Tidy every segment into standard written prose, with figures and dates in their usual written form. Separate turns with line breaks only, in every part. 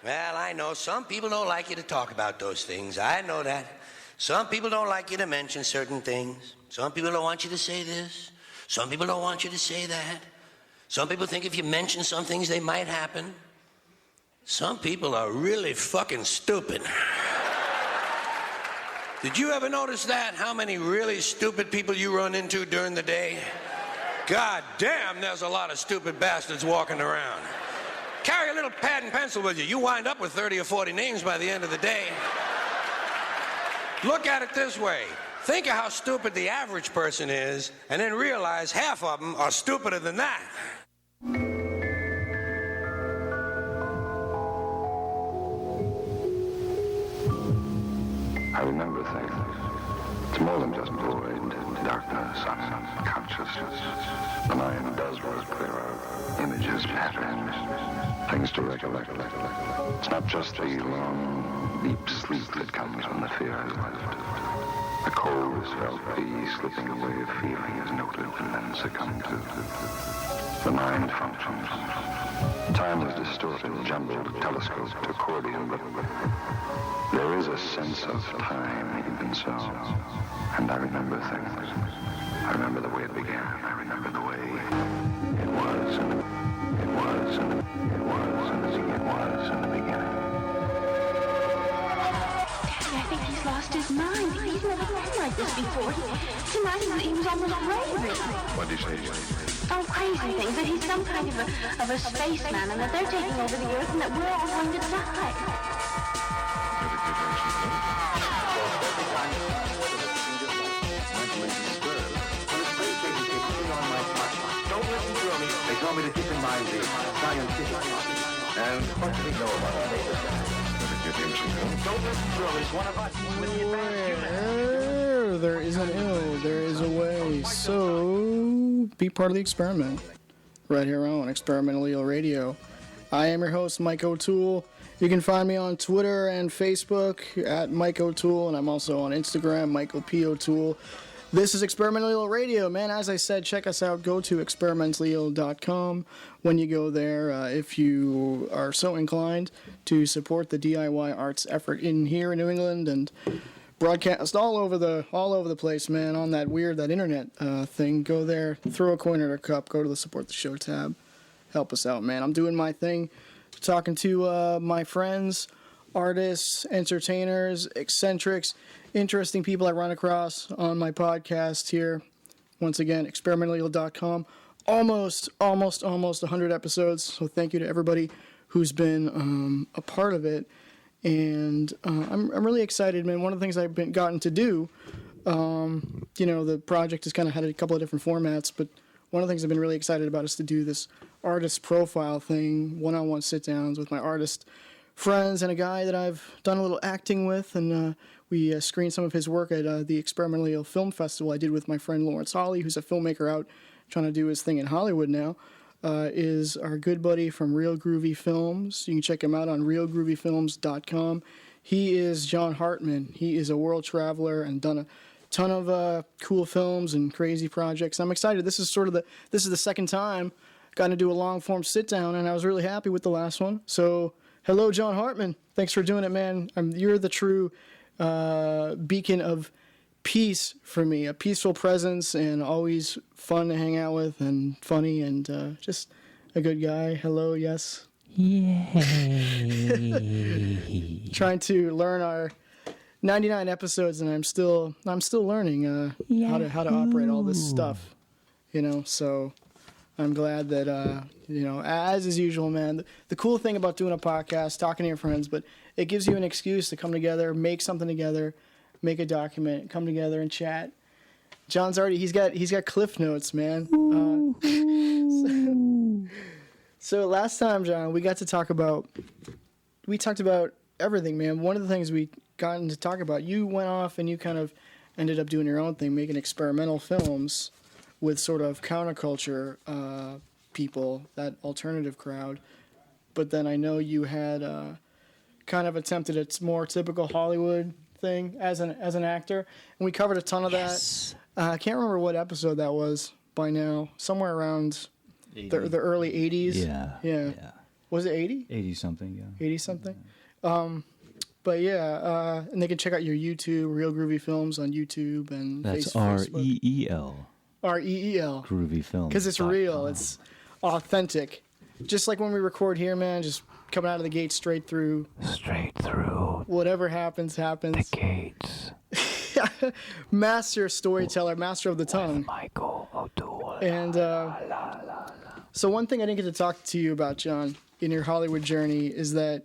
Well, I know some people don't like you to talk about those things. I know that. Some people don't like you to mention certain things. Some people don't want you to say this. Some people don't want you to say that. Some people think if you mention some things, they might happen. Some people are really fucking stupid. Did you ever notice that? How many really stupid people you run into during the day? God damn, there's a lot of stupid bastards walking around. Carry a little pad and pencil with you. You wind up with 30 or 40 names by the end of the day. Look at it this way. Think of how stupid the average person is, and then realize half of them are stupider than that.
I remember things. It's more than just void, darkness, unconsciousness. The mind does work. There are images, patterns, things to recollect. It's not just the long, deep sleep that comes when the fear is left. The cold is felt, the slipping away of feeling is noted and then succumbed to. The mind functions. Time is distorted, jumbled, telescoped, accordion, but there is a sense of time even so. And I remember things. I remember the way it began. I remember the way it was in the beginning.
Daddy, I think he's lost his mind. He's never been like this before. Tonight he was almost raving.
What did you say?
Oh, crazy things, that he's some kind of a spaceman and that they're taking over the Earth and that we're all going to die.
Don't listen to me. They told me to keep in mind the scientific and what do we know about space? Don't listen to him. He's one of us with the advanced
There is an ill, there is a way. So, be part of the experiment. Right here on Experimental Eel Radio. I am your host, Mike O'Toole. You can find me on Twitter and Facebook at Mike O'Toole, and I'm also on Instagram, Michael P. O'Toole. This is Experimental Eel Radio, man. As I said, check us out. Go to experimentaleel.com. When you go there, if you are so inclined to support the DIY arts effort in here in New England and broadcast all over the place, man, on that internet thing, go there, throw a coin in our cup, go to the Support the Show tab. Help us out, man. I'm doing my thing, talking to my friends, artists, entertainers, eccentrics, interesting people I run across on my podcast here. Once again, experimentaleel.com. Almost 100 episodes, so thank you to everybody who's been a part of it. And I'm really excited, man. One of the things I've gotten to do, the project has kind of had a couple of different formats, but one of the things I've been really excited about is to do this artist profile thing, one-on-one sit-downs with my artist friends and a guy that I've done a little acting with, and we screened some of his work at the Experimental Eel Film Festival I did with my friend Lawrence Hawley, who's a filmmaker out trying to do his thing in Hollywood now. Is our good buddy from Real Groovy Films. You can check him out on realgroovyfilms.com. He is John Hartman. He is a world traveler and done a ton of cool films and crazy projects. I'm excited. This is the second time got to do a long form sit down, and I was really happy with the last one. So, hello, John Hartman. Thanks for doing it, man. You're the true beacon of peace for me, a peaceful presence, and always fun to hang out with, and funny, and just a good guy. Hello, yes. Yay! Trying to learn our 99 episodes, and I'm still learning how to operate all this stuff. So I'm glad that as is usual, man. The cool thing about doing a podcast, talking to your friends, but it gives you an excuse to come together, make something together. Make a document, come together and chat. John's already, he's got cliff notes, man. So last time, John, we talked about everything, man. One of the things we got into talk about, you went off and you kind of ended up doing your own thing, making experimental films with sort of counterculture people, that alternative crowd. But then I know you had kind of attempted a more typical Hollywood thing as an actor, and we covered a ton of that. I can't remember what episode that was by now. Somewhere around the early 80s.
Yeah.
Was it 80?
80 something, yeah.
80 something. But yeah, and they can check out your YouTube, Real Groovy Films on YouTube and
That's
Facebook.
REEL.
REEL.
Groovy Films.
Because it's real. It's authentic. Just like when we record here, man, just coming out of the gate straight through.
Straight through
Whatever happens, happens.
the gates.
Master storyteller, master of the tongue.
Michael O'Toole.
And so one thing I didn't get to talk to you about, John, in your Hollywood journey is that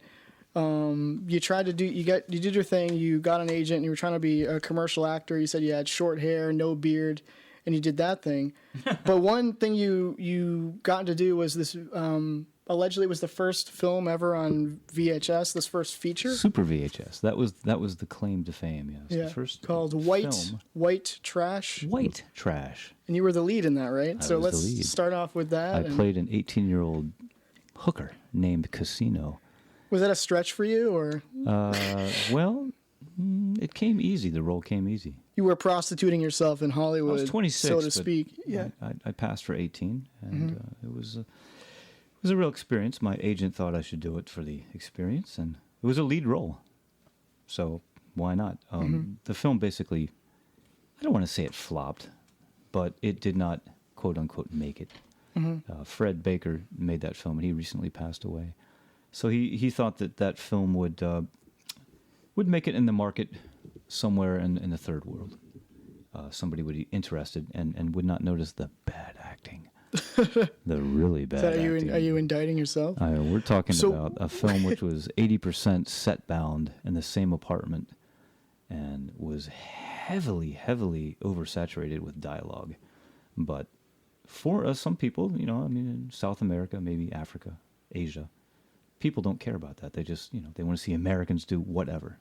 you tried to do, you did your thing, you got an agent, and you were trying to be a commercial actor. You said you had short hair, no beard, and you did that thing. But one thing you got to do was this, allegedly it was the first film ever on VHS, this first feature.
Super VHS. That was the claim to fame, yes.
Yeah,
The first
called
film.
White Trash.
White Trash.
And you were the lead in that, right?
I
So
was the
let's
lead.
start off with that.
I played an 18-year-old hooker named Casino.
Was that a stretch for you, or
Well, it came easy. The role came easy.
you were prostituting yourself in Hollywood,
I was 26,
so to
but
speak? Yeah.
I passed for 18, and it was a real experience. My agent thought I should do it for the experience, and it was a lead role. So why not? The film basically, I don't want to say it flopped, but it did not, quote unquote, make it. Fred Baker made that film, and he recently passed away. So he thought that film would make it in the market somewhere in the third world. Somebody would be interested and would not notice the bad acting, the really bad acting.
Are you indicting yourself?
We're talking
So-
about a film which was 80% set bound in the same apartment and was heavily oversaturated with dialogue. But for some people, in South America, maybe Africa, Asia, people don't care about that. They just, they want to see Americans do whatever.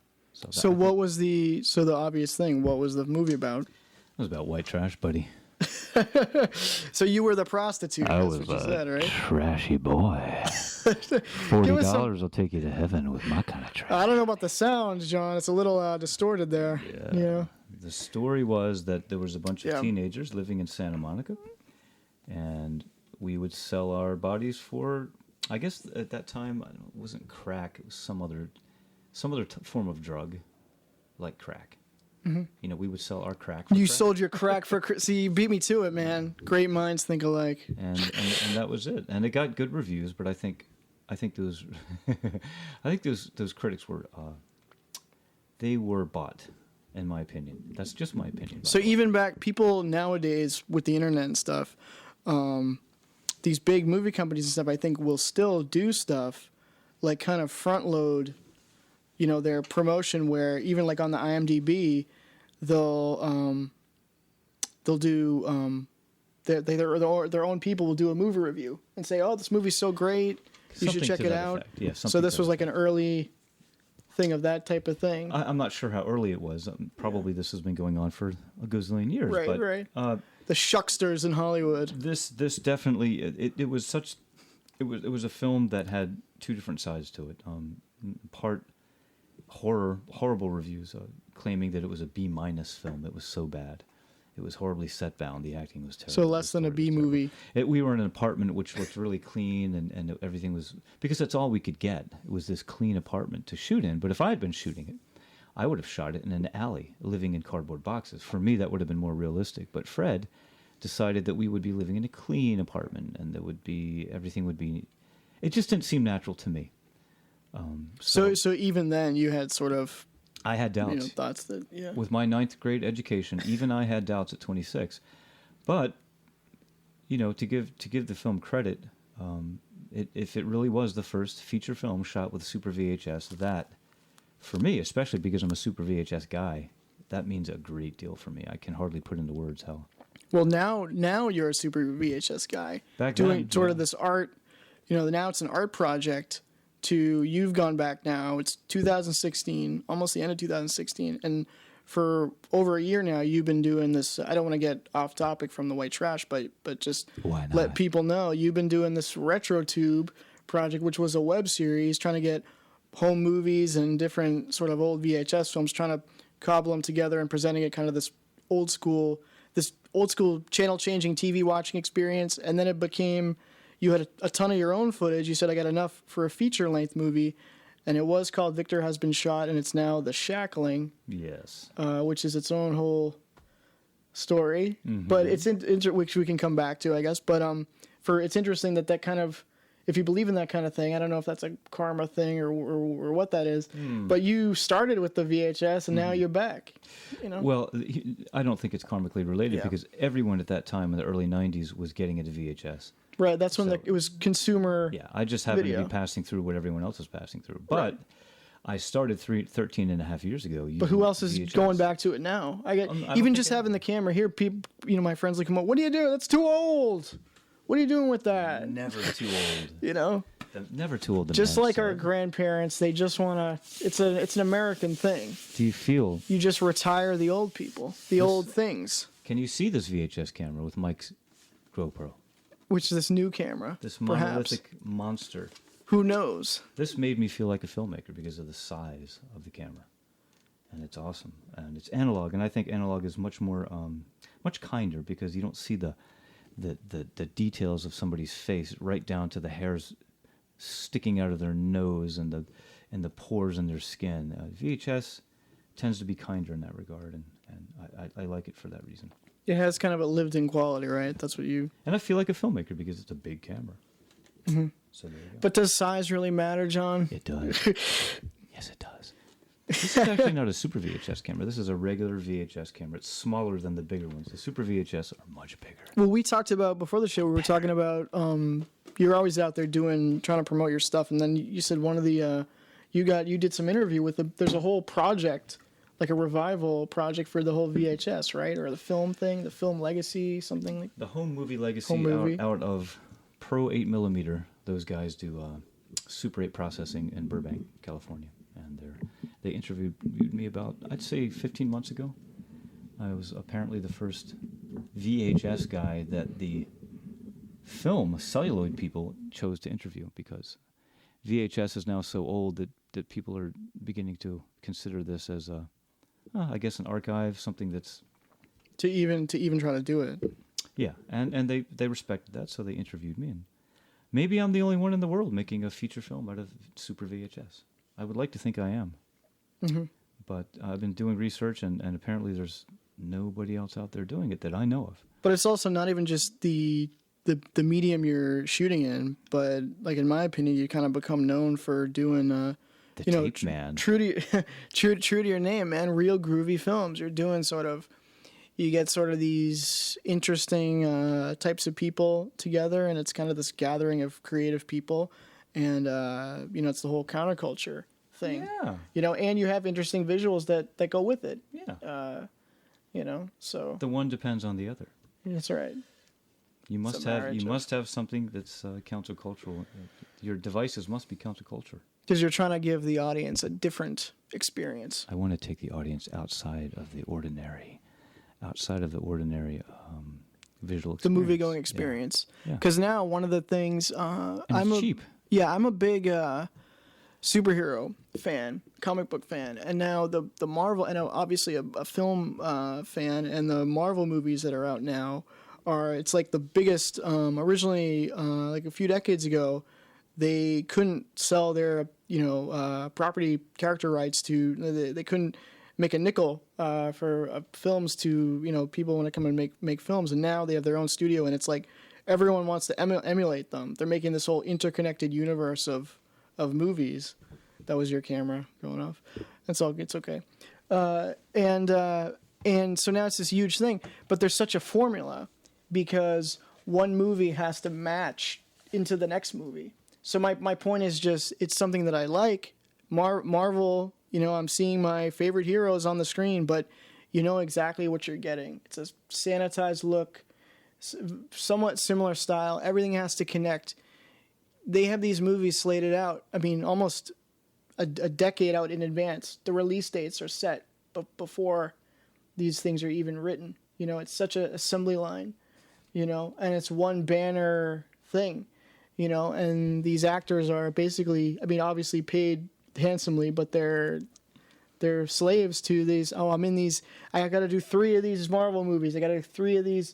So what was the obvious thing? What was the movie about?
It was about white trash, buddy.
So you were the prostitute.
I
That's
was
what you said, right?
trashy boy. $40 will take you to heaven with my kind of trash.
I don't know about the sound, John. It's a little distorted there. Yeah.
The story was that there was a bunch of
Yeah.
teenagers living in Santa Monica, and we would sell our bodies for, I guess at that time, I don't know, it wasn't crack. It was some other form of drug, like crack. We would sell our crack for
You
crack.
sold your crack for. See, you beat me to it, man. Great minds think alike.
and that was it. And it got good reviews, but I think those those critics were they were bought, in my opinion. That's just my opinion.
So even back, people nowadays with the internet and stuff, these big movie companies and stuff, I think will still do stuff like kind of front load, their promotion where even like on the IMDb, they'll do their own people will do a movie review and say, oh, this movie's so great, you should
Something
check
to
it
that
out.
effect. Yeah,
So
something
this
to
was
that
like an early thing of that type of thing.
I'm not sure how early it was. Probably this has been going on for a gazillion years.
Right,
but,
right. The shucksters in Hollywood.
This definitely it was such it was a film that had two different sides to it. Part horrible reviews claiming that it was a B- film. It was so bad. It was horribly set bound. The acting was terrible.
So less than a B movie.
We were in an apartment which looked really clean, and everything was, because that's all we could get. It was this clean apartment to shoot in. But if I had been shooting it, I would have shot it in an alley, living in cardboard boxes. For me, that would have been more realistic. But Fred decided that we would be living in a clean apartment, and everything would be. It just didn't seem natural to me.
So even then, you had sort of
I had doubts.
thoughts that
With my 9th grade education, even I had doubts at 26. But to give the film credit, if it really was the first feature film shot with Super VHS, that for me, especially because I'm a Super VHS guy, that means a great deal for me. I can hardly put into words how.
Well, now you're a Super VHS guy.
Back
doing
then,
sort
yeah.
of this art. Now it's an art project. You've gone back now. It's 2016, almost the end of 2016, and for over a year now, you've been doing this. I don't want to get off topic from the white trash, but just
Why not?
let people know you've been doing this RetroTube project, which was a web series trying to get home movies and different sort of old VHS films, trying to cobble them together and presenting it kind of this old school channel changing TV watching experience. And then it became, you had a ton of your own footage. You said I got enough for a feature-length movie, and it was called Victor Has Been Shot, and it's now The Shackling.
Yes.
Which is its own whole story. But it's which we can come back to, I guess. But it's interesting that kind of, if you believe in that kind of thing, I don't know if that's a karma thing or what that is. But you started with the VHS, and now you're back. You know.
Well, I don't think it's karmically related because everyone at that time in the early '90s was getting into VHS.
Right, that's when it was consumer.
Yeah, I just happened to be passing through what everyone else was passing through. But I started 13 and a half years ago.
But who else is going back to it now? Even just having the camera here, people, my friends like come up, what do you do? That's too old. What are you doing with that?
Never too old.
You know?
Never too old.
Just like our grandparents, they just want to, it's an American thing.
Do you feel?
You just retire the old people, old things.
Can you see this VHS camera with Mike's GoPro?
Which is this new camera.
This monolithic monster.
Who knows?
This made me feel like a filmmaker because of the size of the camera. And it's awesome. And it's analog. And I think analog is much more, much kinder because you don't see the details of somebody's face right down to the hairs sticking out of their nose and the pores in their skin. VHS tends to be kinder in that regard, and I like it for that reason.
It has kind of a lived-in quality, right? That's what you...
And I feel like a filmmaker because it's a big camera. Mm-hmm. So there you go.
But does size really matter, John?
It does. Yes, it does. This is actually not a super VHS camera. This is a regular VHS camera. It's smaller than the bigger ones. The super VHS are much bigger.
Well, we talked about, before the show, we were talking about, you're always out there trying to promote your stuff, and then you said one of the, you did some interview with there's a whole project, like a revival project for the whole VHS, right? Or the film thing, the film legacy, something like
the home movie legacy. Out of Pro 8mm. Those guys do Super 8 processing in Burbank, California, and they interviewed me about, I'd say 15 months ago. I was apparently the first VHS guy that the film celluloid people chose to interview because VHS is now so old that people are beginning to consider this as I guess an archive, something that's
to even try to do it.
Yeah, and they respected that, so they interviewed me, and maybe I'm the only one in the world making a feature film out of Super VHS. I would like to think I am, but I've been doing research, and apparently there's nobody else out there doing it that I know of.
But it's also not even just the medium you're shooting in, but like in my opinion, you kind of become known for doing
tape man.
True to your name, man. Real groovy films. You're doing you get sort of these interesting types of people together, and it's kind of this gathering of creative people, and it's the whole counterculture thing.
Yeah.
And you have interesting visuals that go with it.
Yeah.
So
the one depends on the other.
That's right.
You must have something that's countercultural. Your devices must be counterculture.
Because you're trying to give the audience a different experience.
I want to take the audience outside of the ordinary visual experience.
The movie-going experience. Because now one of the things...
it's cheap.
Yeah, I'm a big superhero fan, comic book fan. And now the Marvel... And obviously a film fan, and the Marvel movies that are out now it's like the biggest... originally, like a few decades ago, they couldn't sell their property character rights to they couldn't make a nickel for films to people want to come and make films, and now they have their own studio, and it's like everyone wants to emulate them. They're making this whole interconnected universe of movies. That was your camera going off. It's okay. And so now it's this huge thing, but there's such a formula because one movie has to match into the next movie. So my point is just, it's something that I like. Marvel, I'm seeing my favorite heroes on the screen, but you know exactly what you're getting. It's a sanitized look, somewhat similar style. Everything has to connect. They have these movies slated out, almost a decade out in advance. The release dates are set before these things are even written. It's such an assembly line, and it's one banner thing. And these actors are basically, obviously paid handsomely, but they're slaves to these. Oh, I'm in these. I got to do 3 of these Marvel movies. I got to do 3 of these.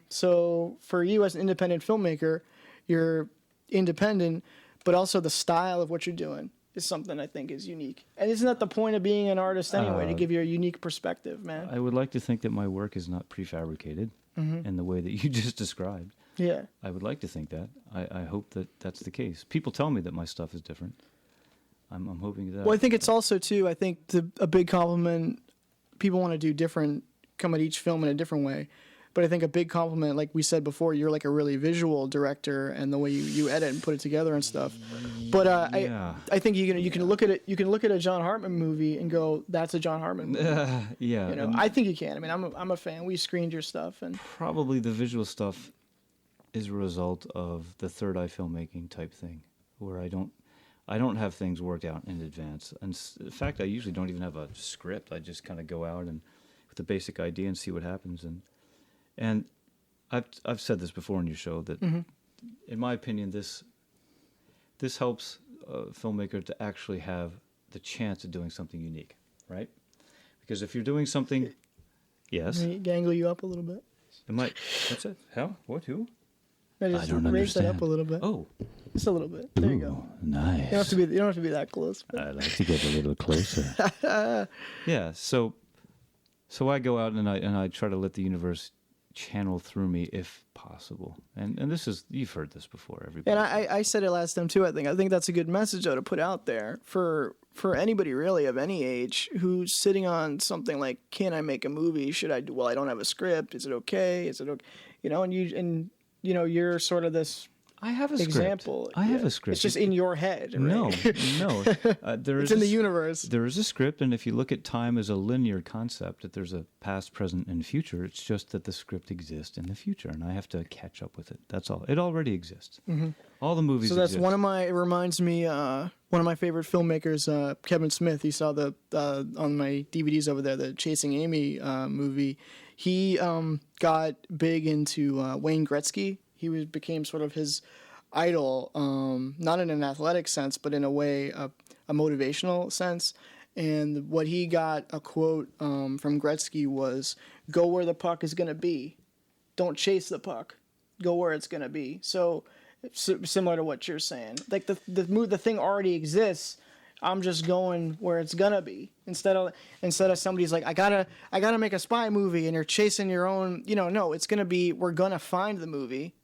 So for you as an independent filmmaker, you're independent, but also the style of what you're doing is something I think is unique. And isn't that the point of being an artist anyway, to give you a unique perspective, man?
I would like to think that my work is not prefabricated in the way that you just described.
Yeah.
I would like to think that. I hope that that's the case. People tell me that my stuff is different. I'm hoping that.
Well, I think it's also, too, I think a big compliment, people want to do different, come at each film in a different way. But I think a big compliment, like we said before, you're like a really visual director, and the way you edit and put it together and stuff. But
Yeah.
I think you can look at it. You can look at a John Hartman movie and go, "That's a John Hartman movie."
Yeah.
You know,
and
I think you can. I mean, I'm a fan. We screened your stuff, and
probably the visual stuff is a result of the third eye filmmaking type thing, where I don't have things worked out in advance. And in fact, I usually don't even have a script. I just kind of go out and with the basic idea and see what happens. And I've said this before on your show that, in my opinion, this helps a filmmaker to actually have the chance of doing something unique, right? Because if you're doing something, yes,
let me gangle you up a little bit.
What's it? How? What? Who?
I just
don't
raise that
understand.
up a little bit.
Oh,
Just a little bit. There you go.
nice.
You don't have to be that close. But
I like to get a little closer. Yeah, so I go out and I try to let the universe channel through me if possible. And this is, you've heard this before, everybody.
And I said it last time too. I think that's a good message though to put out there for anybody really of any age who's sitting on something like, can I make a movie? Should I do? Well, I don't have a script. Is it okay? Is it okay? You know, and you're sort of this.
I have a
example.
script. I have a script.
It's just in your head, right?
No.
It's in the universe.
There is a script, and if you look at time as a linear concept, that there's a past, present, and future, it's just that the script exists in the future, and I have to catch up with it. That's all. It already exists. All the movies
So that's
exist.
it reminds me, one of my favorite filmmakers, Kevin Smith. He saw on my DVDs over there, the Chasing Amy movie. He got big into Wayne Gretzky. He became sort of his idol, not in an athletic sense, but in a way, a motivational sense. And what he got a quote from Gretzky was, "Go where the puck is going to be. Don't chase the puck. Go where it's going to be." So similar to what you're saying, like the thing already exists. I'm just going where it's gonna be instead of somebody's like, I gotta make a spy movie and you're chasing your own. No, it's gonna be, we're gonna find the movie.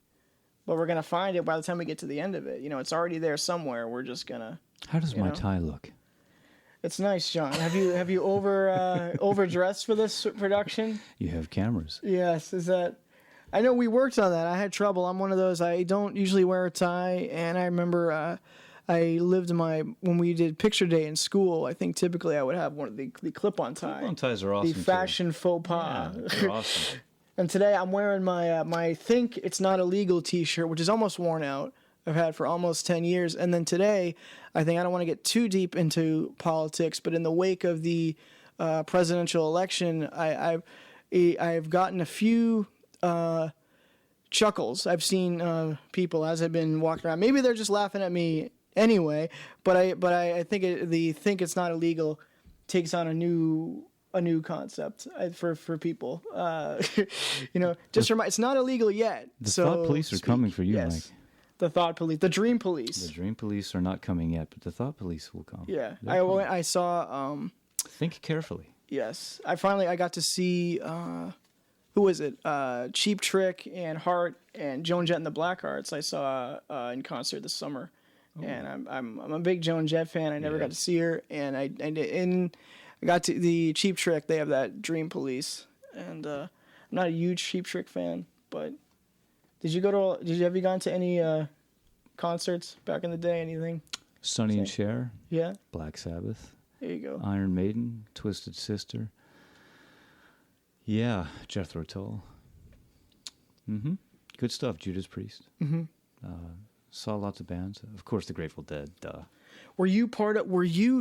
But we're gonna find it by the time we get to the end of it. It's already there somewhere. We're just gonna.
How does my tie look?
It's nice, John. Have you overdressed for this production?
You have cameras.
Yes. Is that? I know we worked on that. I had trouble. I'm one of those. I don't usually wear a tie, and I remember I lived when we did picture day in school. I think typically I would have one of the clip-on tie.
Clip-on ties are awesome.
The fashion faux pas.
Yeah, they're awesome.
And today I'm wearing my Think It's Not Illegal t-shirt, which is almost worn out. I've had for almost 10 years. And then today, I think I don't want to get too deep into politics, but in the wake of the presidential election, I've gotten a few chuckles. I've seen people as I've been walking around. Maybe they're just laughing at me anyway, but I think the Think It's Not Illegal takes on a new concept for people. It's not illegal yet.
The thought police are coming for you,
yes.
Mike.
The thought police, the dream police.
The dream police are not coming yet, but the thought police will come.
Yeah,
I
saw.
Think carefully.
Yes, I got to see. Who was it? Cheap Trick and Hart and Joan Jett and the Blackhearts. I saw in concert this summer, and I'm a big Joan Jett fan. I never got to see her, and I got to the Cheap Trick. They have that Dream Police, and I'm not a huge Cheap Trick fan, but have you gone to any concerts back in the day? Anything?
Sonny and Cher.
Yeah.
Black Sabbath.
There you go.
Iron Maiden. Twisted Sister. Yeah, Jethro Tull. Good stuff. Judas Priest. Saw lots of bands. Of course, the Grateful Dead. Duh.
Were you,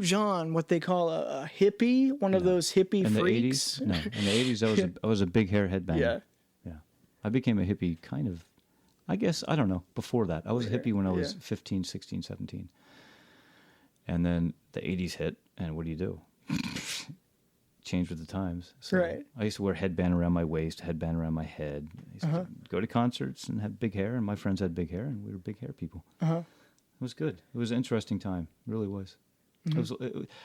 John, what they call a hippie? One of those hippie
in
freaks?
The 80s? No. In the 80s, I was a big hair headbanger.
Yeah.
Yeah. I became a hippie kind of, I guess, I don't know, before that. I was a hippie when I was 15, 16, 17. And then the 80s hit, and what do? changed with the times. So
Right.
I used to wear headband around my waist, headband around my head. I used to go to concerts and have big hair, and my friends had big hair, and we were big hair people. It was good. It was an interesting time. It really was.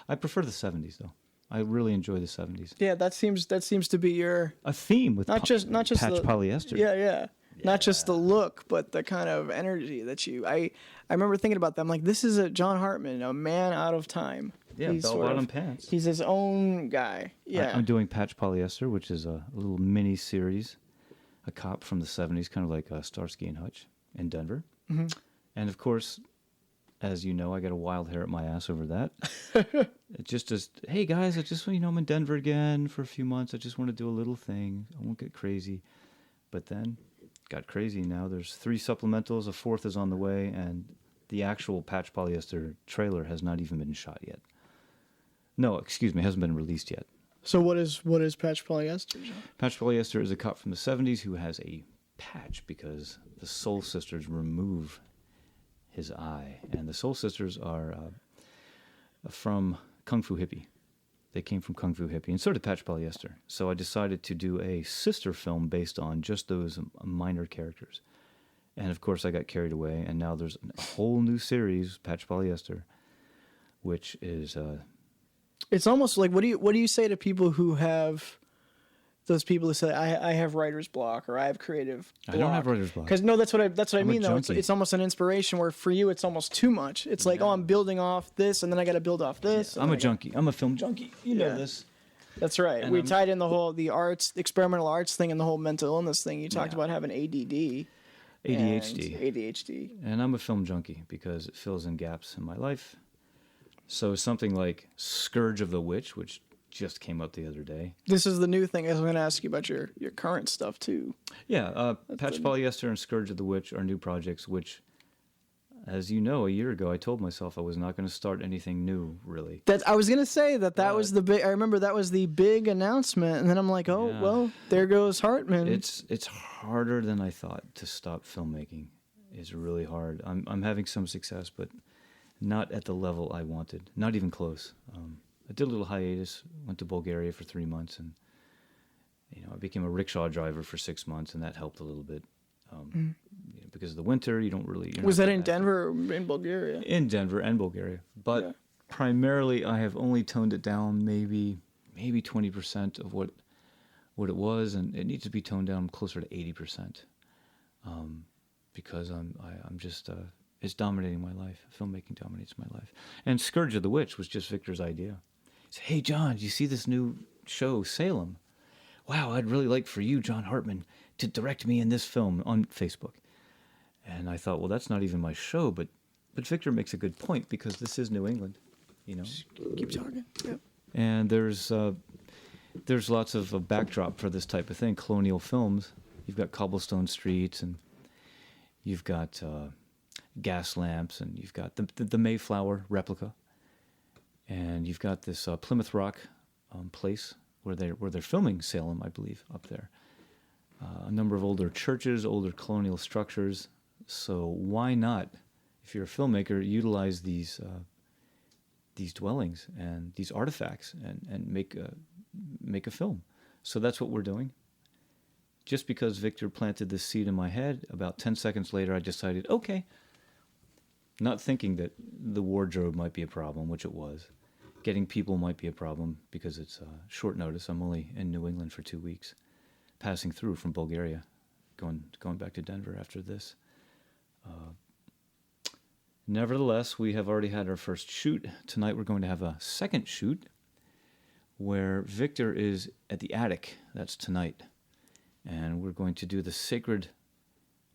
I prefer the 70s, though. I really enjoy the 70s.
Yeah, that seems to be your
A theme with
not just
patch
the
polyester.
Yeah. Not just the look, but the kind of energy that you. I remember thinking about that. I'm like, this is a John Hartman, a man out of time.
Yeah, bell-bottom pants.
He's his own guy. Yeah.
I'm doing Patch Polyester, which is a little mini series, a cop from the 70s, kind of like Starsky and Hutch in Denver. And of course, as you know, I got a wild hair at my ass over that. It just hey guys, I'm in Denver again for a few months. I just want to do a little thing. I won't get crazy. But then got crazy. Now there's 3 supplementals, a 4th is on the way, and the actual Patch Polyester trailer has not even been shot yet. No, excuse me, hasn't been released yet.
So what is Patch Polyester, John?
Patch Polyester is a cop from the 70s who has a patch because the Soul Sisters remove his eye. And the Soul Sisters are from Kung Fu Hippie. They came from Kung Fu Hippie, and so did Patch Polyester. So I decided to do a sister film based on just those minor characters. And of course I got carried away, and now there's a whole new series, Patch Polyester, which is...
It's almost like what do you say to people who have those people who say I have writer's block or I have creative block?
I don't have writer's block.
Because no, that's what I mean though.
junkie.
It's almost an inspiration where for you it's almost too much. It's like, oh, I'm building off this and then I got to build off this.
I'm a junkie. I'm a film junkie. You know
Yeah.
this.
That's right.
And
We
I'm-
tied in the experimental arts thing and the whole mental illness thing. You talked about having ADD.
ADHD.
And ADHD.
And I'm a film junkie because it fills in gaps in my life. So something like Scourge of the Witch, which just came up the other day.
This is the new thing. I was going to ask you about your current stuff too.
Yeah, Patch Polyester and Scourge of the Witch are new projects, which, as you know, a year ago I told myself I was not going to start anything new, really.
I was going to say that was the big. I remember that was the big announcement, and then I'm like, oh,
Yeah.
well, there goes Hartman.
It's harder than I thought to stop filmmaking. It's really hard. I'm having some success, but not at the level I wanted. Not even close. I did a little hiatus. Went to Bulgaria for 3 months, and I became a rickshaw driver for 6 months, and that helped a little bit. Because of the winter, you don't really.
Was that in Denver or in Bulgaria?
In Denver and Bulgaria, but primarily I have only toned it down maybe 20% of what it was, and it needs to be toned down closer to 80%, because I'm just it's dominating my life. Filmmaking dominates my life, and Scourge of the Witch was just Victor's idea. He said, "Hey John, do you see this new show Salem? Wow, I'd really like for you, John Hartman, to direct me in this film," on Facebook. And I thought, well, that's not even my show, but Victor makes a good point because this is New England,
Keep talking. Yep.
And there's lots of a backdrop for this type of thing. Colonial films. You've got cobblestone streets, and you've got gas lamps, and you've got the Mayflower replica, and you've got this Plymouth Rock place where they're filming Salem, I believe, up there. A number of older churches, older colonial structures. So why not, if you're a filmmaker, utilize these dwellings and these artifacts and make a film? So that's what we're doing. Just because Victor planted this seed in my head, about 10 seconds later, I decided, okay. Not thinking that the wardrobe might be a problem, which it was. Getting people might be a problem because it's short notice. I'm only in New England for 2 weeks, passing through from Bulgaria, going back to Denver after this. Nevertheless, we have already had our first shoot. Tonight we're going to have a second shoot where Victor is at the attic. That's tonight. And we're going to do the sacred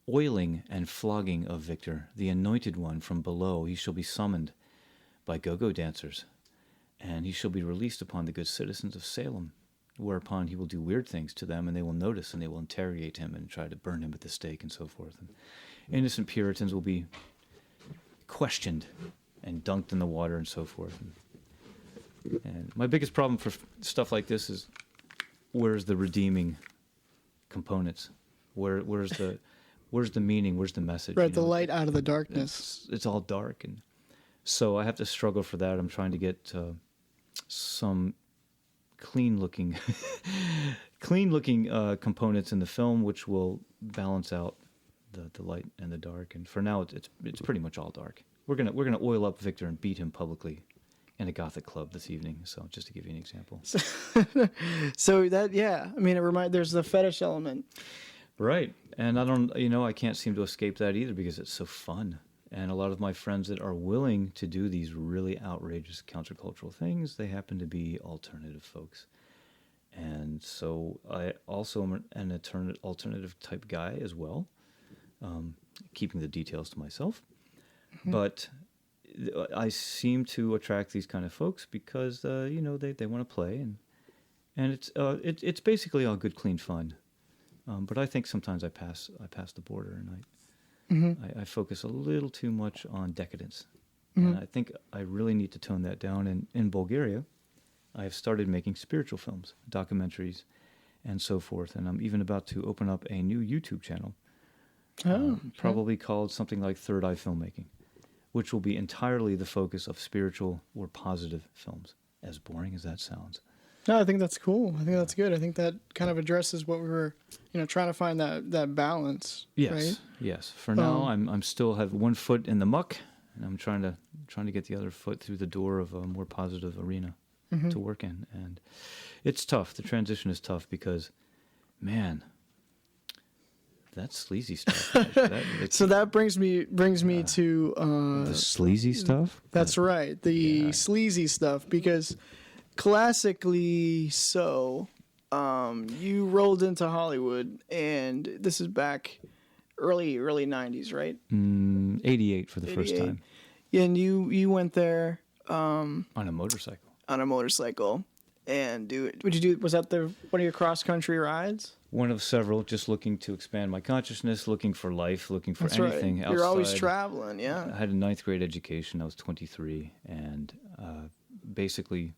oiling and flogging of Victor, the anointed one from below. He shall be summoned by go-go dancers, and he shall be released upon the good citizens of Salem, whereupon he will do weird things to them, and they will notice, and they will interrogate him and try to burn him at the stake and so forth. And innocent Puritans will be questioned and dunked in the water and so forth. And my biggest problem for stuff like this is, where's the redeeming components? Where's the meaning? Where's the message?
Right, the light out of the darkness.
It's all dark, and so I have to struggle for that. I'm trying to get some clean looking components in the film, which will balance out the light and the dark. And for now, it's pretty much all dark. We're gonna oil up Victor and beat him publicly in a gothic club this evening. So just to give you an example.
So that, yeah, I mean, there's the fetish element.
Right. And I can't seem to escape that either because it's so fun. And a lot of my friends that are willing to do these really outrageous countercultural things, they happen to be alternative folks. And so I also am an alternative type guy as well, keeping the details to myself. Mm-hmm. But I seem to attract these kind of folks because, they want to play. And it's basically all good, clean fun. But I think sometimes I pass the border, and I focus a little too much on decadence. Mm-hmm. And I think I really need to tone that down. In Bulgaria, I have started making spiritual films, documentaries, and so forth. And I'm even about to open up a new YouTube channel, probably called something like Third Eye Filmmaking, which will be entirely the focus of spiritual or positive films, as boring as that sounds.
No, I think that's cool. I think that's good. I think that kind of addresses what we were, trying to find that balance.
Yes,
right?
Yes. For now, I'm still have one foot in the muck, and I'm trying to get the other foot through the door of a more positive arena to work in. And it's tough. The transition is tough because, man, that's sleazy stuff.
So that brings me to
the sleazy stuff.
That's right, the sleazy stuff, because classically, you rolled into Hollywood, and this is back early 90s, right?
88 for the first time.
And you went there
on a motorcycle.
And was that one of your cross country rides?
One of several, just looking to expand my consciousness, looking for life, looking for anything outside.
You're always traveling, yeah.
I had a 9th grade education. I was 23, and basically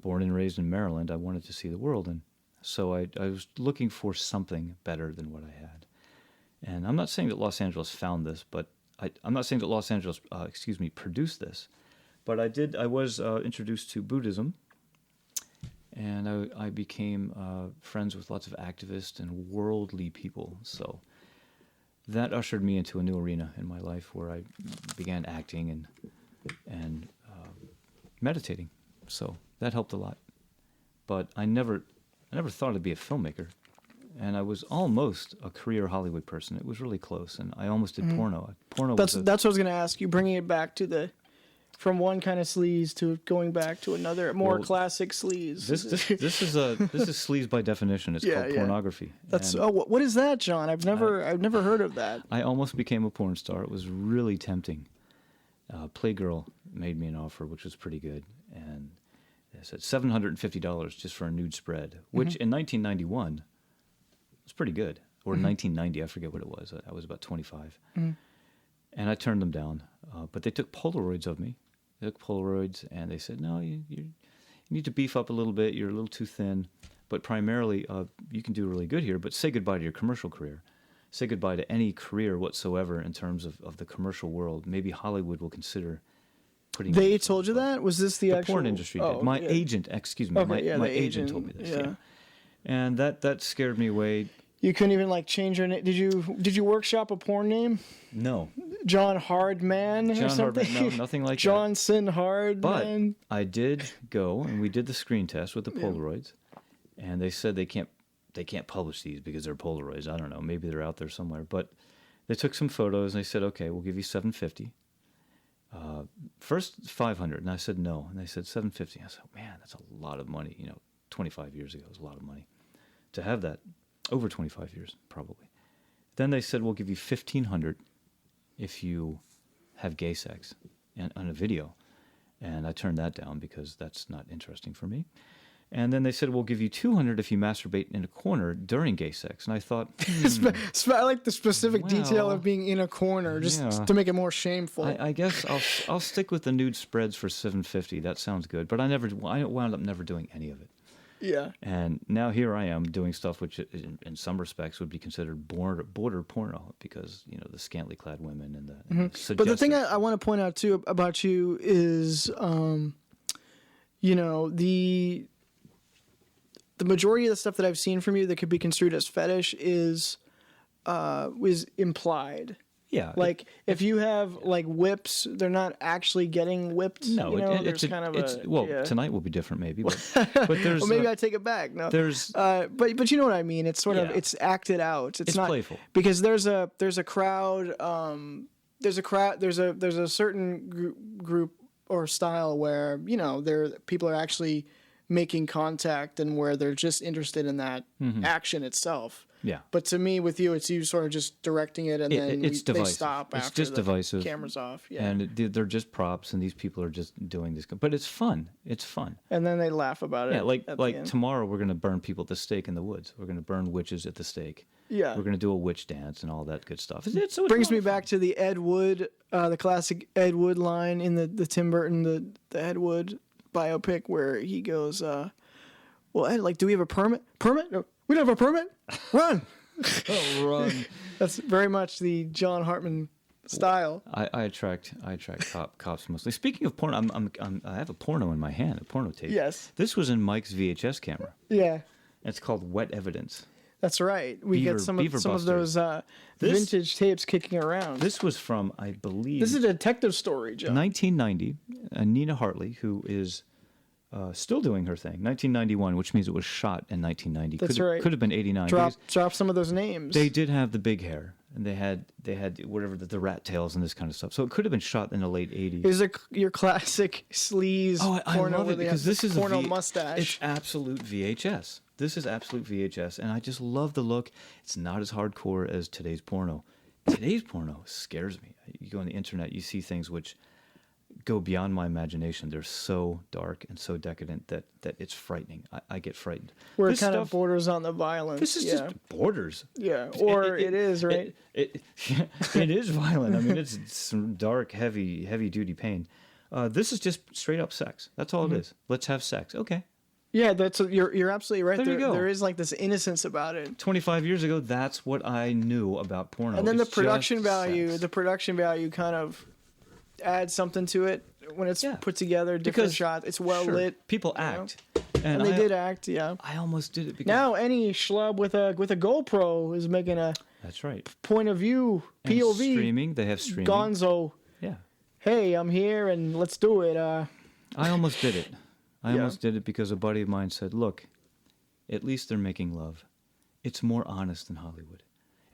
born and raised in Maryland, I wanted to see the world, and so I was looking for something better than what I had. And I'm not saying that Los Angeles found this, but I'm not saying that Los Angeles, produced this, but I was introduced to Buddhism, and I became friends with lots of activists and worldly people. So that ushered me into a new arena in my life where I began acting and meditating. So that helped a lot. But I never thought I'd be a filmmaker. And I was almost a career Hollywood person. It was really close, and I almost did porno. That's
what I was going to ask you, bringing it back to from one kind of sleaze to going back to another more classic sleaze.
This is sleaze by definition. It's called pornography.
That's what is that, John? I've never heard of that.
I almost became a porn star. It was really tempting. Playgirl made me an offer, which was pretty good, and they said $750 just for a nude spread, which in 1991 was pretty good, or 1990, I forget what it was. I was about 25, and I turned them down. But they took Polaroids of me. They took Polaroids, and they said, "No, you need to beef up a little bit. You're a little too thin, but primarily you can do really good here. But say goodbye to your commercial career. Say goodbye to any career whatsoever in terms of the commercial world. Maybe Hollywood will consider."
They told you that? Was this the actual...
porn industry did. My agent, my agent told me this. Yeah. And that scared me away.
You couldn't even change your name. Did you workshop a porn name?
No.
John Hardman or something?
Hardman, no, nothing like
Johnson
that.
Hardman.
But I did go, and we did the screen test with the Polaroids, and they said they can't publish these because they're Polaroids. I don't know. Maybe they're out there somewhere. But they took some photos, and they said, "Okay, we'll give you $750. First $500, and I said no, and they said $750. I said, "Man, that's a lot of money." 25 years ago was a lot of money to have that. Over 25 years, probably. Then they said, "We'll give you $1,500 if you have gay sex on a video," and I turned that down because that's not interesting for me. And then they said, "We'll give you $200 if you masturbate in a corner during gay sex." And I thought,
I like the specific detail of being in a corner, just to make it more shameful.
I guess I'll stick with the nude spreads for $750. That sounds good. But I wound up never doing any of it.
Yeah.
And now here I am doing stuff which, in some respects, would be considered border porno because the scantily clad women and the.
But the thing I want to point out too about you is, the majority of the stuff that I've seen from you that could be construed as fetish is implied.
Yeah.
Like if you have like whips, they're not actually getting whipped.
No,
there's kind of
tonight will be different maybe, but there's
well, maybe I take it back. No,
there's
but you know what I mean. It's sort of it's acted out. It's not
playful
because there's a crowd. There's a certain group or style where people are actually making contact and where they're just interested in that action itself.
Yeah.
But to me, with you, it's you sort of just directing it and then they stop
it's
after
just
the
divisive.
camera's off. Yeah.
And they're just props, and these people are just doing this. But it's fun. It's fun.
And then they laugh about it.
Yeah, like tomorrow we're going to burn people at the stake in the woods. We're going to burn witches at the stake.
Yeah.
We're going to do a witch dance and all that good stuff. It
brings me back to the Ed Wood, the classic Ed Wood line in the Tim Burton, the Ed Wood biopic where he goes, well, Ed, like, do we have a permit? Permit? No, we don't have a permit? Run!
Oh, run.
That's very much the John Hartman style.
I attract cops mostly. Speaking of porn, I have a porno in my hand, a porno tape.
Yes.
This was in Mike's VHS camera.
Yeah.
It's called Wet Evidence.
That's right. We get some of those vintage tapes kicking around.
This was from, I believe...
This is a detective story, Joe.
1990. Nina Hartley, who is still doing her thing. 1991, which means it was shot in 1990.
That's right.
Could have been 89.
Drop some of those names.
They did have the big hair, and they had whatever the rat tails and this kind of stuff. So it could have been shot in the late 80s.
Is it your classic sleaze porno?
I love it because this is
porno mustache.
It's absolute VHS. This is absolute VHS, and I just love the look. It's not as hardcore as today's porno. Today's porno scares me. You go on the internet, you see things which go beyond my imagination. They're so dark and so decadent that it's frightening. I get frightened.
Where it kind of borders on the violence.
This is just borders.
Yeah, or it is, right?
It is violent. I mean, it's some dark, heavy duty pain. This is just straight up sex. That's all it is. Let's have sex. Okay.
Yeah, you're absolutely right.
There you go.
There is like this innocence about it.
25 years ago, that's what I knew about porno.
And then
it's
the production
just
value kind of adds something to it when it's put together, different shots. It's well lit.
People act.
And they did act, yeah.
I almost did it because
now any schlub with a GoPro is making a
that's right
point of view POV
and streaming. They have streaming.
Gonzo.
Yeah.
Hey, I'm here and let's do it.
I almost did it. I almost did it because a buddy of mine said, "Look, at least they're making love. It's more honest than Hollywood."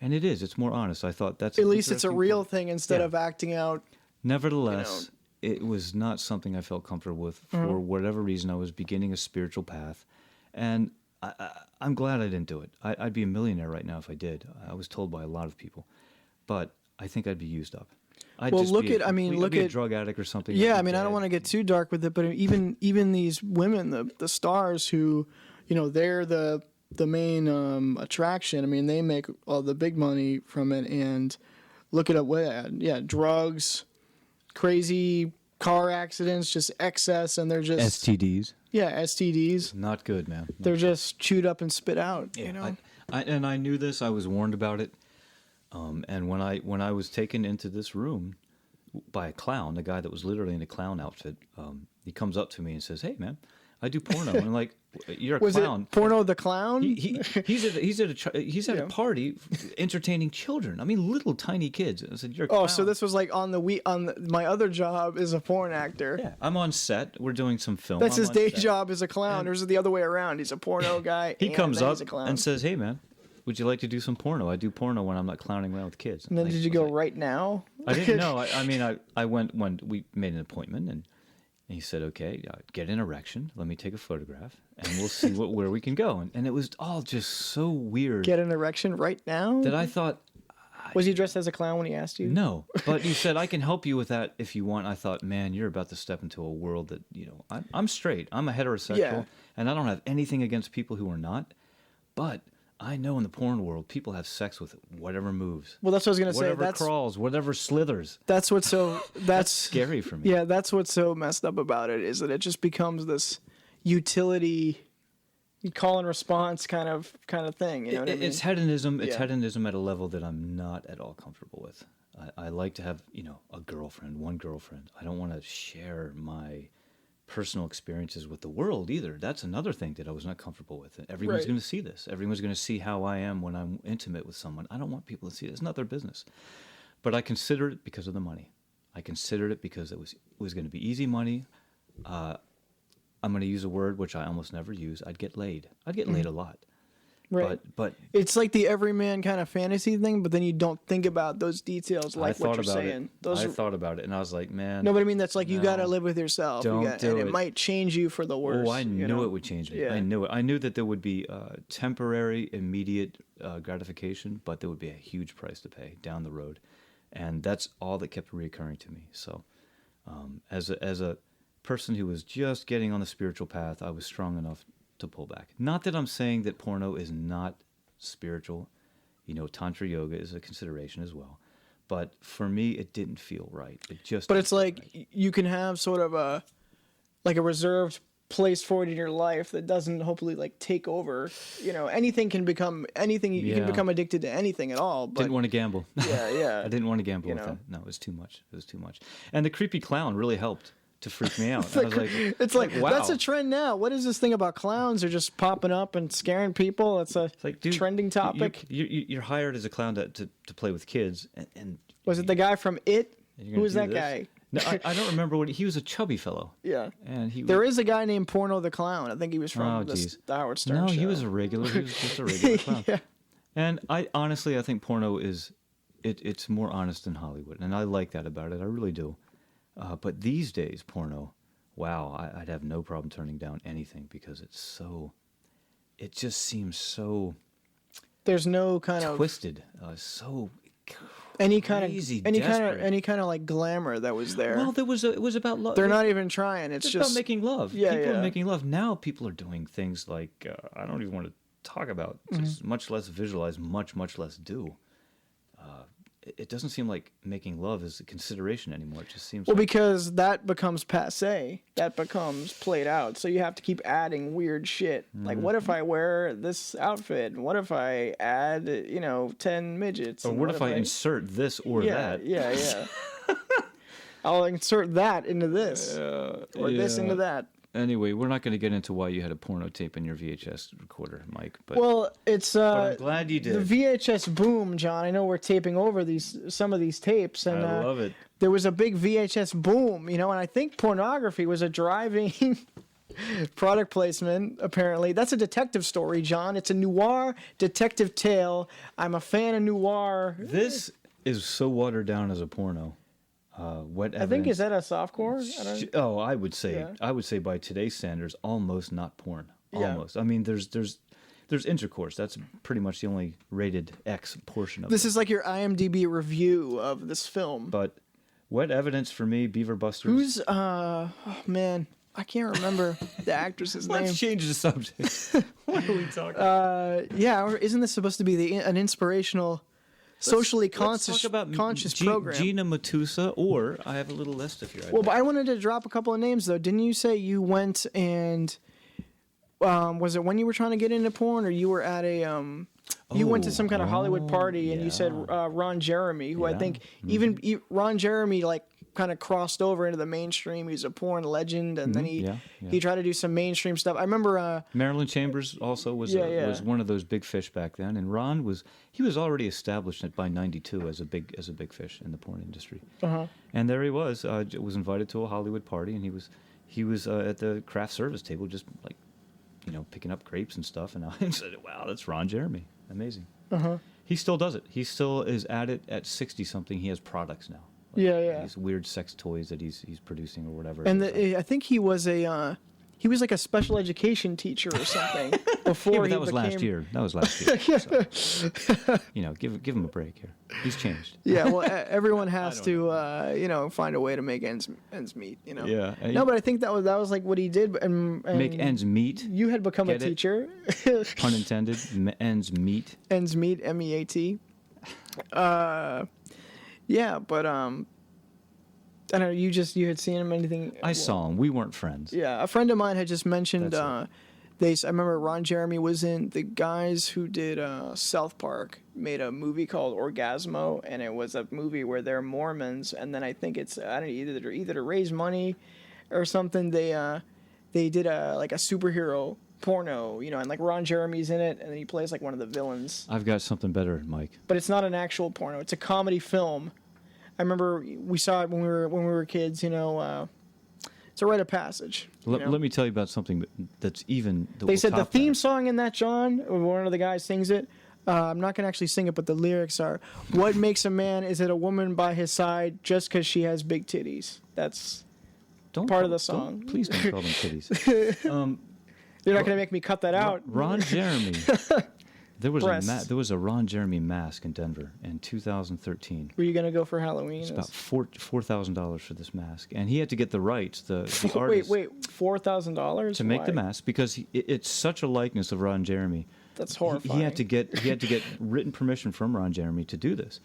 And it is. It's more honest. I thought that's
at least it's a real thing instead of acting out.
Nevertheless, it was not something I felt comfortable with for whatever reason. I was beginning a spiritual path, and I'm glad I didn't do it. I'd be a millionaire right now if I did. I was told by a lot of people, but I think I'd be used up. Look
at
a drug addict or something.
Yeah, I mean, I don't want to get too dark with it, but even these women, the stars who, they're the main attraction. I mean, they make all the big money from it, and look at it. Drugs, crazy car accidents, just excess, and they're just
STDs.
Yeah, STDs.
Not good, man.
They're just chewed up and spit out.
Yeah, and I knew this. I was warned about it. And when I was taken into this room by a clown, the guy that was literally in a clown outfit, he comes up to me and says, "Hey, man, I do porno." And I'm like, "You're a clown."
Was it Porno the Clown?
He's at a party entertaining children. I mean, little tiny kids. I said, "You're a clown."
Oh, so this was like my other job is a porn actor.
Yeah, I'm on set. We're doing some film.
That's his day job as a clown. Or is it the other way around? He's a porno guy.
He comes up and says, "Hey, man, would you like to do some porno? I do porno when I'm not clowning around with kids."
And then did you go right now?
I didn't know. I mean, I went when we made an appointment, and he said, "Okay, get an erection. Let me take a photograph, and we'll see where we can go." And it was all just so weird.
Get an erection right now?
That I thought.
Was he dressed as a clown when he asked you?
No, but he said, "I can help you with that if you want." I thought, man, you're about to step into a world that I'm straight. I'm a heterosexual, and I don't have anything against people who are not, but I know in the porn world, people have sex with whatever moves.
Well, that's what I was going to say.
Whatever crawls, whatever slithers.
That's what's so... That's
scary for me.
Yeah, that's what's so messed up about it, is that it just becomes this utility, call and response kind of thing. You know what I mean?
It's hedonism. It's hedonism at a level that I'm not at all comfortable with. I like to have, a girlfriend, one girlfriend. I don't want to share my personal experiences with the world either. That's another thing that I was not comfortable with. Everyone's
Right.
going to see this. Everyone's going to see how I am when I'm intimate with someone. I don't want people to see it. It's not their business. But I considered it because of the money. I considered it because it was going to be easy money. I'm going to use a word which I almost never use. I'd get laid. I'd get laid a lot.
Right.
But
It's like the everyman kind of fantasy thing, but then you don't think about those details
I
like
thought
what you're
about
saying.
it.
Those
I thought about it, and I was like, man.
no, but I mean that's like you
no,
got to live with yourself.
don't do
and
it.
it might change you for the worse.
Oh, I knew it would change me.
Yeah.
I knew it. I knew that there would be temporary, immediate gratification, but there would be a huge price to pay down the road, and that's all that kept reoccurring to me. So, as a person who was just getting on the spiritual path, I was strong enough to pull back. Not that I'm saying that porno is not spiritual. Tantra yoga is a consideration as well. But for me, it didn't feel right. It just.
But it's
didn't feel
like
right.
you can have sort of a reserved place for it in your life that doesn't hopefully like take over. Anything can become anything. You can
Yeah.
become addicted to anything at all. But
Didn't want to gamble.
yeah.
I didn't want to gamble with
know.
that. No, it was too much. It was too much. And the creepy clown really helped to freak me out. I was like,
It's like
wow.
that's a trend now. What is this thing about clowns? They're just popping up and scaring people. It's a
It's like, dude,
trending topic.
You're hired as a clown to play with kids, and
Was it the guy from It?
you're
Who
gonna
was
do
that
this?
guy?
No, I don't remember what he was. A chubby fellow.
Yeah.
And he.
There is a guy named Porno the Clown. I think he was from
Oh,
the
geez.
Howard Stern
No,
show.
he was a regular. He was just a regular clown.
Yeah.
And I honestly, I think porno is, it's more honest than Hollywood, and I like that about it. I really do. But these days, porno, wow, I'd have no problem turning down anything because it's so. It just seems so
There's no kind of
twisted, so.
any kind
crazy,
of
desperate.
any kind of like glamour that was there.
Well, it was about love.
They're not even trying. It's
It's
just
about making love.
Yeah,
People
yeah.
are making love. Now people are doing things like, I don't even want to talk about, just much less visualize, much less do. It doesn't seem like making love is a consideration anymore. It just seems
well,
like,
because that becomes passé. That becomes played out. So you have to keep adding weird shit. Like, what if I wear this outfit? And what if I add, 10 midgets?
or
And
what if I insert this or
yeah,
that?
Yeah. I'll insert that into this, or this
yeah.
into that.
Anyway, we're not going to get into why you had a porno tape in your VHS recorder, Mike. But,
Well, it's
but I'm glad you did.
the VHS boom, John. I know we're taping over some of these tapes, and
I love it.
there was a big VHS boom, and I think pornography was a driving product placement, apparently. That's a detective story, John. It's a noir detective tale. I'm a fan of noir.
This is so watered down as a porno. What
I think, is that a softcore?
I would say,
Yeah.
I would say by today's standards, almost not porn.
Yeah.
Almost. I mean, there's intercourse. That's pretty much the only rated X portion of
This
it.
is like your IMDb review of this film.
But what evidence for me, Beaver Busters?
Who's, oh man, I can't remember the actress's name.
Let's change the subject. What are we talking
Yeah, isn't this supposed to be an inspirational, socially
Let's talk about
conscious program?
Gina Matusa, or I have a little list of here.
Well, but I wanted to drop a couple of names though. Didn't you say you went and was it when you were trying to get into porn, or you were at a you went to some kind of Hollywood party and you said Ron Jeremy, who I
Yeah.
think even Ron Jeremy like kind of crossed over into the mainstream. He's a porn legend, and then he tried to do some mainstream stuff. I remember
Marilyn Chambers also was was one of those big fish back then, and Ron was already established by '92 as a big fish in the porn industry. And there he was invited to a Hollywood party, and he was at the craft service table, just like picking up grapes and stuff, and I said, "Wow, that's Ron Jeremy, amazing." He still does it. He still is at it at 60 something. He has products now. These weird sex toys that he's producing or whatever.
and I think he was like a special education teacher or something before
but
he
that was last
became-
year. That was last year. So, give him a break here. He's changed.
Yeah, well, everyone has to, find a way to make ends meet.
Yeah.
No, but I think that was like what he did. And
Make ends meet.
You had become
Get
a
it?
teacher.
Pun intended. Ends meet.
Ends meet, MEAT. Yeah, but I don't know. You had seen him anything?
I saw him. We weren't friends.
Yeah, a friend of mine had just mentioned.
That's
I remember Ron Jeremy was in the guys who did South Park made a movie called Orgasmo, and it was a movie where they're Mormons, and then I think it's either to raise money or something, they did a superhero porno, you know, and like Ron Jeremy's in it, and then he plays like one of the villains.
I've got something better, Mike.
But it's not an actual porno; it's a comedy film. I remember we saw it when we were kids. You know, it's a rite of passage.
Let me tell you about something that's even.
They said the theme song in that, John, or one of the guys sings it. I'm not going to actually sing it, but the lyrics are, "What makes a man is it a woman by his side just because she has big titties." That's part of the song.
Please don't call them titties.
You're not going to make me cut that out.
Ron Jeremy. There was
Breasts.
a Ron Jeremy mask in Denver in 2013.
Were you going to go for Halloween?
It's about $4,000 for this mask, and he had to get the rights. The artist
wait, $4,000
to make the mask because it's such a likeness of Ron Jeremy.
That's horrifying.
He had to get written permission from Ron Jeremy to do this,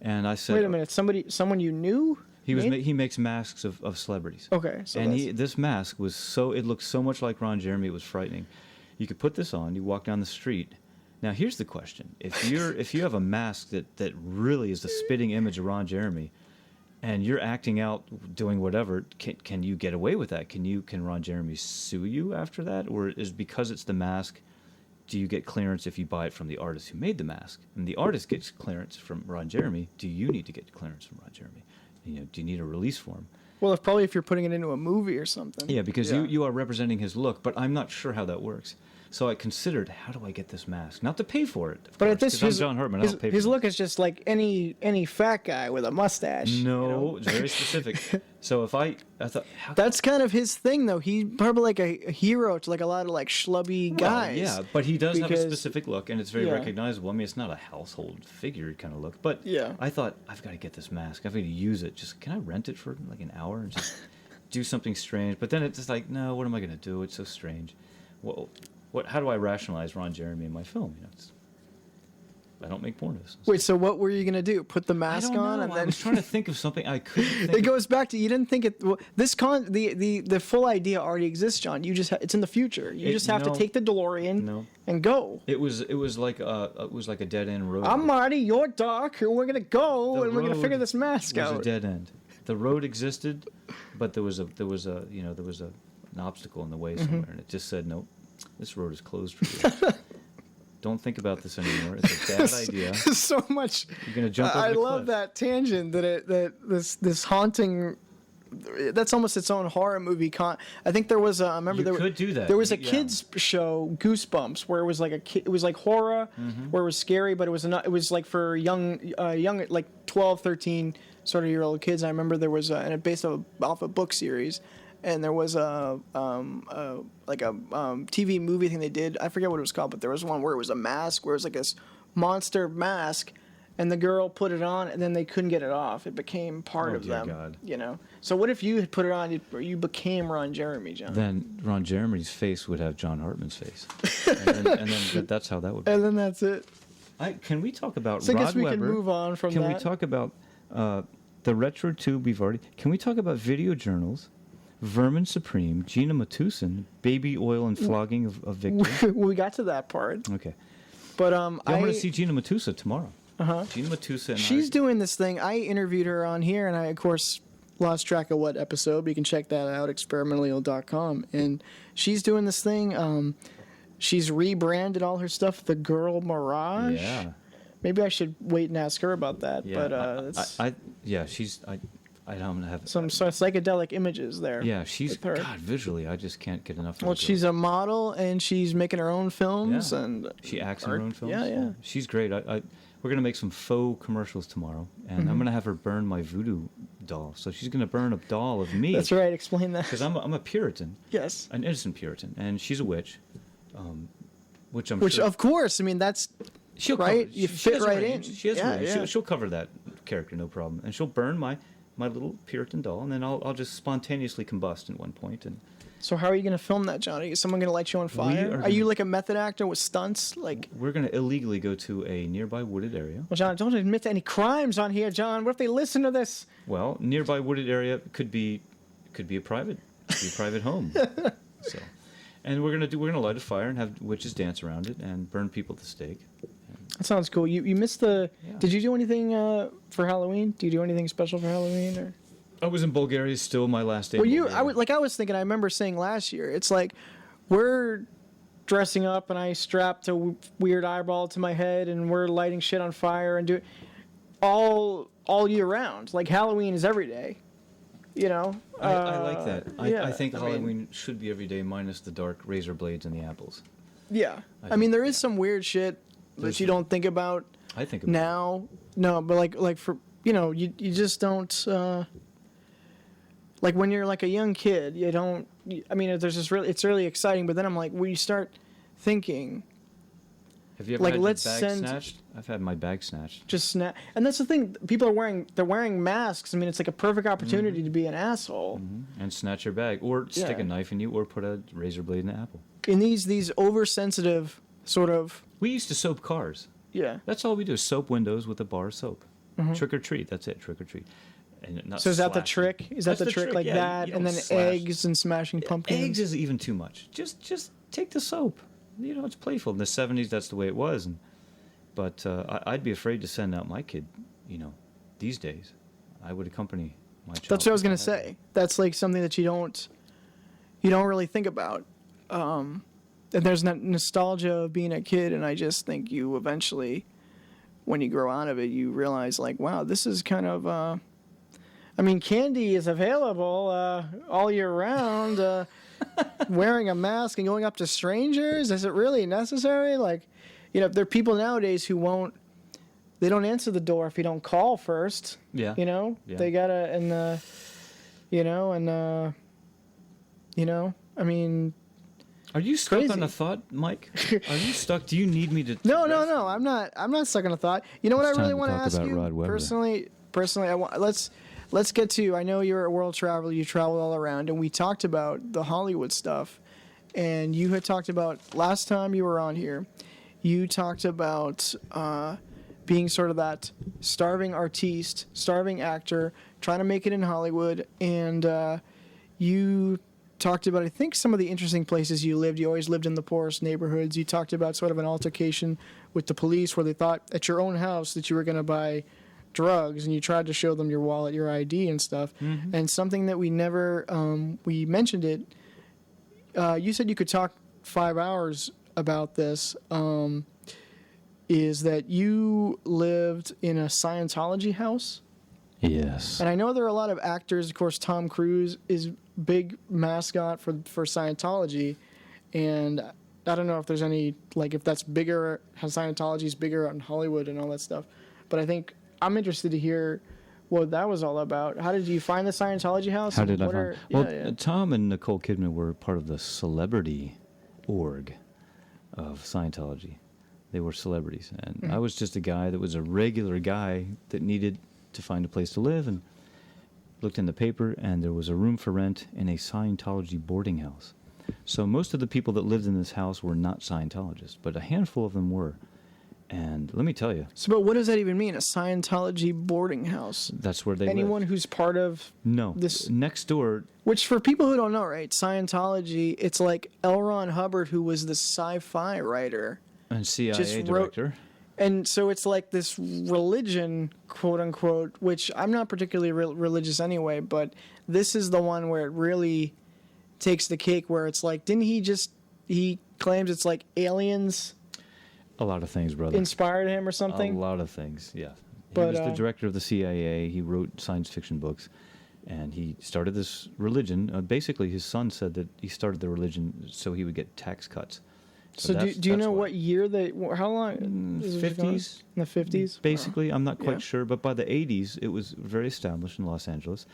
and I said,
"Wait a minute, someone you knew?"
He makes masks of celebrities.
Okay, so
this mask it looked so much like Ron Jeremy, it was frightening. You could put this on, you walk down the street. Now here's the question: if you have a mask that really is the spitting image of Ron Jeremy, and you're acting out doing whatever, can you get away with that? Can Ron Jeremy sue you after that, or is because it's the mask? Do you get clearance if you buy it from the artist who made the mask? And the artist gets clearance from Ron Jeremy. Do you need to get clearance from Ron Jeremy? You know, do you need a release form?
Well, if you're putting it into a movie or something.
Yeah, because you are representing his look, but I'm not sure how that works. So I considered, how do I get this mask? Not to pay for it, of
but
course,
at this,
'cause I'm John Hartman. I don't pay for
his
it.
look is just like any fat guy with a mustache.
No, it's very specific. So if I thought,
that's kind of his thing, though. He's probably like a hero to like a lot of like schlubby guys.
Yeah, but he does have a specific look, and it's very recognizable. I mean, it's not a household figure kind of look, but I thought, I've got to get this mask. I've got to use it. Just can I rent it for like an hour and just do something strange? But then it's just like, no, what am I going to do? It's so strange. Well, how do I rationalize Ron Jeremy in my film? You know, I don't make pornos.
Wait, so what were you gonna do? Put the mask on, and then
I was trying to think of something I couldn't. Think
it goes back to you didn't think it. Well, the full idea already exists, John. You just it's in the future. You just have to take the DeLorean and go.
It was like a dead end road.
I'm Marty, you're Doc, and we're gonna go, and we're gonna figure this mask out.
It was a dead end. The road existed, but there was an obstacle in the way somewhere, and it just said, nope, this road is closed for you. Don't think about this anymore. It's a bad idea.
So much.
You're gonna jump over the cliff.
I love that tangent. That this haunting. That's almost its own horror movie. I think there was. I remember
could do that.
There was a kids show, Goosebumps, where it was like it was like horror, where it was scary, but it was not. It was like for young like 12, 13 sort of year old kids. I remember there was and it based off a book series. And there was a TV movie thing they did. I forget what it was called, but there was one where it was a mask, where it was like this monster mask, and the girl put it on, and then they couldn't get it off. It became part of them. God. You know. So what if you had put it on, or you became Ron Jeremy, John?
Then Ron Jeremy's face would have John Hartman's face, and then that's how that would be.
And then that's it.
Can we talk about
so
Rod
I guess we
Webber?
can move on from that.
Can we talk about the retro tube we've already? Can we talk about video journals? Vermin Supreme, Gina Matusin, Baby Oil and Flogging of Victor.
We got to that part.
Okay.
But
I'm going to see Gina Matusa tomorrow. Gina Matusa and
she's doing this thing. I interviewed her on here, and I, of course, lost track of what episode, but you can check that out, experimentally.com. And she's doing this thing. She's rebranded all her stuff, The Girl Mirage.
Yeah.
Maybe I should wait and ask her about that.
Yeah.
But
I don't have
some psychedelic images there.
Yeah, she's God visually. I just can't get enough.
Well, she's a model and she's making her own films and
she acts in her own films.
Yeah.
She's great. We're gonna make some faux commercials tomorrow, and I'm gonna have her burn my voodoo doll. So she's gonna burn a doll of me.
That's right. Explain that.
Because I'm a Puritan.
Yes.
An innocent Puritan, and she's a witch, which
sure. Of course. I mean that's. You fit right in.
She has range. She'll cover that character, no problem, and she'll burn my little Puritan doll, and then I'll just spontaneously combust at one point. And
so how are you going to film that, Johnny? Is someone going to light you on fire? Are you like a method actor with stunts? Like
we're going to illegally go to a nearby wooded area.
Well, John, don't admit to any crimes on here, John. What if they listen to this?
Well, nearby wooded area could be a private home. So, and we're gonna light a fire and have witches dance around it and burn people at the stake.
That sounds cool. You missed the. Yeah. Did you do anything for Halloween? Do you do anything special for Halloween? Or?
I was in Bulgaria. Still my last day.
Well,
in Bulgaria.
I was thinking. I remember saying last year. It's like we're dressing up, and I strapped a weird eyeball to my head, and we're lighting shit on fire and do all year round. Like Halloween is every day. You know.
I like that.
Yeah,
I think
I
Halloween
mean-
should be every day, minus the dark razor blades and the apples.
Yeah.
I
I mean,
think-
there is some weird shit that you don't think about
I think about
now. No, but like for you just don't. Like when you're like a young kid, you don't. I mean, there's this it's really exciting, but then I'm like, when you start thinking,
Have you ever
like,
had
let's
your bag
send-
snatched? I've had my bag snatched.
just snap. And that's the thing. People are wearing masks. I mean, it's like a perfect opportunity to be an asshole.
And snatch your bag, or stick
Yeah.
a knife in you, or put a razor blade in the apple.
In these oversensitive sort of
We used to soap cars.
yeah.
That's all we do: is soap windows with a bar of soap. Trick or treat. That's it. Trick or treat. And not
So is that the
slash.
trick? Is that
That's
the trick like
yeah,
that?
you
And
don't
then
slash.
eggs and smashing pumpkins.
Eggs is even too much. Just take the soap. You know, it's playful. In the 70s, that's the way it was. But I'd be afraid to send out my kid, these days. I would accompany my child.
That's what I was gonna
if had
say. That's like something that you don't really think about. And there's that nostalgia of being a kid, and I just think you eventually, when you grow out of it, you realize like, wow, this is kind of. I mean, candy is available all year round. Wearing a mask and going up to strangers, is it really necessary? Like, there are people nowadays who won't. They don't answer the door if you don't call first.
Yeah.
Yeah. They gotta I mean.
Are you stuck on
Crazy.
a thought, Mike? Are you stuck? Do you need me to?
No. I'm not stuck on a thought. You know what
It's
I really
time to
want to
talk
ask
about
you
Rod Webber.
personally. I want let's get to. I know you're a world traveler. You travel all around, and we talked about the Hollywood stuff. And you had talked about last time you were on here. You talked about being sort of that starving artiste, starving actor, trying to make it in Hollywood, and you talked about, I think, some of the interesting places you lived. You always lived in the poorest neighborhoods. You talked about sort of an altercation with the police where they thought at your own house that you were going to buy drugs, and you tried to show them your wallet, your ID and stuff. And something that we never, we mentioned it, you said you could talk 5 hours about this, is that you lived in a Scientology house.
Yes.
And I know there are a lot of actors. Of course, Tom Cruise is big mascot for Scientology, and I don't know if there's any if that's bigger, how Scientology is bigger out in Hollywood and all that stuff. But I think I'm interested to hear what that was all about. How did you find the Scientology house?
How did I
What
find? Well, Tom and Nicole Kidman were part of the celebrity org of Scientology. They were celebrities, and I was just a guy that was a regular guy that needed to find a place to live, and looked in the paper, and there was a room for rent in a Scientology boarding house. So most of the people that lived in this house were not Scientologists, but a handful of them were. And let me tell you,
So, but what does that even mean? A Scientology boarding house?
that's where they
Anyone
lived.
who's part of
No,
this-
next door.
Which, for people who don't know, right, Scientology, it's like L. Ron Hubbard, who was the sci-fi writer.
And CIA
Just wrote-
director.
And so it's like this religion, quote unquote, which I'm not particularly religious anyway, but this is the one where it really takes the cake, where it's like, he claims it's like aliens
A lot of things, brother.
inspired him or something?
A lot of things, yeah.
But,
He was the director of the CIA. He wrote science fiction books, and he started this religion. Basically, his son said that he started the religion so he would get tax cuts.
So do you
that's
know
why.
what year how long? Is it going?
50s?
In the 50s?
Basically, I'm not quite
Yeah.
sure, but by the 80s, it was very established in Los Angeles.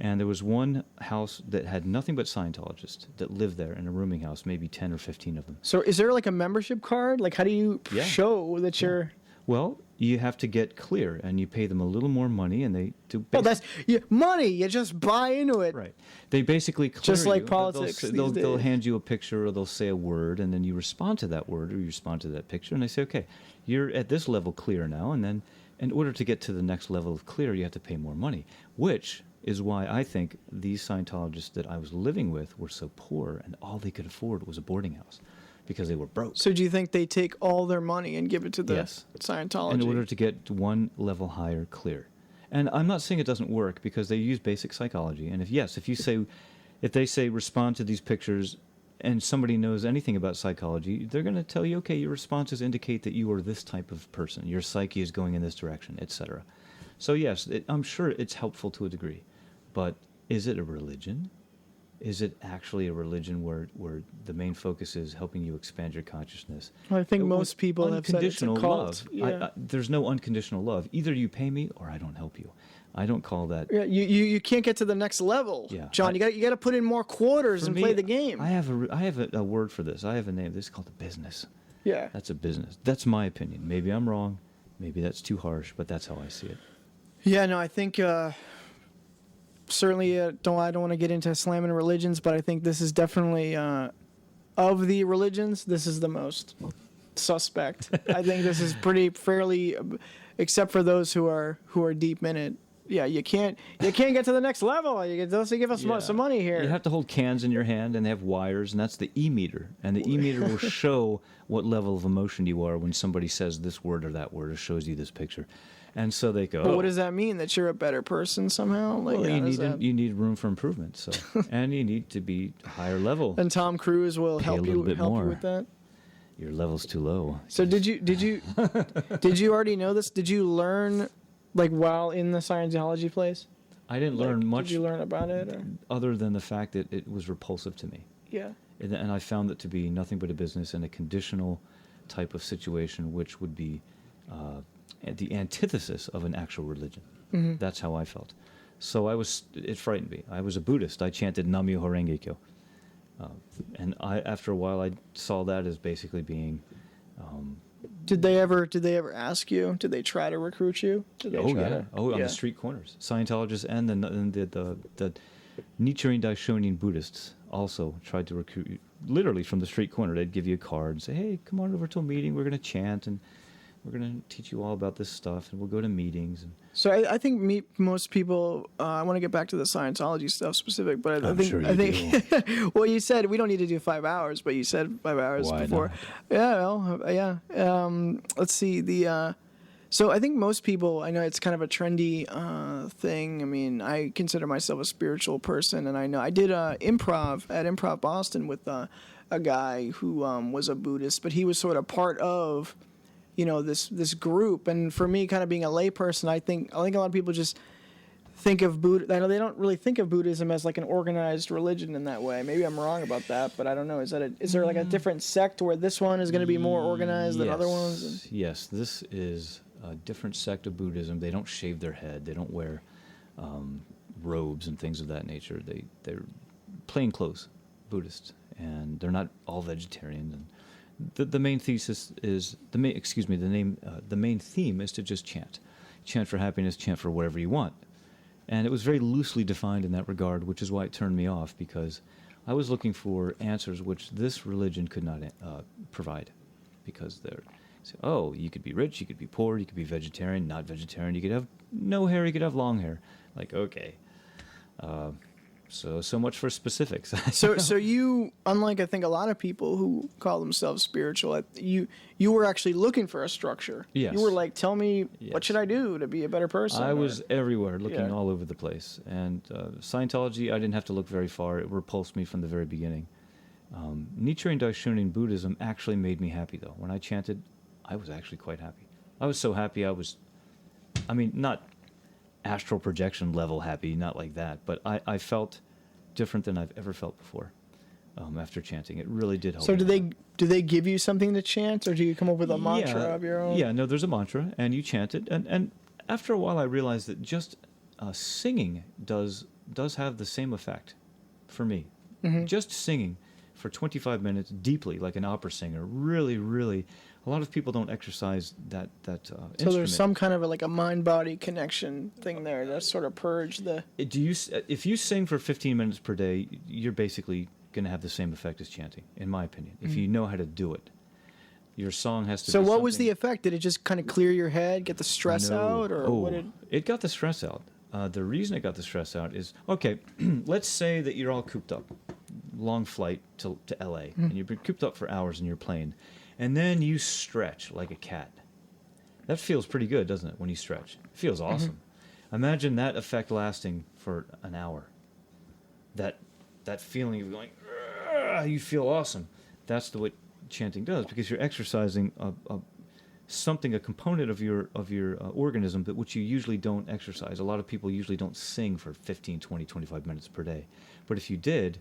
And there was one house that had nothing but Scientologists that lived there in a rooming house, maybe 10 or 15 of them.
So is there like a membership card? Like, how do you
Yeah.
show that you're...
Well, you have to get clear, and you pay them a little more money, and they do.
Oh, that's money. You just buy into it.
Right. They basically clear
Just like
you.
politics
They'll
these days.
hand you a picture, or they'll say a word, and then you respond to that word, or you respond to that picture, and they say, okay, you're at this level clear now, and then in order to get to the next level of clear, you have to pay more money, which is why I think these Scientologists that I was living with were so poor, and all they could afford was a boarding house because they were broke.
So do you think they take all their money and give it to the
Yes.
Scientology?
In order to get one level higher clear. And I'm not saying it doesn't work, because they use basic psychology. And if they say respond to these pictures, and somebody knows anything about psychology, they're going to tell you, okay, your responses indicate that you are this type of person. Your psyche is going in this direction, etc. So yes, I'm sure it's helpful to a degree. But is it a religion? Is it actually a religion where the main focus is helping you expand your consciousness?
Well, I think most people have said it's a cult.
Love.
Yeah.
There's no unconditional love. Either you pay me or I don't help you. I don't call that.
Yeah, you can't get to the next level,
Yeah,
John. You got to put in more quarters and play the game.
I have a word for this. I have a name. This is called a business.
Yeah.
That's a business. That's my opinion. Maybe I'm wrong. Maybe that's too harsh, but that's how I see it.
Yeah, no, I think certainly I don't want to get into slamming religions, but I think this is definitely of the religions, this is the most suspect. I think this is fairly, except for those who are deep in it. Yeah, you can't get to the next level. You give us some money here.
You have to hold cans in your hand, and they have wires, and that's the e-meter. And the e-meter will show what level of emotion you are when somebody says this word or that word, or shows you this picture. And so they go.
But what does that mean? That you're a better person somehow? Like,
well, you need room for improvement. So, and you need to be higher level.
And Tom Cruise will help you with that.
Your level's too low.
So did you already know this? Did you learn like while in the Scientology place?
I didn't learn much.
Did you learn about it? Or?
Other than the fact that it was repulsive to me.
Yeah.
And I found it to be nothing but a business and a conditional type of situation, which would be the antithesis of an actual religion. Mm-hmm. That's how I felt. So it frightened me. I was a Buddhist. I chanted Nam-myoho Renge Kyo. And after a while, I saw that as basically being...
Did they ever ask you? Did they try to recruit you?
On the street corners. Scientologists and the Nichiren Daishonin Buddhists also tried to recruit you. Literally from the street corner, they'd give you a card and say, hey, come on over to a meeting. We're going to chant, and we're going to teach you all about this stuff, and we'll go to meetings. So
I think most people. I want to get back to the Scientology stuff specific, but I think well, you said we don't need to do 5 hours, but you said 5 hours
Why
before.
Not?
Yeah. Let's see So I think most people. I know it's kind of a trendy thing. I mean, I consider myself a spiritual person, and I know I did improv at Improv Boston with a guy who was a Buddhist, but he was sort of part of. This group, and for me, kind of being a layperson, I think a lot of people just think of Buddha. I know they don't really think of Buddhism as like an organized religion in that way. Maybe I'm wrong about that, but I don't know. Is there like a different sect where this one is going to be more organized than other ones?
Yes, this is a different sect of Buddhism. They don't shave their head. They don't wear robes and things of that nature. They're plain clothes Buddhists, and they're not all vegetarian. And the main thesis is the main theme is to just chant for happiness, chant for whatever you want, and it was very loosely defined in that regard, which is why it turned me off, because I was looking for answers which this religion could not provide, because you could be rich, you could be poor, you could be vegetarian, not vegetarian, you could have no hair, you could have long hair, like okay. So much for specifics.
So you, unlike I think a lot of people who call themselves spiritual, you were actually looking for a structure.
Yes.
You were like, tell me, what should I do to be a better person?
I was everywhere, looking all over the place. And Scientology, I didn't have to look very far. It repulsed me from the very beginning. Nichiren Daishonin Buddhism actually made me happy, though. When I chanted, I was actually quite happy. I was so happy not astral projection level happy, not like that, but I felt different than I've ever felt before after chanting. It really did help.
So do they give you something to chant, or do you come up with a mantra of your own?
Yeah, no, there's a mantra, and you chant it, and after a while I realized that just singing does have the same effect for me. Mm-hmm. Just singing for 25 minutes deeply, like an opera singer, really, really. A lot of people don't exercise that instrument.
So there's some kind of a mind-body connection thing there to sort of purge the...
If you sing for 15 minutes per day, you're basically going to have the same effect as chanting, in my opinion, if you know how to do it. Your song has to be
what was the effect? Did it just kind of clear your head, get the stress out?
It got the stress out. The reason it got the stress out is, okay, let's say that you're all cooped up, long flight to L.A., and you've been cooped up for hours in your plane. And then you stretch like a cat. That feels pretty good, doesn't it, when you stretch? It feels awesome. Imagine that effect lasting for an hour. That feeling of going, you feel awesome. That's what chanting does, because you're exercising a component of your organism that which you usually don't exercise. A lot of people usually don't sing for 15, 20, 25 minutes per day. But if you did,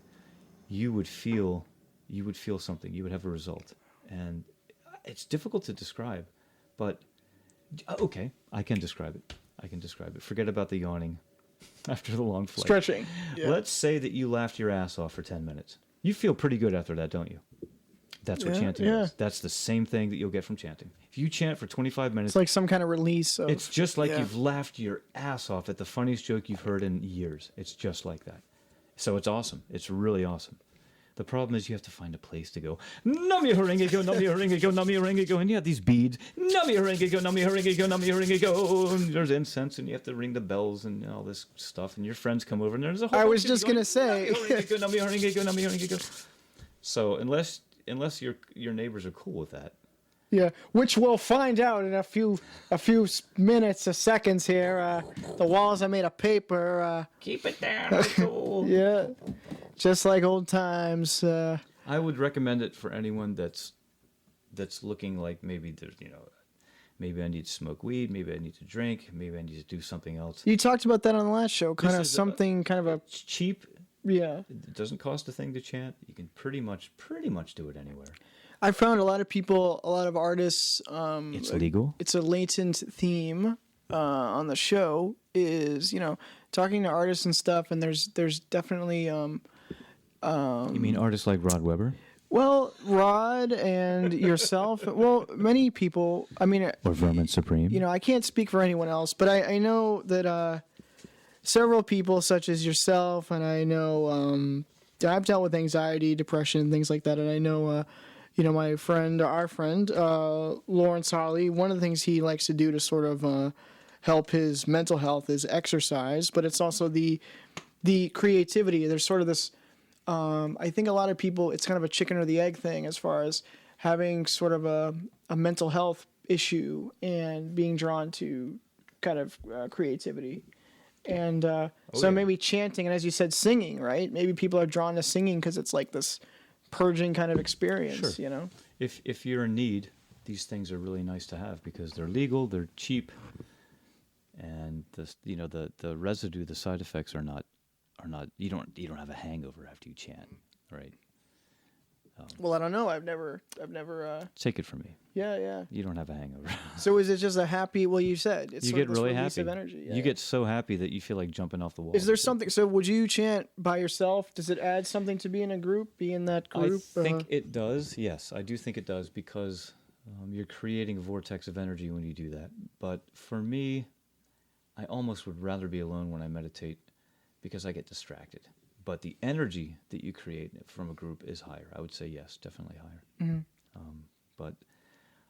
you would feel something. You would have a result. And it's difficult to describe, but okay, I can describe it. Forget about the yawning after the long flight.
Stretching. Yeah.
Let's say that you laughed your ass off for 10 minutes. You feel pretty good after that, don't you? That's what chanting is. That's the same thing that you'll get from chanting. If you chant for 25 minutes...
It's like some kind of release of...
It's just like you've laughed your ass off at the funniest joke you've heard in years. It's just like that. So it's awesome. It's really awesome. The problem is you have to find a place to go. Nami haringa go, nami haringa go, nami haringa go. And you have these beads. Nami haringa go, nami haringa go, nami haringa go. And there's incense, and you have to ring the bells and all this stuff. And your friends come over, and there's a whole...
I was just going to say...
Nami haringa go, nami haringa go, nami haringa go. So unless your neighbors are cool with that.
Yeah, which we'll find out in a few minutes or seconds here. The walls are made of paper.
Keep it down, cool.
Yeah, just like old times.
I would recommend it for anyone that's looking like maybe there's maybe I need to smoke weed, maybe I need to drink, maybe I need to do something else.
You talked about that on the last show, kind of
It's cheap.
Yeah,
it doesn't cost a thing to chant. You can pretty much do it anywhere.
I found a lot of artists.
It's legal.
It's a latent theme on the show is talking to artists and stuff, and there's definitely
you mean artists like Rod Webber?
Well, Rod and yourself. Well, many people. I mean,
or Vermin Supreme.
I can't speak for anyone else, but I know that several people, such as yourself, and I know I've dealt with anxiety, depression, things like that, and I know. Our friend, Lawrence Harley, one of the things he likes to do to sort of help his mental health is exercise, but it's also the creativity. There's sort of this, I think a lot of people, it's kind of a chicken or the egg thing as far as having sort of a mental health issue and being drawn to kind of creativity. And maybe chanting, and as you said, singing, right? Maybe people are drawn to singing because it's like this purging kind of experience,
sure. If you're in need, these things are really nice to have because they're legal, they're cheap, and the residue, the side effects are not you don't have a hangover after you chant, right?
Well, I don't know. I've never.
Take it from me.
Yeah.
You don't have a hangover.
So is it just a happy? Well, you said it's
you
sort
get
of this
really
release
happy.
of energy. Yeah.
You get so happy that you feel like jumping off the wall.
Is there something? So would you chant by yourself? Does it add something to be in a group? Be in that group?
I think it does. Yes, I do think it does because you're creating a vortex of energy when you do that. But for me, I almost would rather be alone when I meditate because I get distracted. But the energy that you create from a group is higher. I would say yes, definitely higher. Mm-hmm. But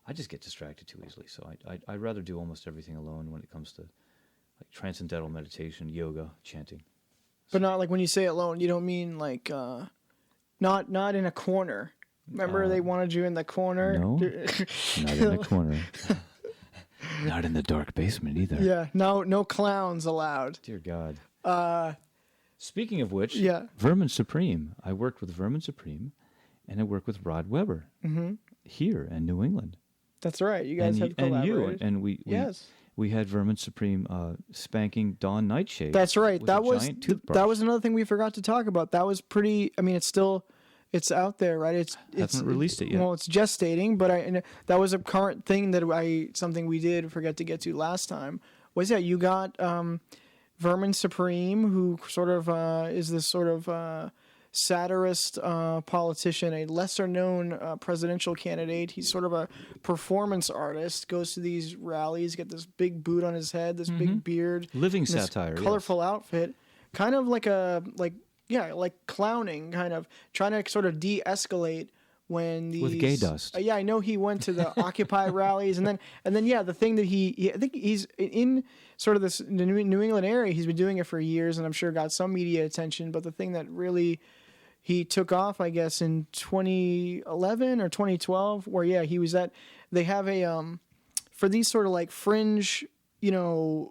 I just get distracted too easily. So I'd rather do almost everything alone when it comes to like transcendental meditation, yoga, chanting.
But not like when you say alone, you don't mean like not in a corner. Remember they wanted you in the corner?
No, not in the corner. Not in the dark basement either.
Yeah, no clowns allowed.
Dear God. Speaking of which,
yeah.
Vermin Supreme. I worked with Vermin Supreme, and I worked with Rod Webber here in New England.
That's right. You guys have collaborated.
And we had Vermin Supreme spanking Dawn Nightshade.
That's right.
That
was another thing we forgot to talk about. That was pretty. I mean, it's out there, right? It's
haven't released it yet.
Well, it's gestating, but that was a current thing something we did forget to get to last time. You got Vermin Supreme, who sort of is this sort of satirist politician, a lesser-known presidential candidate. He's sort of a performance artist, goes to these rallies, get this big boot on his head, this big beard.
Living satire,
this colorful outfit. Kind of like clowning, kind of trying to sort of de-escalate when these...
With gay dust.
I know he went to the Occupy rallies, and then the thing that I think he's in sort of this New England area. He's been doing it for years, and I'm sure got some media attention. But the thing that really he took off, I guess, in 2011 or 2012, where he was at. They have a for these sort of like fringe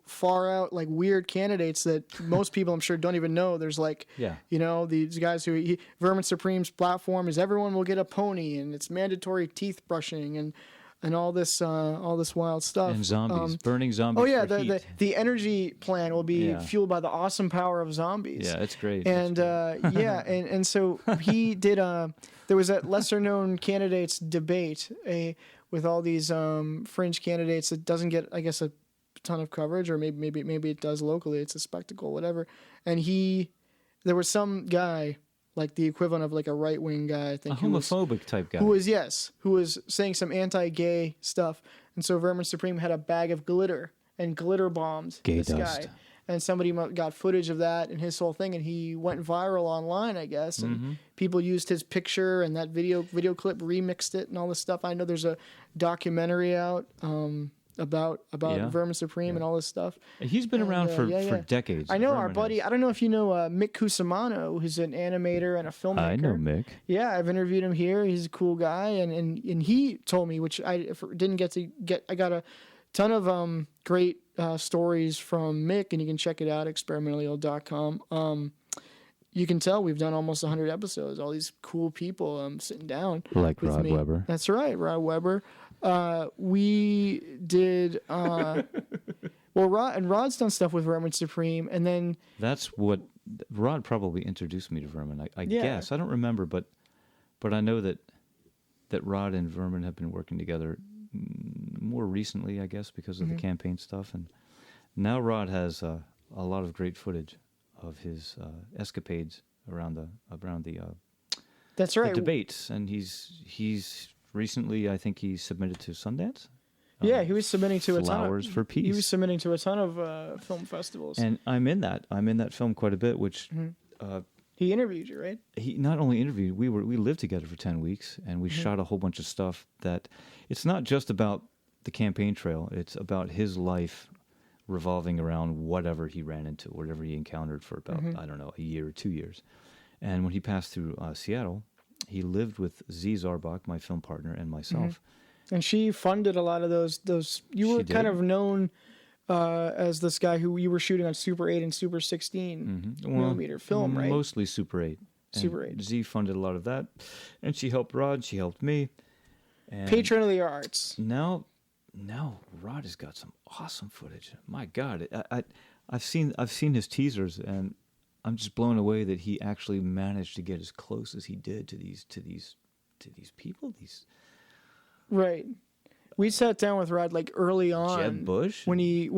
far out, like weird candidates that most people I'm sure don't even know. There's like, these guys who Vermin Supreme's platform is everyone will get a pony, and it's mandatory teeth brushing and all this wild stuff.
And zombies, burning zombies.
Oh yeah,
for heat.
the energy plant will be fueled by the awesome power of zombies.
Yeah, it's great.
And and so he did. There was that lesser known candidates debate with all these fringe candidates that doesn't get, I guess, a ton of coverage, or maybe it does locally. It's a spectacle, whatever. And there was some guy, like the equivalent of like a right wing guy, I think,
a homophobic type guy,
who was saying some anti-gay stuff. And so Vermin Supreme had a bag of glitter and glitter bombed this guy. And somebody got footage of that and his whole thing, and he went viral online, I guess. And people used his picture and that video clip, remixed it, and all this stuff. I know there's a documentary out about Vermin Supreme and all this stuff.
He's been around for decades.
I know our buddy. I don't know if you know Mick Cusimano, who's an animator and a filmmaker.
I know Mick.
Yeah, I've interviewed him here. He's a cool guy, and he told me, which I didn't get to get. I got a ton of great stories from Mick, and you can check it out, experimentallyo.com. You can tell we've done almost 100 episodes. All these cool people sitting down.
Like
with
Rod
me.
Webber.
That's right, Rod Webber. We did... Rod's done stuff with Vermin Supreme, and then...
That's what... Rod probably introduced me to Vermin, I guess. I don't remember, but I know that Rod and Vermin have been working together more recently, I guess, because of the campaign stuff. And now Rod has a lot of great footage of his escapades around the
that's right,
the debates, and he's recently, I think he submitted to Sundance.
Yeah, he was submitting to
Flowers for Peace.
He was submitting to a ton of film festivals,
and I'm in that film quite a bit. Which
he interviewed you, right?
He not only interviewed, we lived together for 10 weeks, and we shot a whole bunch of stuff. That it's not just about the campaign trail; it's about his life revolving around whatever he ran into, whatever he encountered for about, I don't know, a year or 2 years. And when he passed through Seattle, he lived with Z Zarbach, my film partner, and myself.
And she funded a lot of those. You were kind of known as this guy who you were shooting on Super 8 and Super 16 millimeter film, right?
Mostly Super 8.
Super 8.
Z funded a lot of that. And she helped Rod, she helped me. And
patron of the arts.
Now Rod has got some awesome footage. My God, I've seen his teasers, and I'm just blown away that he actually managed to get as close as he did to these people.
Right. We sat down with Rod like early on.
Jeb Bush.
When he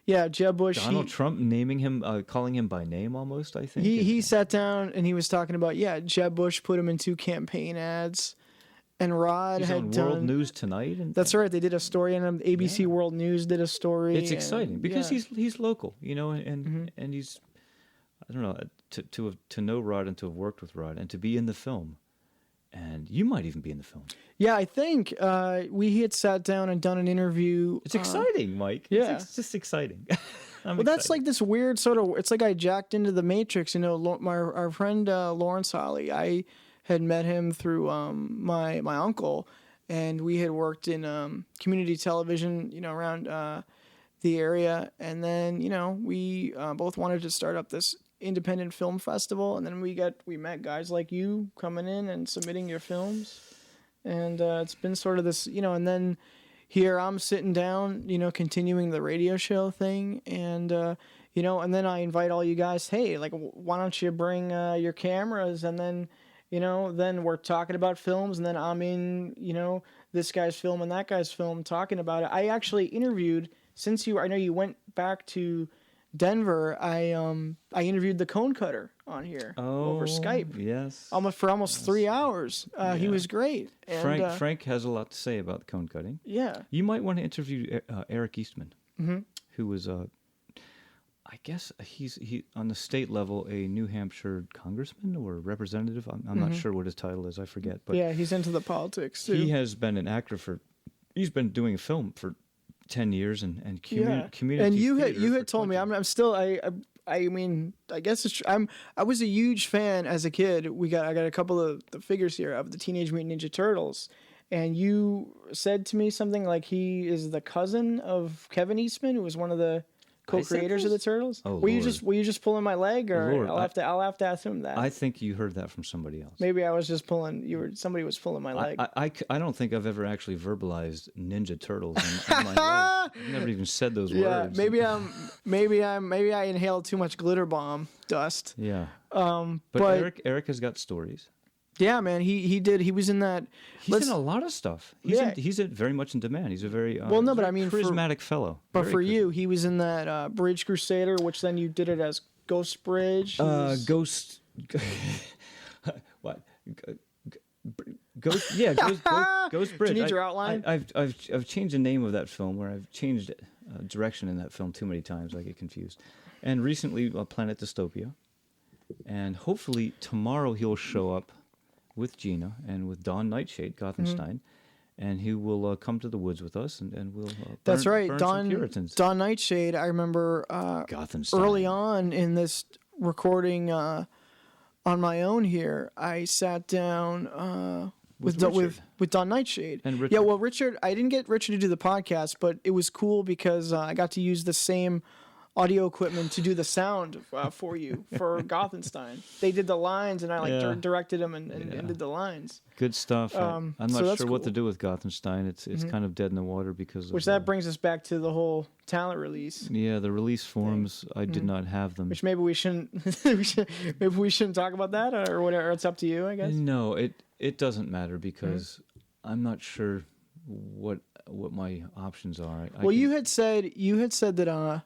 Jeb Bush.
Donald Trump naming him, calling him by name almost. I think
he sat down and he was talking about Jeb Bush put him in 2 campaign ads. And Rod
He's
had
on
done...
World News Tonight.
That's right. They did a story on him. ABC World News did a story.
It's exciting because he's local, and he's, I don't know, to know Rod and to have worked with Rod and to be in the film, and you might even be in the film.
Yeah, I think we had sat down and done an interview.
It's exciting, Mike.
Yeah,
it's just exciting.
That's like this weird sort of. It's like I jacked into the Matrix. Our friend Lawrence Holly. I had met him through my uncle, and we had worked in community television, around the area. And then, we both wanted to start up this independent film festival. And then we met guys like you coming in and submitting your films. And it's been sort of this, and then here I'm sitting down, continuing the radio show thing. And, and then I invite all you guys, hey, like, why don't you bring your cameras? And then... then we're talking about films, and then I'm in, this guy's film and that guy's film talking about it. I actually interviewed, I know you went back to Denver, I interviewed the Cone Cutter on here over Skype.
Yes.
For almost 3 hours. He was great. And,
Frank has a lot to say about the cone cutting.
Yeah.
You might want to interview Eric Eastman, who was I guess he on the state level a New Hampshire congressman or representative. I'm not sure what his title is. I forget. But
yeah, he's into the politics too.
He has been an actor he's been doing a film for 10 years and community.
And you had told me I'm still I mean I guess it's I was a huge fan as a kid. I got a couple of the figures here of the Teenage Mutant Ninja Turtles. and you said to me something like he is the cousin of Kevin Eastman, who was one of the co-creators of the Turtles.
Oh,
were
Lord.
you just pulling my leg, or
Lord,
I'll have to ask him that.
I think you heard that from somebody else.
Maybe I was just pulling. Somebody was pulling my leg.
I don't think I've ever actually verbalized Ninja Turtles in my life. I've never even said those words.
Maybe I inhaled too much glitter bomb dust.
Yeah. But Eric has got stories.
Yeah, man, he did. He was in that.
He's in a lot of stuff. He's very much in demand. He's a very charismatic fellow.
But
Very
for
charismatic.
you, he was in that Bridge Crusader, which then you did it as Ghost Bridge.
Ghost. What? Ghost. Yeah, Ghost Bridge.
Do you need your outline?
I've changed the name of that film, where I've changed direction in that film too many times. I get confused. And recently, Planet Dystopia, and hopefully tomorrow he'll show up with Gina and with Don Nightshade, Gothenstein, and he will come to the woods with us, and we'll
That's right,
burn
Don
some Puritans.
Don Nightshade. I remember
Gothenstein.
early on in this recording on my own here, I sat down with Don Nightshade.
And Richard.
Yeah, well, Richard, I didn't get Richard to do the podcast, but it was cool because I got to use the same audio equipment to do the sound for you for Gothenstein. They did the lines, and I directed them and did the lines.
Good stuff. I'm
so
not
that's
sure what
cool.
to do with Gothenstein. It's kind of dead in the water because
Which
of,
that brings us back to the whole talent release.
Yeah, the release forms. I did not have them.
Which maybe we shouldn't maybe we shouldn't talk about that, or whatever. It's up to you, I guess.
No, it doesn't matter because I'm not sure what my options are.
You had said that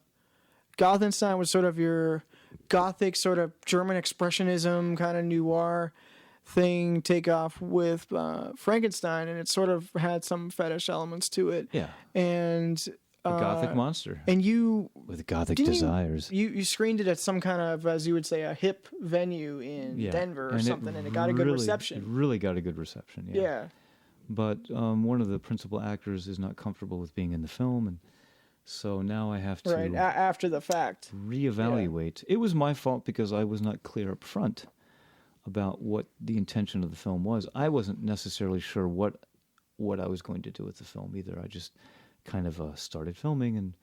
Gothenstein was sort of your gothic, sort of German expressionism kind of noir thing take off with Frankenstein, and it sort of had some fetish elements to it.
Yeah.
And
a gothic monster.
And you
with gothic desires.
You screened it at some kind of, as you would say, a hip venue in Denver or something, and it got a good reception.
It really got a good reception. Yeah. But one of the principal actors is not comfortable with being in the film, and so now I have to
after the fact
reevaluate. It was my fault because I was not clear up front about what the intention of the film was. I wasn't necessarily sure what I was going to do with the film either. I just kind of started filming,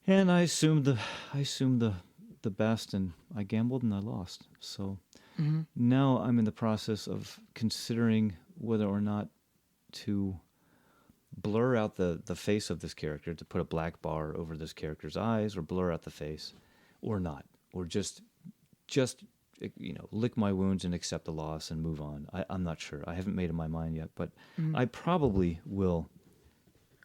and I assumed the best, and I gambled and I lost. So now I'm in the process of considering whether or not to blur out the face of this character, to put a black bar over this character's eyes, or blur out the face, or not, or just lick my wounds and accept the loss and move on. I'm not sure. I haven't made up my mind yet, but I probably will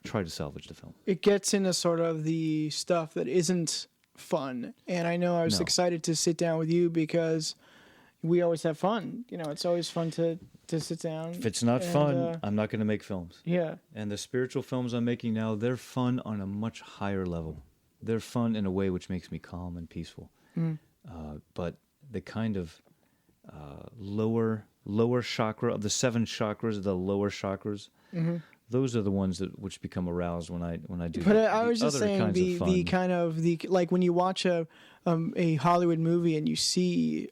try to salvage the film.
It gets into sort of the stuff that isn't fun, and I know I was excited to sit down with you because we always have fun. It's always fun to sit down.
If it's not fun, I'm not going to make films.
Yeah.
And the spiritual films I'm making now, they're fun on a much higher level. They're fun in a way which makes me calm and peaceful. But the kind of lower chakra of the 7 chakras, the lower chakras, those are the ones which become aroused when I do.
But I was just saying the kind of like when you watch a Hollywood movie and you see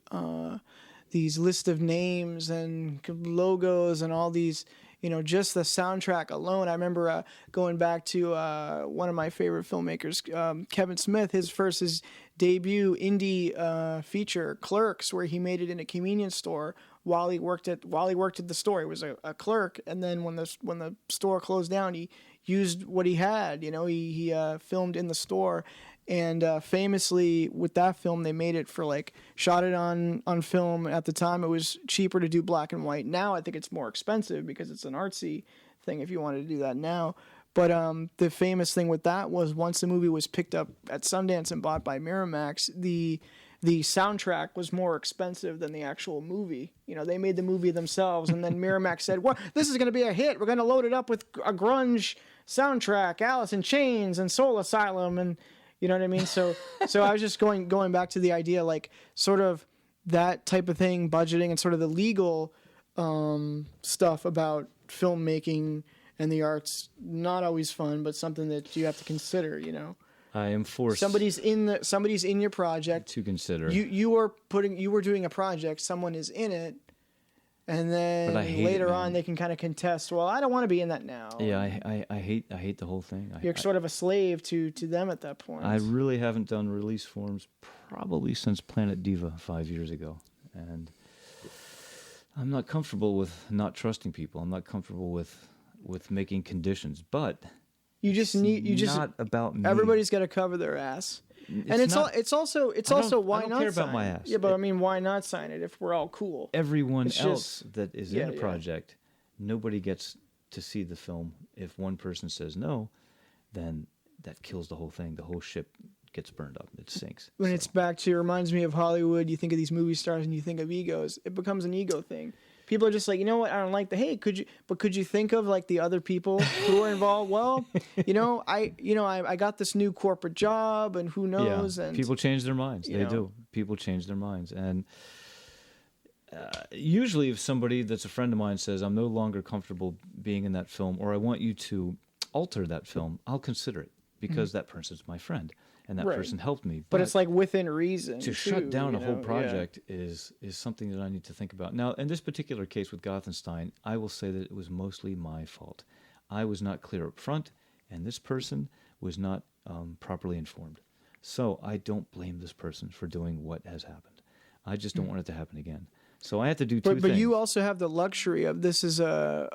these list of names and logos and all these, just the soundtrack alone. I remember going back to one of my favorite filmmakers, Kevin Smith, his debut indie feature, Clerks, where he made it in a convenience store while he worked at the store. He was a clerk, and then when the store closed down, he used what he had. He filmed in the store. And famously, with that film, they made it shot it on film. At the time, it was cheaper to do black and white. Now, I think it's more expensive because it's an artsy thing if you wanted to do that now. But the famous thing with that was once the movie was picked up at Sundance and bought by Miramax, the soundtrack was more expensive than the actual movie. They made the movie themselves, and then Miramax said, "Well, this is going to be a hit. We're going to load it up with a grunge soundtrack, Alice in Chains and Soul Asylum," and you know what I mean? So I was just going back to the idea, sort of that type of thing, budgeting, and sort of the legal stuff about filmmaking and the arts. Not always fun, but something that you have to consider.
I am forced.
Somebody's in your project
to consider.
You were doing a project. Someone is in it, and then
But I hate
later
it,
on
man.
they can kind of contest. Well, I don't want to be in that now.
Yeah, I hate the whole thing.
You're sort of a slave to them at that point.
I really haven't done release forms probably since Planet Diva 5 years ago, and I'm not comfortable with not trusting people. I'm not comfortable with making conditions, but not about me.
Everybody's got to cover their ass. It's also why
I don't
not
care
sign
about my
it?
ass.
Yeah, but I mean, why not sign it if we're all cool?
Everyone
It's
else
just-
that is in the project, nobody gets to see the film. If one person says no, then that kills the whole thing. The whole ship gets burned up. It sinks.
When it's back to, it reminds me of Hollywood. You think of these movie stars and you think of egos. It becomes an ego thing. People are just like, you know what? I don't like the. Hey, could you think of like the other people who are involved? Well, I got this new corporate job, and who knows? And
people change their minds. They do. People change their minds, and usually, if somebody that's a friend of mine says, "I'm no longer comfortable being in that film," or "I want you to alter that film," I'll consider it because that person's my friend. And that
Right.
person helped me.
But it's like within reason.
To shut down a whole project is something that I need to think about. Now, in this particular case with Gothenstein, I will say that it was mostly my fault. I was not clear up front, and this person was not properly informed. So I don't blame this person for doing what has happened. I just don't want it to happen again. So I have to do two things.
But you also have the luxury of this is a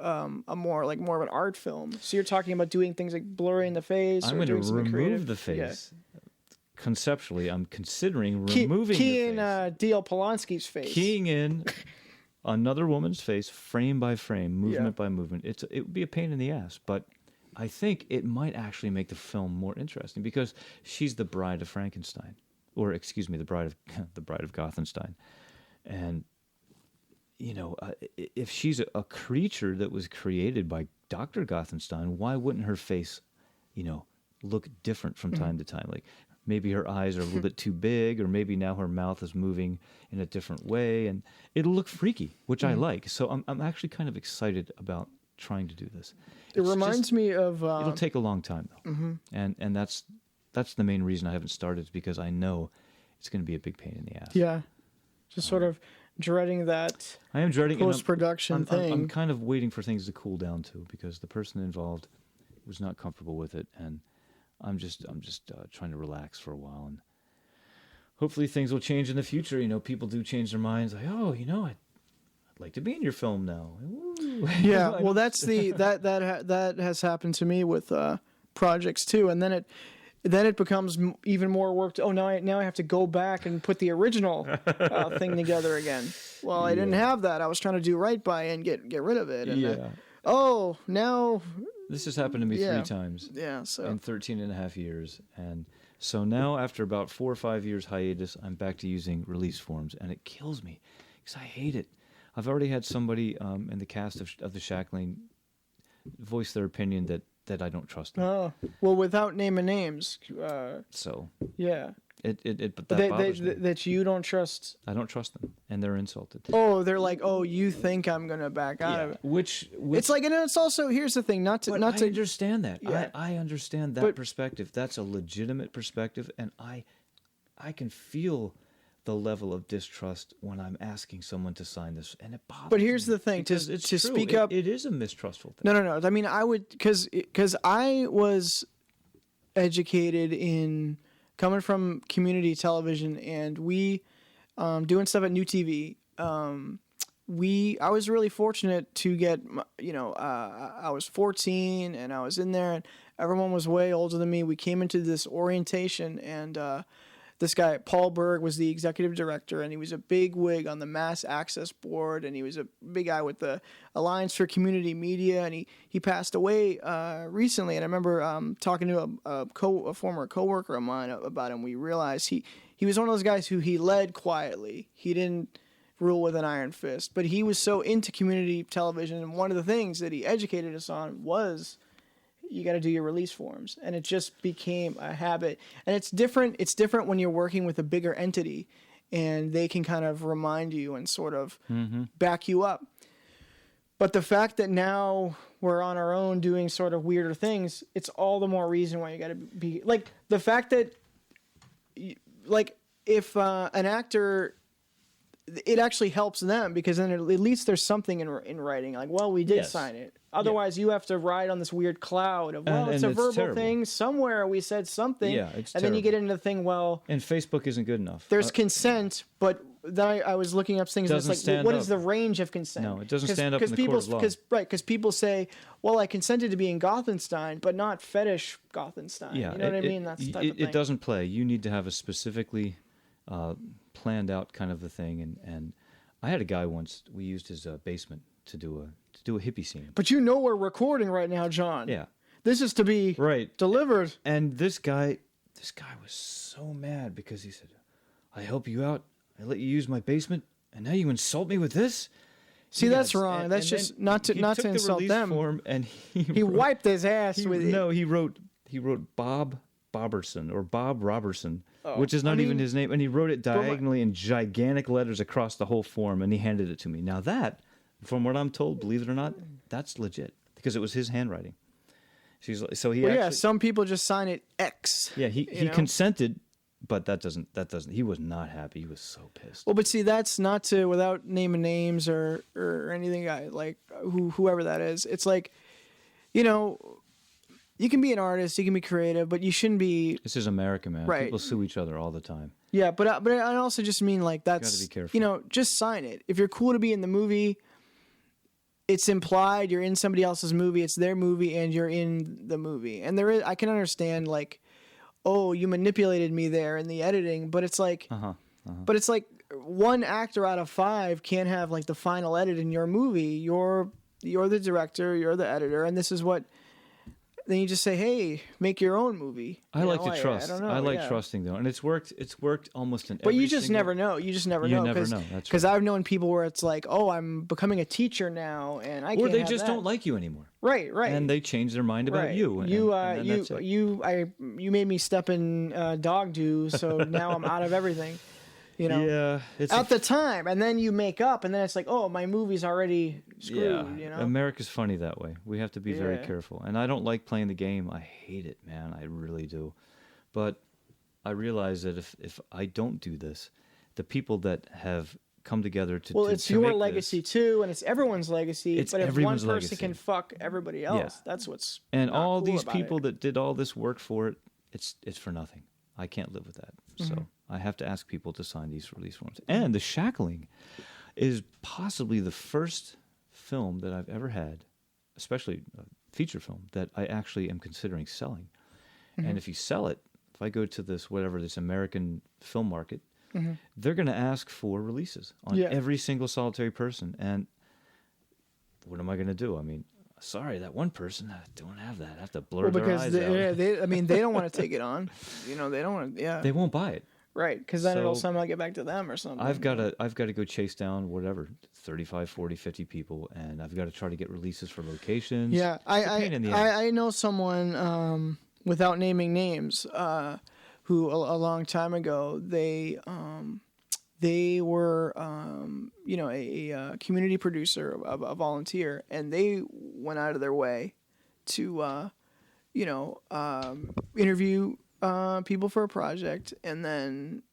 more of an art film. So you're talking about doing things like blurring the face.
I'm
or
going to
doing something
remove
creative.
the face. Conceptually, I'm considering
Key
removing
in
the face.
D.L. Polanski's face.
Keying in another woman's face, frame by frame, movement by movement. It would be a pain in the ass, but I think it might actually make the film more interesting because she's the bride of Frankenstein, or excuse me, the bride of Gothenstein, and if she's a creature that was created by Dr. Gothenstein, why wouldn't her face, look different from time to time? Like maybe her eyes are a little bit too big, or maybe now her mouth is moving in a different way, and it'll look freaky, which I like. So I'm actually kind of excited about trying to do this.
It reminds me of.
It'll take a long time though, and that's the main reason I haven't started, is because I know it's going to be a big pain in the ass.
Yeah, just sort of dreading that.
I am dreading
post-production thing.
I'm kind of waiting for things to cool down too, because the person involved was not comfortable with it, and I'm just trying to relax for a while, and hopefully things will change in the future. People do change their minds. Like, I'd like to be in your film now. Ooh.
Yeah, well, that's that has happened to me with projects too, and then it becomes even more work. Now I have to go back and put the original thing together again. Well, I didn't have that. I was trying to do right by and get rid of it. And now
this has happened to me 3 times.
Yeah, so
in 13 and a half years, and so now after about 4 or 5 years hiatus, I'm back to using release forms, and it kills me because I hate it. I've already had somebody in the cast of The Shackling voice their opinion that I don't trust them.
Oh, well, without naming names.
So
yeah,
but that bothers me.
That you don't trust.
I don't trust them, and they're insulted.
Oh, they're like, oh, you think I'm gonna back out of it?
Which
it's like, and it's also, here's the thing, not to
I understand that.
Yeah.
I understand that perspective. That's a legitimate perspective, and I can feel the level of distrust when I'm asking someone to sign this, and it bothers me.
But here's the thing, to
true.
speak up.
It is a mistrustful thing.
No. I mean, I would, because I was educated in coming from community television, and we doing stuff at New TV. I was really fortunate to get, I was 14 and I was in there, and everyone was way older than me. We came into this orientation, and this guy, Paul Berg, was the executive director, and he was a big wig on the Mass Access Board, and he was a big guy with the Alliance for Community Media, and he passed away recently. And I remember talking to a former coworker of mine about him. We realized he was one of those guys who he led quietly. He didn't rule with an iron fist, but he was so into community television, and one of the things that he educated us on was, you got to do your release forms, and it just became a habit. And it's different when you're working with a bigger entity, and they can kind of remind you and sort of back you up. But the fact that now we're on our own doing sort of weirder things, it's all the more reason why you got to be, like, the fact that, like, if an actor, it actually helps them because then at least there's something in writing. Like, well, we did
Yes.
sign it. Otherwise, you have to ride on this weird cloud of, well,
And
it's a
it's
verbal
terrible.
thing. Somewhere we said something.
Yeah, it's
and then you get
terrible.
into the thing, well,
And Facebook isn't good enough.
there's consent, but then I was looking up things and it's
Doesn't
like, well,
stand
what
up.
is the range of consent?
No, it doesn't stand up in the court of law.
Because people say, well, I consented to be in Gothenstein, but not fetish Gothenstein.
Yeah,
you know what I mean? That's the type of thing.
It doesn't play. You need to have a specifically planned out kind of a thing. And I had a guy once. We used his basement to do a hippie scene.
But you know we're recording right now, John.
Yeah,
This is to be
right.
delivered.
And this guy was so mad because he said, "I help you out. I let you use my basement, and now you insult me with this."
See, that's wrong. That's
and
just
then
not to
he
not
took
to
the
insult
release
them.
form and
He wiped his ass with it.
No, he wrote Bob Boberson or Bob Robertson, which is not even his name, and he wrote it diagonally in gigantic letters across the whole form, and he handed it to me. Now that, from what I'm told, believe it or not, that's legit because it was his handwriting. So he
Well,
actually,
yeah, some people just sign it X.
yeah, he
know?
consented, but that doesn't. He was not happy. He was so pissed.
Well, but see, that's not to without naming names or anything. Like whoever that is, it's like, you know, you can be an artist, you can be creative, but you shouldn't be.
This is America, man.
Right.
People sue each other all the time.
Yeah, but I also just mean like that's
Gotta be careful.
you know, just sign it. If you're cool to be in the movie, it's implied you're in somebody else's movie. It's their movie, and you're in the movie. And I can understand like, oh, you manipulated me there in the editing, but it's like, but it's like 1 actor out of 5 can't have like the final edit in your movie. You're the director, you're the editor, and this is what. Then you just say, "Hey, make your own movie."
I
You
like
know,
to trust.
I don't know.
I like
yeah.
trusting though, and it's worked. It's worked almost in.
But
every
you just
single-
never know. You just never
You
know.
never know, that's
Because
right.
I've known people where it's like, oh, I'm becoming a teacher now, and I
Or
can't
they
have
just
that.
don't like you anymore.
Right.
And they change their mind about
right.
you. And,
You,
and then that's it.
you made me step in dog do, so now I'm out of everything. You know.
Yeah, it's
At the time, and then you make up, and then it's like, oh, my movie's already screwed.
yeah.
You know.
America's funny that way. We have to be very
Yeah.
careful. And I don't like playing the game. I hate it, man. I really do. But I realize that if I don't do this, the people that have come together to
Well,
to,
it's
to
your
make
legacy
this,
too, and it's everyone's legacy.
It's
but if one
everyone's
person
legacy.
can fuck everybody else, that's what's
and
not
all
cool
these
about
people
it.
that did all this work for it, it's for nothing. I can't live with that.
Mm-hmm.
So I have to ask people to sign these release forms. And The Shackling is possibly the first film that I've ever had, especially a feature film, that I actually am considering selling.
Mm-hmm.
And if you sell it, if I go to this American film market,
Mm-hmm.
they're going to ask for releases on
Yeah.
every single solitary person. And what am I going to do? I mean, sorry, that one person, I don't have that. I have to blur
Well,
their
because
eyes
they,
out.
they don't want to take it on. You know, they don't want to. Yeah.
They won't buy it.
Right, because then it'll
So,
somehow get back to them or something.
I've got to go chase down whatever 35, 40, 50 people, and I've got to try to get releases for locations.
Yeah,
It's a pain in the ass.
I know someone without naming names who a long time ago they were a community producer, a volunteer, and they went out of their way to interview people for a project, and then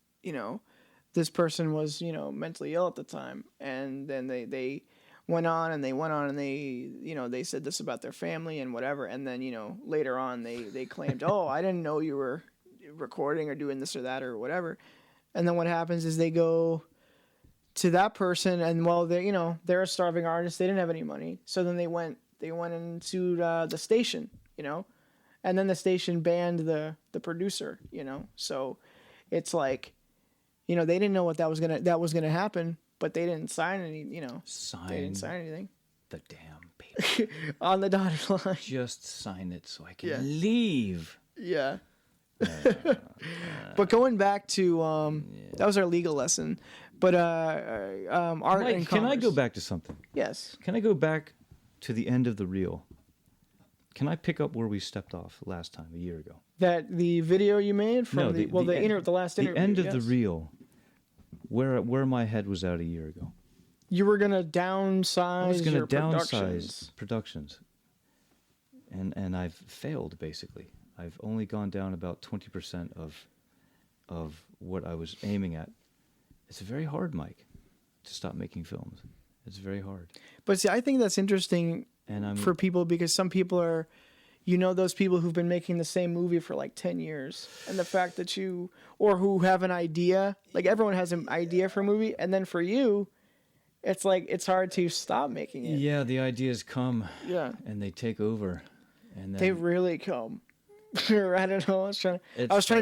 this person was mentally ill at the time, and then they went on and they said this about their family and whatever, and then later on they claimed, oh, I didn't know you were recording or doing this or that or whatever. And then what happens is they go to that person, and well, they're a starving artist, they didn't have any money, so then they went and sued the station, and then the station banned the producer, so it's like, they didn't know that was gonna happen, but they didn't sign any, they didn't sign anything
the damn paper.
on the dotted line.
Just sign it so I can
Yeah.
leave.
Yeah. But going back to that was our legal lesson, but art
Mike,
and
can I
commerce.
go back to something?
Yes.
Can I go back to the end of the reel? Can I pick up where we stepped off last time, a year ago?
That the video you made from
No,
the last
the
interview.
end of the
yes.
reel, where my head was at a year ago.
You were gonna downsize.
I was going
your
to
productions.
downsize productions, and I've failed basically. I've only gone down about 20% of what I was aiming at. It's very hard, Mike. to stop making films. It's very hard.
But see, I think that's interesting
And
for people because some people are, those people who've been making the same movie for like 10 years. And the fact that or who have an idea, like everyone has an idea for a movie. And then for you, it's like, it's hard to stop making it.
Yeah, the ideas come.
Yeah.
And they take over. And then
They really come. I don't know. I was trying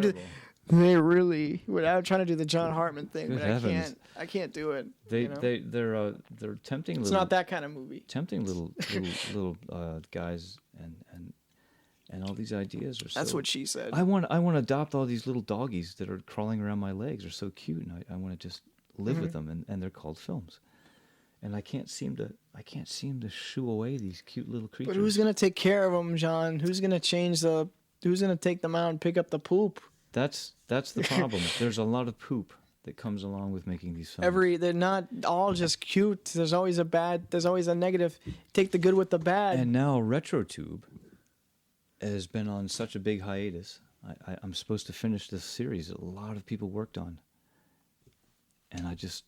to
terrible.
do. They really. I was trying to do the John Hartman thing,
Good
but
heavens.
I can't do it.
They're tempting.
It's
little,
not that kind of movie.
Tempting little guys and all these ideas are.
That's what she said.
I want to adopt all these little doggies that are crawling around my legs. They're so cute, and I want to just live with them, and they're called films. And I can't seem to shoo away these cute little creatures.
But who's gonna take care of them, John? Who's gonna Who's gonna take them out and pick up the poop?
That's the problem. There's a lot of poop that comes along with making these films.
They're not all just cute. There's always a negative. Take the good with the bad.
And now RetroTube has been on such a big hiatus. I'm supposed to finish this series that a lot of people worked on, and I just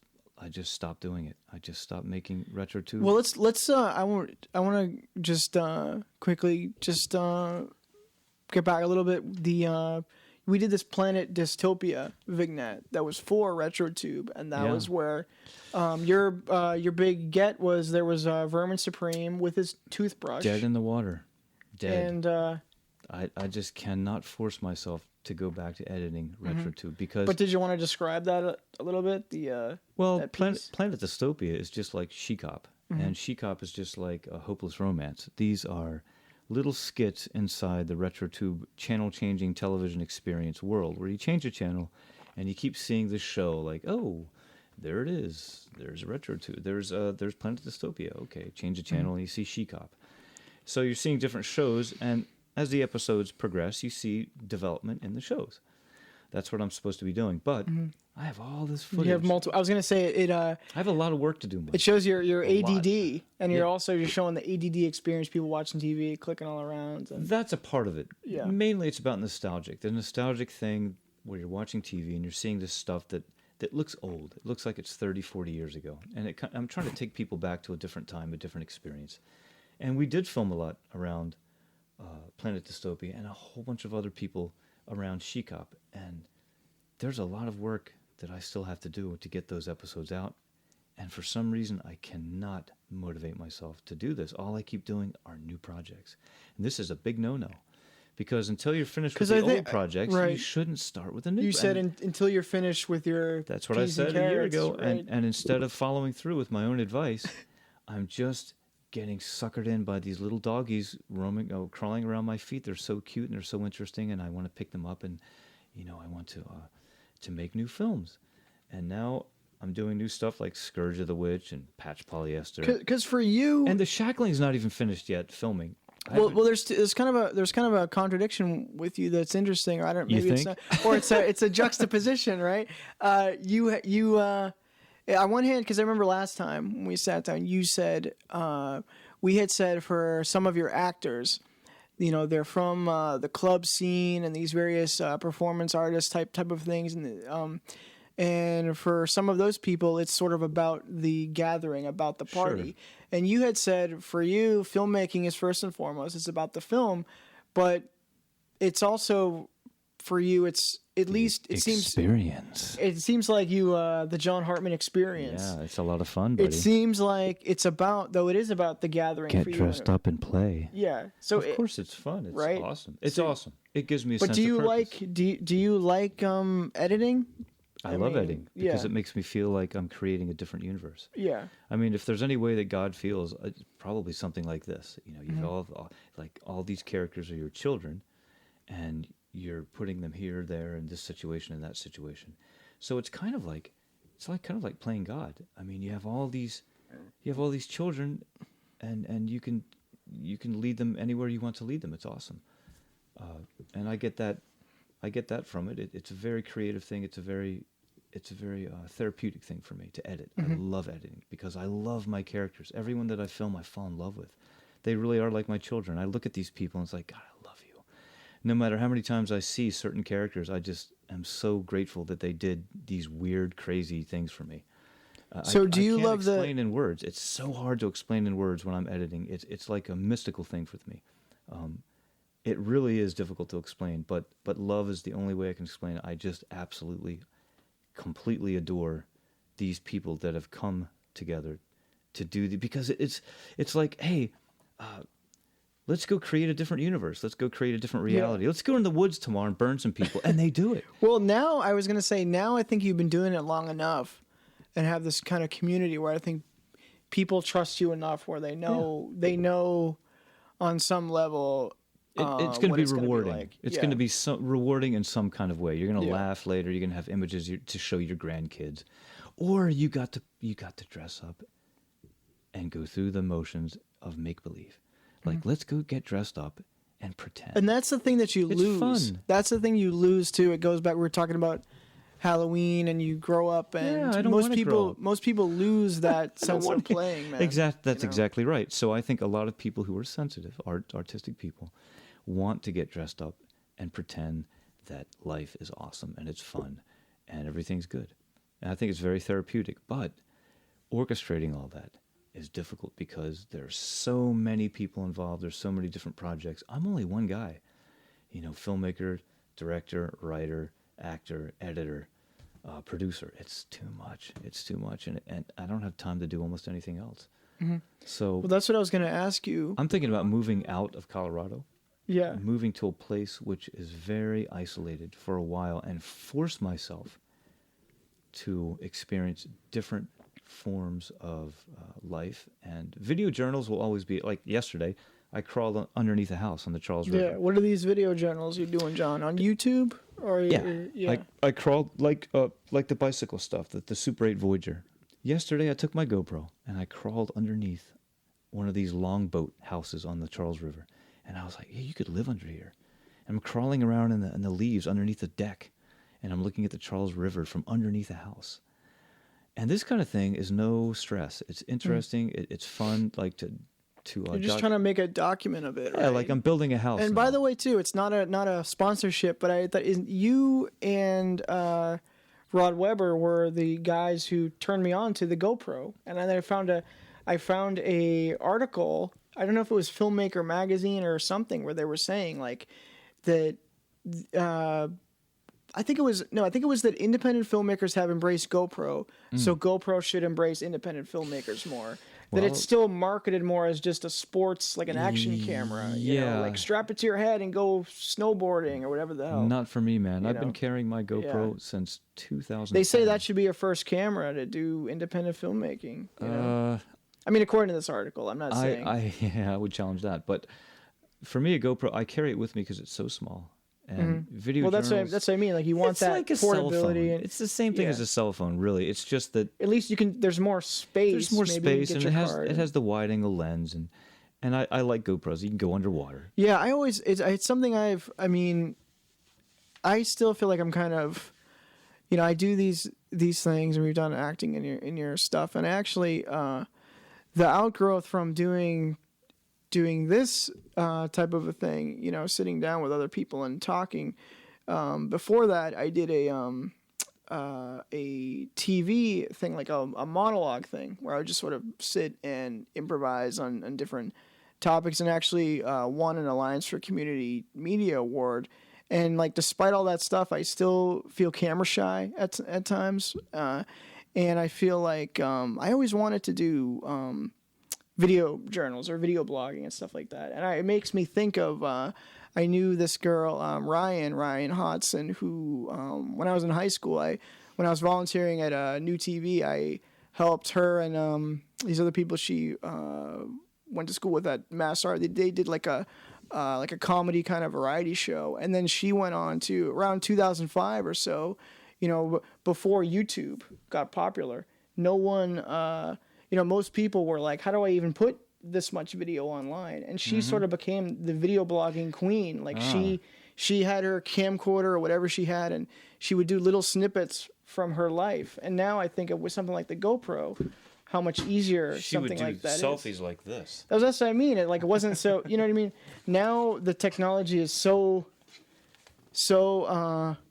stopped doing it. I just stopped making RetroTube.
Well, let's. I want to just quickly just get back a little bit. We did this Planet Dystopia vignette that was for RetroTube, and that was where your big get was there was Vermin Supreme with his toothbrush.
Dead in the water. Dead.
And
I just cannot force myself to go back to editing RetroTube because.
But did you want to describe that a little bit?
Well, Planet Dystopia is just like She-Cop, and She-Cop is just like a Hopeless Romance. These are little skits inside the RetroTube channel-changing television experience world, where you change a channel, and you keep seeing this show like, oh, there it is. There's RetroTube. There's Planet Dystopia. Okay, change the channel, and you see She-Cop. So you're seeing different shows, and as the episodes progress, you see development in the shows. That's what I'm supposed to be doing. But I have all this footage.
you have multiple. I was gonna say it.
I have a lot of work to do. Mike.
It shows your
A lot.
ADD, and you're showing the ADD experience. People watching TV, clicking all around. And
That's a part of it.
Yeah.
Mainly, it's about nostalgic. The nostalgic thing where you're watching TV and you're seeing this stuff that looks old. It looks like it's 30, 40 years ago. And I'm trying to take people back to a different time, a different experience. And we did film a lot around Planet Dystopia and a whole bunch of other people around She-Cop. And there's a lot of work that I still have to do to get those episodes out. And for some reason, I cannot motivate myself to do this. All I keep doing are new projects. And this is a big no-no. Because until you're finished with the old projects, you shouldn't start with a new.
You said until you're finished with your.
That's what I said a year ago.
Right?
And instead of following through with my own advice, I'm just getting suckered in by these little doggies crawling around my feet. They're so cute and they're so interesting, and I want to pick them up and, I want to make new films. And now I'm doing new stuff like Scourge of the Witch and Patch Polyester.
Because for you,
and the Shackling's not even finished yet filming.
Well, there's kind of a contradiction with you that's interesting. Or I don't. Maybe
You
it's
think?
not, or it's a juxtaposition, right? On one hand, because I remember last time when we sat down, you said we had said for some of your actors, they're from the club scene and these various performance artist type of things, and for some of those people, it's sort of about the gathering, about the party.
Sure.
And you had said for you, filmmaking is first and foremost. It's about the film, but it's also for you. It's at least it
experience.
It seems like you the John Hartman experience.
Yeah, it's a lot of fun, buddy.
It seems like it is about the gathering.
Get
for
dressed
you.
up and play.
Yeah. So
of course it's fun. It's
right?
awesome. It's awesome. It gives me a sense
But do you
of purpose.
do you like editing?
I love editing because it makes me feel like I'm creating a different universe.
Yeah.
I mean, if there's any way that God feels, it's probably something like this. You've all these characters are your children, and you're putting them here, there, in this situation, and that situation. So it's kind of like playing God. I mean, you have all these children, and you can lead them anywhere you want to lead them. It's awesome, and I get that from it. It's a very creative thing. It's a very therapeutic thing for me to edit. I love editing because I love my characters. Everyone that I film, I fall in love with. They really are like my children. I look at these people and it's like, God, I love you. No matter how many times I see certain characters, I just am so grateful that they did these weird, crazy things for me.
So do you
I can't
love the?
explain in words? It's so hard to explain in words when I'm editing. It's like a mystical thing for me. It really is difficult to explain, but love is the only way I can explain it. I just absolutely, completely adore these people that have come together to do because it's like, hey, let's go create a different universe. Let's go create a different reality. Let's go in the woods tomorrow and burn some people, and they do it.
Well, now I was going to say, now I think you've been doing it long enough, and have this kind of community where I think people trust you enough where they know on some level.
It's going to be rewarding.
Like.
It's going to be rewarding in some kind of way. You're going to laugh later. You're going to have images to show your grandkids, or you got to dress up and go through the motions of make believe. Like, let's go get dressed up and pretend.
And that's the thing that you lose.
Fun.
That's the thing you lose too. It goes back. We were talking about Halloween, and you grow up, and
I don't
most
grow up.
people lose that sense of playing. Man.
That's exactly right. So I think a lot of people who are sensitive, artistic people, want to get dressed up and pretend that life is awesome and it's fun and everything's good. And I think it's very therapeutic. But orchestrating all that is difficult because there's so many people involved. There's so many different projects. I'm only one guy, filmmaker, director, writer, actor, editor, producer. It's too much. And I don't have time to do almost anything else.
Mm-hmm.
So
that's what I was going to ask you.
I'm thinking about moving out of Colorado.
Yeah.
Moving to a place which is very isolated for a while and force myself to experience different forms of life. And video journals will always be, like yesterday, I crawled underneath a house on the Charles River.
Yeah. What are these video journals you're doing, John? On YouTube? Or
I crawled like the bicycle stuff, the Super 8 Voyager. Yesterday I took my GoPro and I crawled underneath one of these longboat houses on the Charles River. And I was like, hey, you could live under here. And I'm crawling around in the leaves underneath the deck. And I'm looking at the Charles River from underneath the house. And this kind of thing is no stress. It's interesting. It's fun, like to
you're just trying to make a document of it, right?
Yeah, like I'm building a house.
And by the way, too, it's not a sponsorship, but I thought you and Rod Weber were the guys who turned me on to the GoPro. And then I found a article. I don't know if it was Filmmaker magazine or something, where they were saying like that. I think it was that independent filmmakers have embraced GoPro, so GoPro should embrace independent filmmakers more. That it's still marketed more as just a sports, like an action camera. You know, like strap it to your head and go snowboarding or whatever the hell.
Not for me, man. I've been carrying my GoPro since 2000.
They say that should be your first camera to do independent filmmaking. You know? I mean, according to this article, I'm not saying.
I would challenge that, but for me, a GoPro, I carry it with me because it's so small. And video journals,
that's what I mean. Like you want that
like a
portability. And,
it's the same thing as a cell phone, really. It's just that
at least you can. There's more space.
There's more space, and it has the wide angle lens, and I like GoPros. You can go underwater.
Yeah, it's something I still feel like I'm kind of, I do these things, and we've done acting in your stuff, and actually, the outgrowth from doing this type of a thing, sitting down with other people and talking. Before that, I did a TV thing, like a monologue thing, where I would just sort of sit and improvise on different topics, and actually won an Alliance for Community Media Award. And like, despite all that stuff, I still feel camera shy at times, and I feel like I always wanted to do video journals or video blogging and stuff like that. And it makes me think of, I knew this girl, Ryan Hodson, who, when I was in high school, when I was volunteering at New TV, I helped her and these other people she went to school with at Mass Art. They did like a comedy kind of variety show. And then she went on to, around 2005 or so, before YouTube got popular, no one... most people were like, how do I even put this much video online? And she sort of became the video blogging queen. Like she had her camcorder or whatever she had, and she would do little snippets from her life. And now I think with something like the GoPro, how much easier something like that is.
She would do selfies like this.
That's what I mean. It wasn't so, you know what I mean? Now the technology is so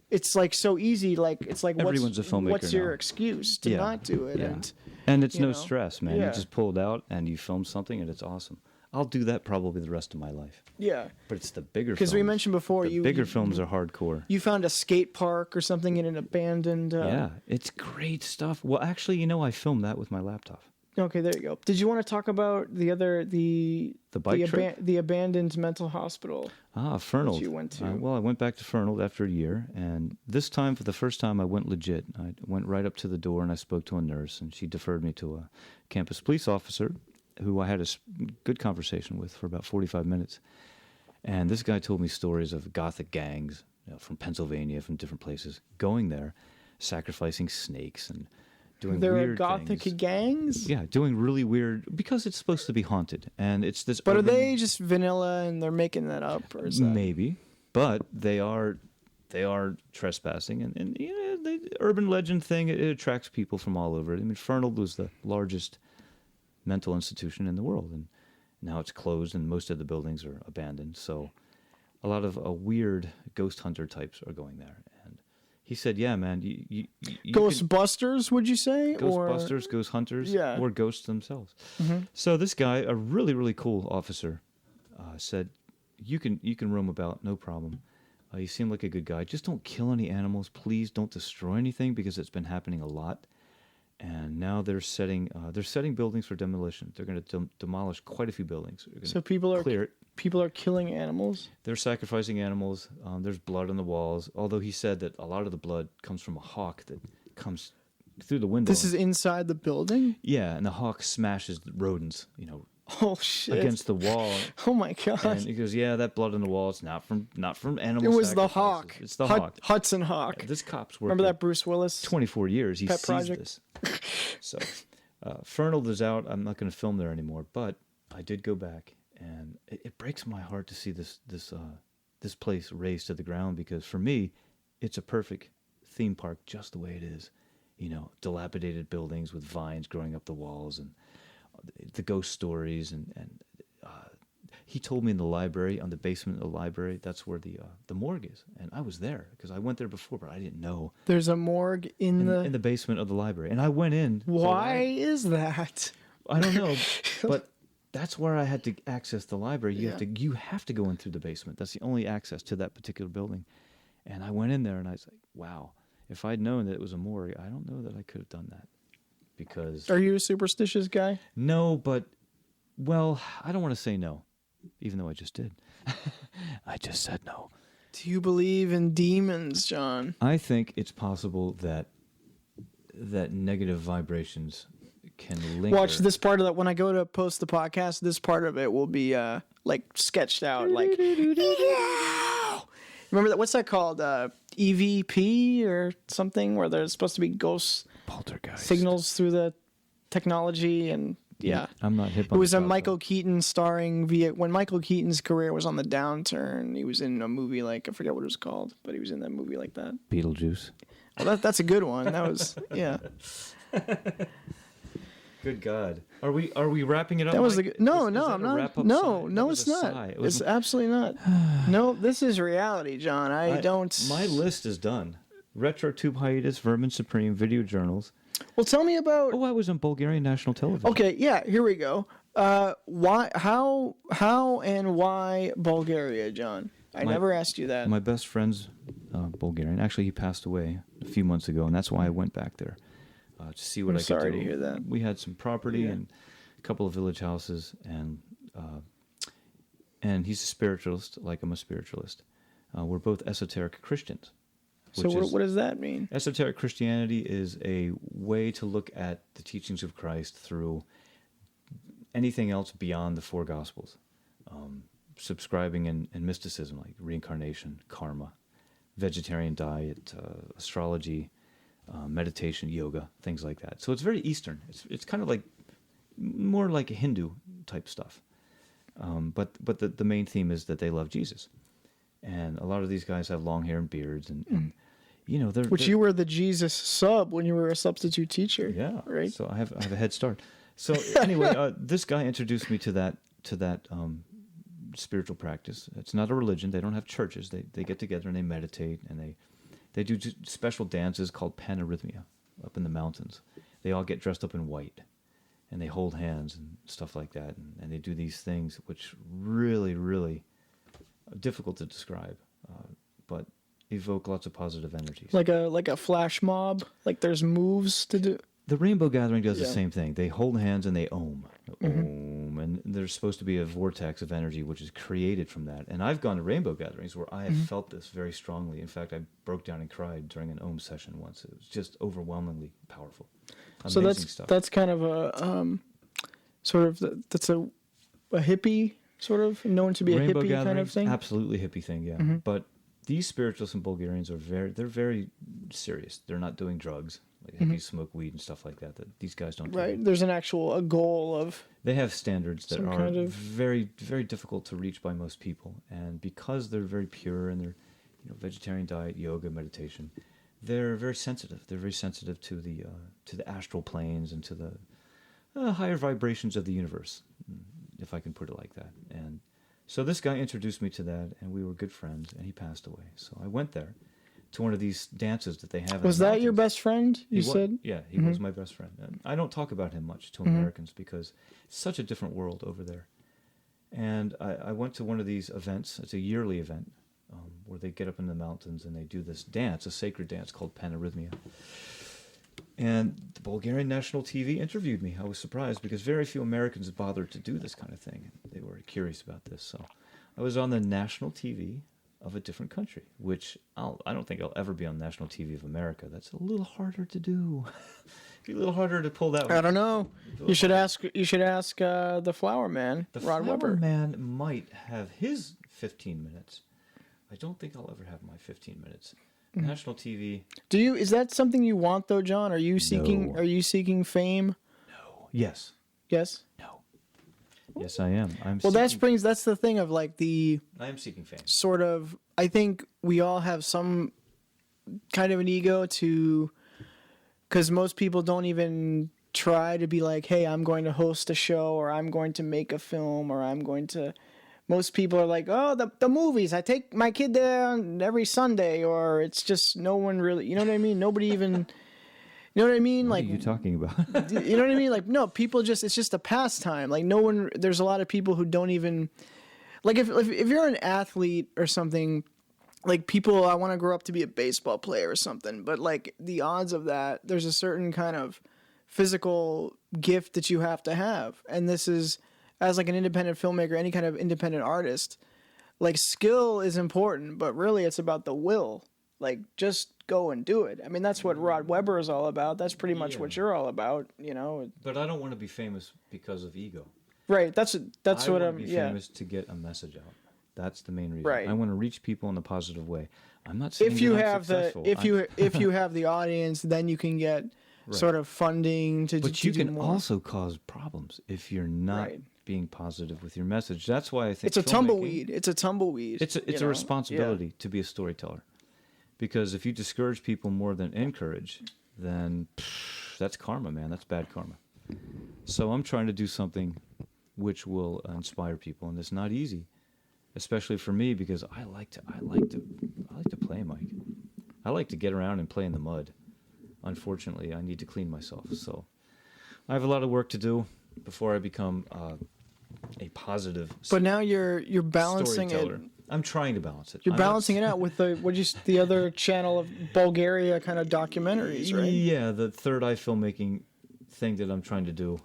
it's like so easy. Like, it's like,
everyone's a filmmaker
what's your
now.
excuse to not do it?
Yeah.
And
And it's no
know?
stress, man.
Yeah.
You just pull it out and you film something, and it's awesome. I'll do that probably the rest of my life.
Yeah.
But it's the bigger films.
Because we mentioned before,
the bigger films are hardcore.
You found a skate park or something in an abandoned.
Yeah, it's great stuff. Well, actually, I filmed that with my laptop.
Okay, there you go. Did you want to talk about the
bike trip?
the abandoned mental hospital?
Fernald.
That you went to.
Well, I went back to Fernald after a year, and this time, for the first time, I went legit. I went right up to the door and I spoke to a nurse, and she deferred me to a campus police officer who I had a good conversation with for about 45 minutes. And this guy told me stories of Gothic gangs from Pennsylvania, from different places, going there, sacrificing snakes and doing
There
weird
are Gothic
things.
gangs?
Yeah, doing really weird, because it's supposed to be haunted. And it's this.
But are
urban-
they just vanilla and they're making that up? Or is that...
Maybe. But they are trespassing. And the urban legend thing, it attracts people from all over. I mean, Fernald was the largest mental institution in the world. And now it's closed and most of the buildings are abandoned. So a lot of weird ghost hunter types are going there. And he said, yeah, man, you
Ghostbusters, would you say?
Ghostbusters, ghost hunters,
Yeah.
or ghosts themselves.
Mm-hmm.
So this guy, a really, really cool officer, said, you can roam about, no problem. You seem like a good guy. Just don't kill any animals. Please don't destroy anything, because it's been happening a lot. And now they're setting buildings for demolition. They're going to demolish quite a few buildings. They're gonna
So people are killing animals?
They're sacrificing animals. There's blood on the walls. Although he said that a lot of the blood comes from a hawk that comes through the window.
This is inside the building?
Yeah, and the hawk smashes the rodents,
Oh shit!
against the wall.
Oh my god!
And he goes, "Yeah, that blood on the wall. It's not from animals.
It was the hawk.
It's the hawk.
Hudson Hawk.
This cop's worked
Remember that Bruce Willis?
24 years. He
Pet
sees
project?
this. So, Fernald is out. I'm not going to film there anymore. But I did go back, and it breaks my heart to see this place razed to the ground, because for me, it's a perfect theme park just the way it is. Dilapidated buildings with vines growing up the walls, and the ghost stories, and he told me in the library, on the basement of the library, that's where the morgue is, and I was there because I went there before, but I didn't know.
There's a morgue in
the basement of the library, and I went in.
Why is that?
I don't know, but that's where I had to access the library. You
Yeah.
have to go in through the basement. That's the only access to that particular building, and I went in there, and I was like, wow. If I'd known that it was a morgue, I don't know that I could have done that. Because
Are you a superstitious guy?
no, but well, I don't want to say no, even though I just did. I just said no.
Do you believe in demons, John?
I think it's possible that negative vibrations can linger.
Watch this part of that when I go to post the podcast. This part of it will be like sketched out, like. Remember that? What's that called? EVP or something, where there's supposed to be ghost
Poltergeist
signals through the technology, and yeah.
I'm not hip
It
on
was
the
a
stuff,
Michael Keaton starring when Michael Keaton's career was on the downturn. He was in a movie like, I forget what it was called, but he was in that movie like that.
Beetlejuice.
Well, that's a good one. That was yeah.
Good God. Are we wrapping it up?
That was
Mike?
no,
Is
no,
that
I'm
a
not.
wrap-up
No,
sigh? That
no,
was
it's
a
not.
sigh. It was
It's absolutely not. No, this is reality, John. I don't.
My list is done. RetroTube hiatus, Vermin Supreme, video journals.
Well, tell me about.
Oh, I was on Bulgarian national television.
Okay, yeah, here we go. Why? How? And why Bulgaria, John? I never asked you that.
My best friend's Bulgarian. Actually, he passed away a few months ago, and that's why I went back there to see what
I'm
I could
sorry
do.
to hear that.
We had some property and a couple of village houses, and he's a spiritualist, like I'm a spiritualist. We're both esoteric Christians.
So what does that mean?
Esoteric Christianity is a way to look at the teachings of Christ through anything else beyond the four Gospels. Subscribing in mysticism, like reincarnation, karma, vegetarian diet, astrology, meditation, yoga, things like that. So it's very Eastern. It's kind of like more like Hindu type stuff. But the main theme is that they love Jesus. And a lot of these guys have long hair and beards, and you know,
You were the Jesus sub when you were a substitute teacher.
Yeah,
right.
So I have a head start. So anyway, this guy introduced me to that spiritual practice. It's not a religion. They don't have churches. They get together and they meditate, and they do special dances called panarrhythmia up in the mountains. they all get dressed up in white, and they hold hands and stuff like that, and they do these things which really, really are difficult to describe, but evoke lots of positive energies.
Like a flash mob. Like there's moves to do.
The Rainbow Gathering does the
Yeah.
same thing. They hold hands and they ohm. Ohm. And there's supposed to be a vortex of energy which is created from that. And I've gone to Rainbow Gatherings where I have felt this very strongly. In fact, I broke down and cried during an ohm session once. It was just overwhelmingly powerful.
So
Amazing stuff.
that's kind of a sort of that's a hippie sort of known to be a
Rainbow
hippie kind of
Gatherings,
thing.
absolutely hippie thing, yeah. But these spiritualists and Bulgarians are very serious. They're not doing drugs. Like hippies smoke weed and stuff like that. That these guys don't do.
Right. There's a goal of.
They have standards that
Some
are
kind of-
very, very difficult to reach by most people, and because they're very pure and they're, vegetarian diet, yoga, meditation, they're very sensitive. They're very sensitive to the astral planes and to the higher vibrations of the universe, if I can put it like that. And so this guy introduced me to that, and we were good friends. And he passed away, so I went there to one of these dances that they have.
Was
in the
that your
mountains.
best friend? You
He wa-
said.
Yeah, he was my best friend. And I don't talk about him much to Americans because it's such a different world over there. And I went to one of these events. It's a yearly event where they get up in the mountains and they do this dance, a sacred dance called Panarrhythmia. And the Bulgarian national TV interviewed me. I was surprised because very few Americans bothered to do this kind of thing. They were curious about this. So I was on the national TV of a different country, which I don't think I'll ever be on national TV of America. That's a little harder to do. Be a little harder to pull that
I
one.
don't know. You should ask. the Flower Man,
The
Rod
Flower
Webber.
Man might have his 15 minutes. I don't think I'll ever have my 15 minutes. National TV.
Do you? Is that something you want though, John? Are you seeking?
No.
Are you seeking fame?
No. Yes.
Yes.
No. Yes, I am.
Well, that's the thing of like the
I am seeking fame.
sort of. I think we all have some kind of an ego to, because most people don't even try to be like, hey, I'm going to host a show, or I'm going to make a film, or I'm going to. Most people are like, oh, the movies. I take my kid there every Sunday, or it's just no one really. You know what I mean? Nobody even. You know what I mean?
What
Like,
are you talking about?
you know what I mean? Like, no, people just, it's just a pastime. Like, no one, there's a lot of people who don't even, like, if you're an athlete or something, like, people, I want to grow up to be a baseball player or something, but, like, the odds of that, there's a certain kind of physical gift that you have to have. And this is, as, like, an independent filmmaker, any kind of independent artist, like, skill is important, but really it's about the will. Like, just go and do it. I mean, that's what Rod Webber is all about. That's pretty much what you're all about, you know.
But I don't want to be famous because of ego.
Right. That's
I
what
want
I'm.
to be
Yeah.
famous to get a message out. That's the main reason.
Right.
I want to reach people in a positive way. I'm not saying
If you
that I'm
have
successful.
if you have the audience, then you can get sort of funding to.
But
to
you
do
can
more.
also cause problems if you're not
Right.
being positive with your message. That's why I think
It's a
filmmaking-
tumbleweed. It's a tumbleweed.
It's
you
a
know?
responsibility to be a storyteller, because if you discourage people more than encourage, then that's karma, man. That's bad karma. So I'm trying to do something which will inspire people, and it's not easy, especially for me because I like to play, Mike. I like to get around and play in the mud. Unfortunately, I need to clean myself, so I have a lot of work to do before I become a positive.
But now you're balancing it.
storyteller. I'm trying to balance it.
You're
I'm not
balancing it out with the other channel of Bulgaria kind of documentaries, right?
Yeah, the third eye filmmaking thing that I'm trying to do.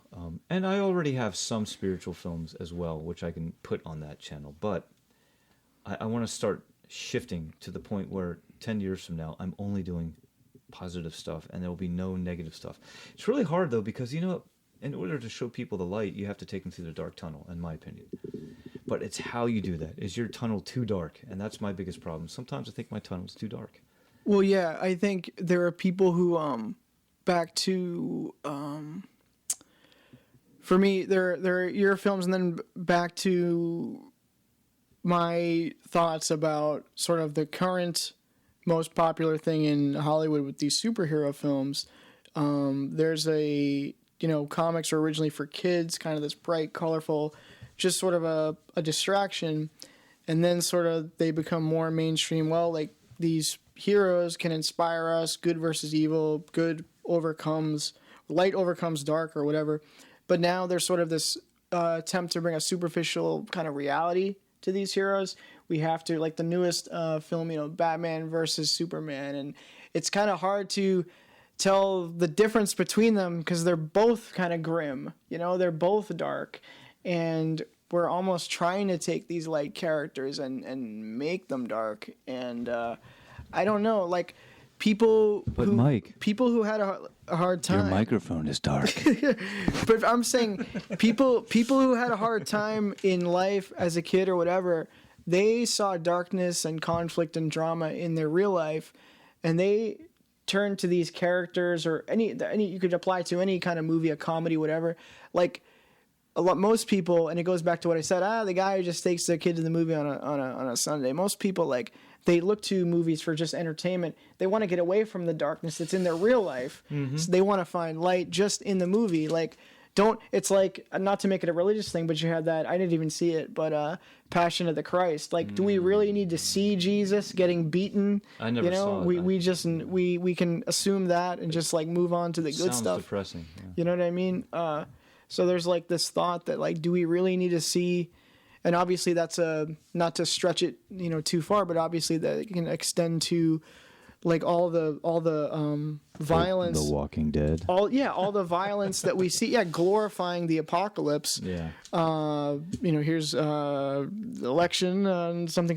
And I already have some spiritual films as well, which I can put on that channel. But I want to start shifting to the point where 10 years from now, I'm only doing positive stuff and there will be no negative stuff. It's really hard, though, because, in order to show people the light, you have to take them through the dark tunnel, in my opinion. But it's how you do that. Is your tunnel too dark? And that's my biggest problem. Sometimes I think my tunnel's too dark.
Well, yeah, I think there are people who, back to, for me, there are your films, and then back to my thoughts about sort of the current most popular thing in Hollywood with these superhero films. There's comics are originally for kids, kind of this bright, colorful, just sort of a distraction. And then sort of they become more mainstream. Well, like these heroes can inspire us, good versus evil, good overcomes, light overcomes dark or whatever. But now there's sort of this attempt to bring a superficial kind of reality to these heroes. We have to, like the newest film, Batman versus Superman, and it's kind of hard to tell the difference between them because they're both kind of grim, they're both dark, and we're almost trying to take these light characters and make them dark. And I don't know, like people who had a hard time.
Your microphone is dark.
But I'm saying people who had a hard time in life as a kid or whatever, they saw darkness and conflict and drama in their real life, and they turned to these characters, or any you could apply to any kind of movie, a comedy, whatever. Like most people, and it goes back to what I said. The guy who just takes their kid to the movie on a Sunday. Most people, like, they look to movies for just entertainment. They want to get away from the darkness that's in their real life. Mm-hmm. So they want to find light just in the movie. Like, it's like, not to make it a religious thing, but you had that, I didn't even see it, but Passion of the Christ. Like, do we really need to see Jesus getting beaten?
I never saw it.
We can assume that and just like move on to the good stuff.
Sounds depressing. Yeah.
You know what I mean? So there's like this thought that, like, do we really need to see? And obviously that's not to stretch it, too far, but obviously that it can extend to like all the violence.
The Walking Dead.
All the violence that we see. Yeah, glorifying the apocalypse.
Yeah.
Here's the election and something.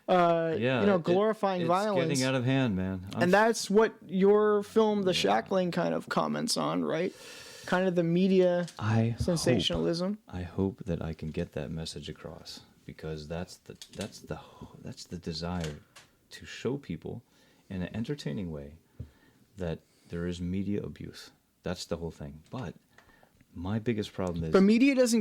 Glorifying violence.
It's getting out of hand, man.
And that's what your film, The Shackling, kind of comments on, right? Kind of the media sensationalism.
I hope that I can get that message across, because that's the desire, to show people in an entertaining way that there is media abuse. That's the whole thing. But my biggest problem is,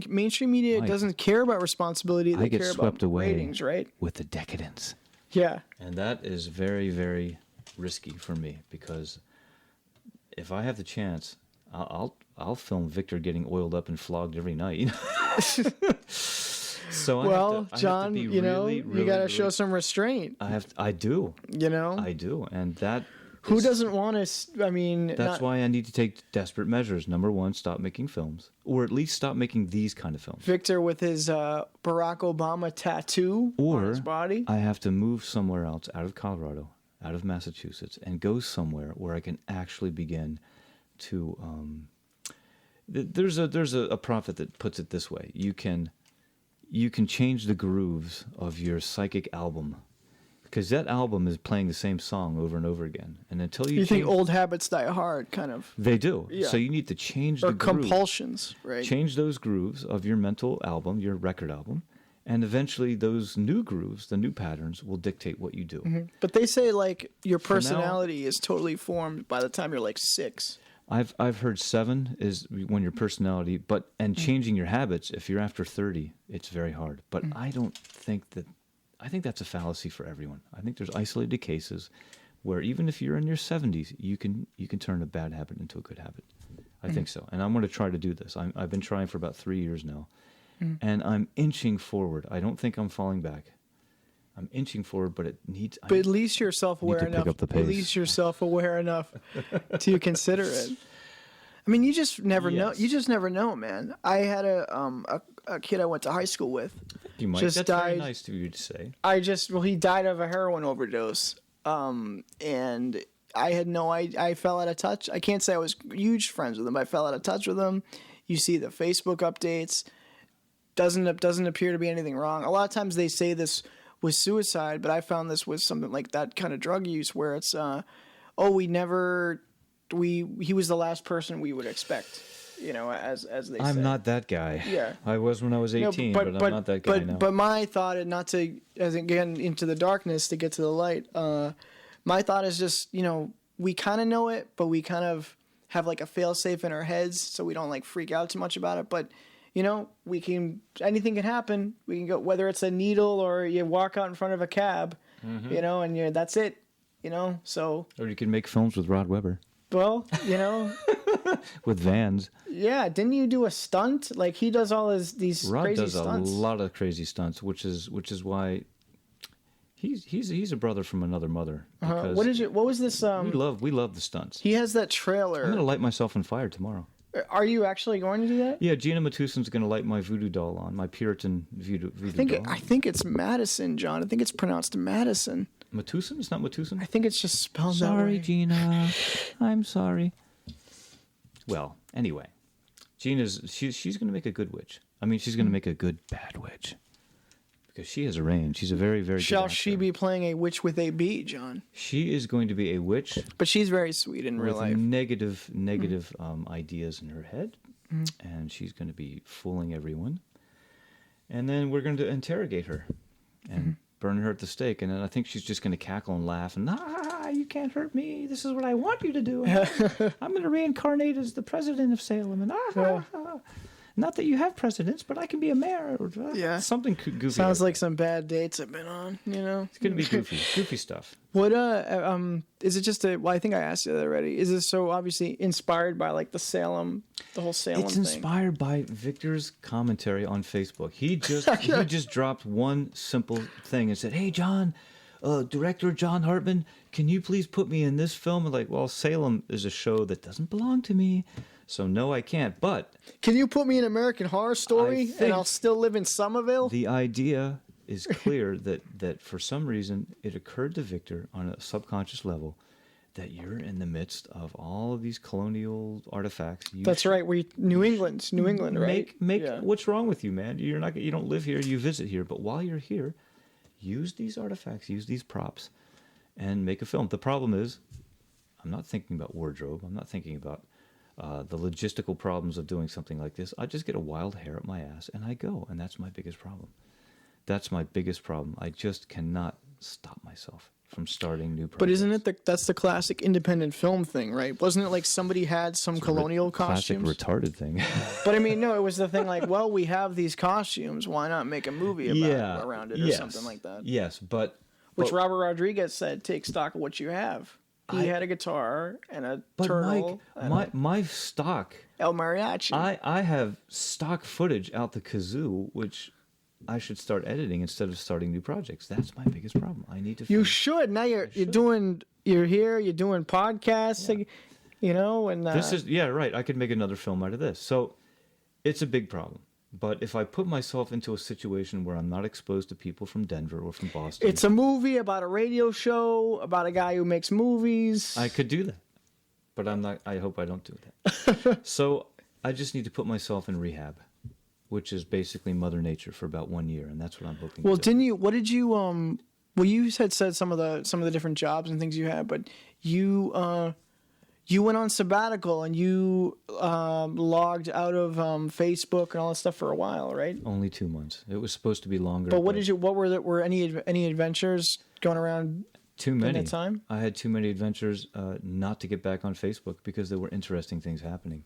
mainstream media doesn't care about responsibility. They
get
care
swept
about
away
ratings, right?
with the decadence.
Yeah.
And that is very, very risky for me, because if I have the chance, I'll film Victor getting oiled up and flogged every night. So
John, you got to show some restraint.
I do. I do, and that.
Who doesn't want to? I mean,
that's why I need to take desperate measures. Number one, stop making films, or at least stop making these kind of films.
Victor with his Barack Obama tattoo on his body.
I have to move somewhere else, out of Colorado, out of Massachusetts, and go somewhere where I can actually begin to. There's a prophet that puts it this way: you can change the grooves of your psychic album, because that album is playing the same song over and over again, and until you
think old habits die hard, kind of.
They do. Yeah. So you need to change the grooves.
Compulsions, right?
Change those grooves of your mental album, your record album, and eventually those new grooves, the new patterns, will dictate what you do.
Mm-hmm. But they say, like, your personality is totally formed by the time you're like 6.
I've heard 7 is when your personality, and changing your habits, if you're after 30, it's very hard. But I think that's a fallacy for everyone. I think there's isolated cases where even if you're in your 70s, you can turn a bad habit into a good habit. I think so. And I'm going to try to do this. I've been trying for about 3 years now. And I'm inching forward. I don't think I'm falling back. I'm inching forward, but it needs.
But at least you're self-aware enough. At least you're self-aware enough to consider it. I mean, you just never know. You just never know, man. I had a kid I went to high school with.
You might. That's died. Very nice of you to say.
He died of a heroin overdose. And I had I fell out of touch. I can't say I was huge friends with him. I fell out of touch with him. You see the Facebook updates. Doesn't appear to be anything wrong. A lot of times they say this was suicide, but I found this was something like that kind of drug use where it's, he was the last person we would expect, as they say.
I'm not that guy.
Yeah.
I was when I was 18, but I'm not that guy now.
But my thought, and not to, again, into the darkness to get to the light, my thought is just, we kind of know it, but we kind of have like a fail-safe in our heads so we don't like freak out too much about it. But anything can happen. We can go, whether it's a needle or you walk out in front of a cab, and that's it, so. Or
you can make films with Rod Webber.
Well,
with vans.
Yeah. Didn't you do a stunt? Like, he does all these
Rod
crazy
does
stunts.
a lot of crazy stunts, which is why He's a brother from another mother.
What is it? What was this?
We love the stunts.
He has that trailer.
I'm gonna light myself on fire tomorrow.
Are you actually going to do that?
Yeah, Gina Matusin's gonna light my voodoo doll on, my Puritan voodoo doll.
I think it's Madison, John. I think it's pronounced Madison.
Matusin? It's not Matusin?
I think it's just spelled that way.
Sorry, Gina. I'm sorry. Well, anyway, she's going to make a good witch. I mean, she's going to make a good bad witch. Because she has a range. She's a very, very good
Shall
actor.
she be playing a witch with a B, John?
She is going to be a witch.
But she's very sweet in real life.
With negative ideas in her head. And she's going to be fooling everyone. And then we're going to interrogate her. And burn her at the stake, and then I think she's just going to cackle and laugh, and you can't hurt me. This is what I want you to do. I'm going to reincarnate as the president of Salem, and not that you have presidents, but I can be a mayor or something goofy.
Sounds like some bad dates I've been on.
It's going to be goofy stuff.
What is it? Just well, I think I asked you that already. Is this so obviously inspired by like the whole Salem
It's
thing?
inspired by Victor's commentary on Facebook. He just dropped one simple thing and said, "Hey, John, director John Hartman, can you please put me in this film?" I'm like, well, Salem is a show that doesn't belong to me, so no, I can't. But
can you put me in American Horror Story and I'll still live in Somerville?
The idea is clear that for some reason it occurred to Victor on a subconscious level that you're in the midst of all of these colonial artifacts. That's
right. New England, right?
What's wrong with you, man? You don't live here. You visit here, but while you're here, use these artifacts, use these props, and make a film. The problem is, I'm not thinking about wardrobe. I'm not thinking about the logistical problems of doing something like this. I just get a wild hair up my ass and I go, and that's my biggest problem. That's my biggest problem. I just cannot stop myself from starting new projects.
But isn't it that's the classic independent film thing, right? Wasn't it like somebody had some colonial costumes?
Classic retarded thing.
But I mean, no, it was the thing like, well, we have these costumes. Why not make a movie around it or something like that?
Yes, but
Robert Rodriguez said, take stock of what you have. He had a guitar and a turtle.
Mike, my stock.
El Mariachi.
I have stock footage out the kazoo, which I should start editing instead of starting new projects. That's my biggest problem. I need to.
You should. Now you're doing podcasts, and
this is right. I could make another film out of this. So it's a big problem. But if I put myself into a situation where I'm not exposed to people from Denver or from Boston,
it's a movie about a radio show about a guy who makes movies.
I could do that, but I'm not. I hope I don't do that. So I just need to put myself in rehab, which is basically Mother Nature for about 1 year, and that's what I'm hoping.
Well,
to do.
didn't you? What did you? Well, you said some of the different jobs and things you had, but you went on sabbatical and you logged out of Facebook and all that stuff for a while, right?
Only 2 months. It was supposed to be longer.
But what were any adventures going around?
Too many.
At that time?
I had too many adventures not to get back on Facebook because there were interesting things happening.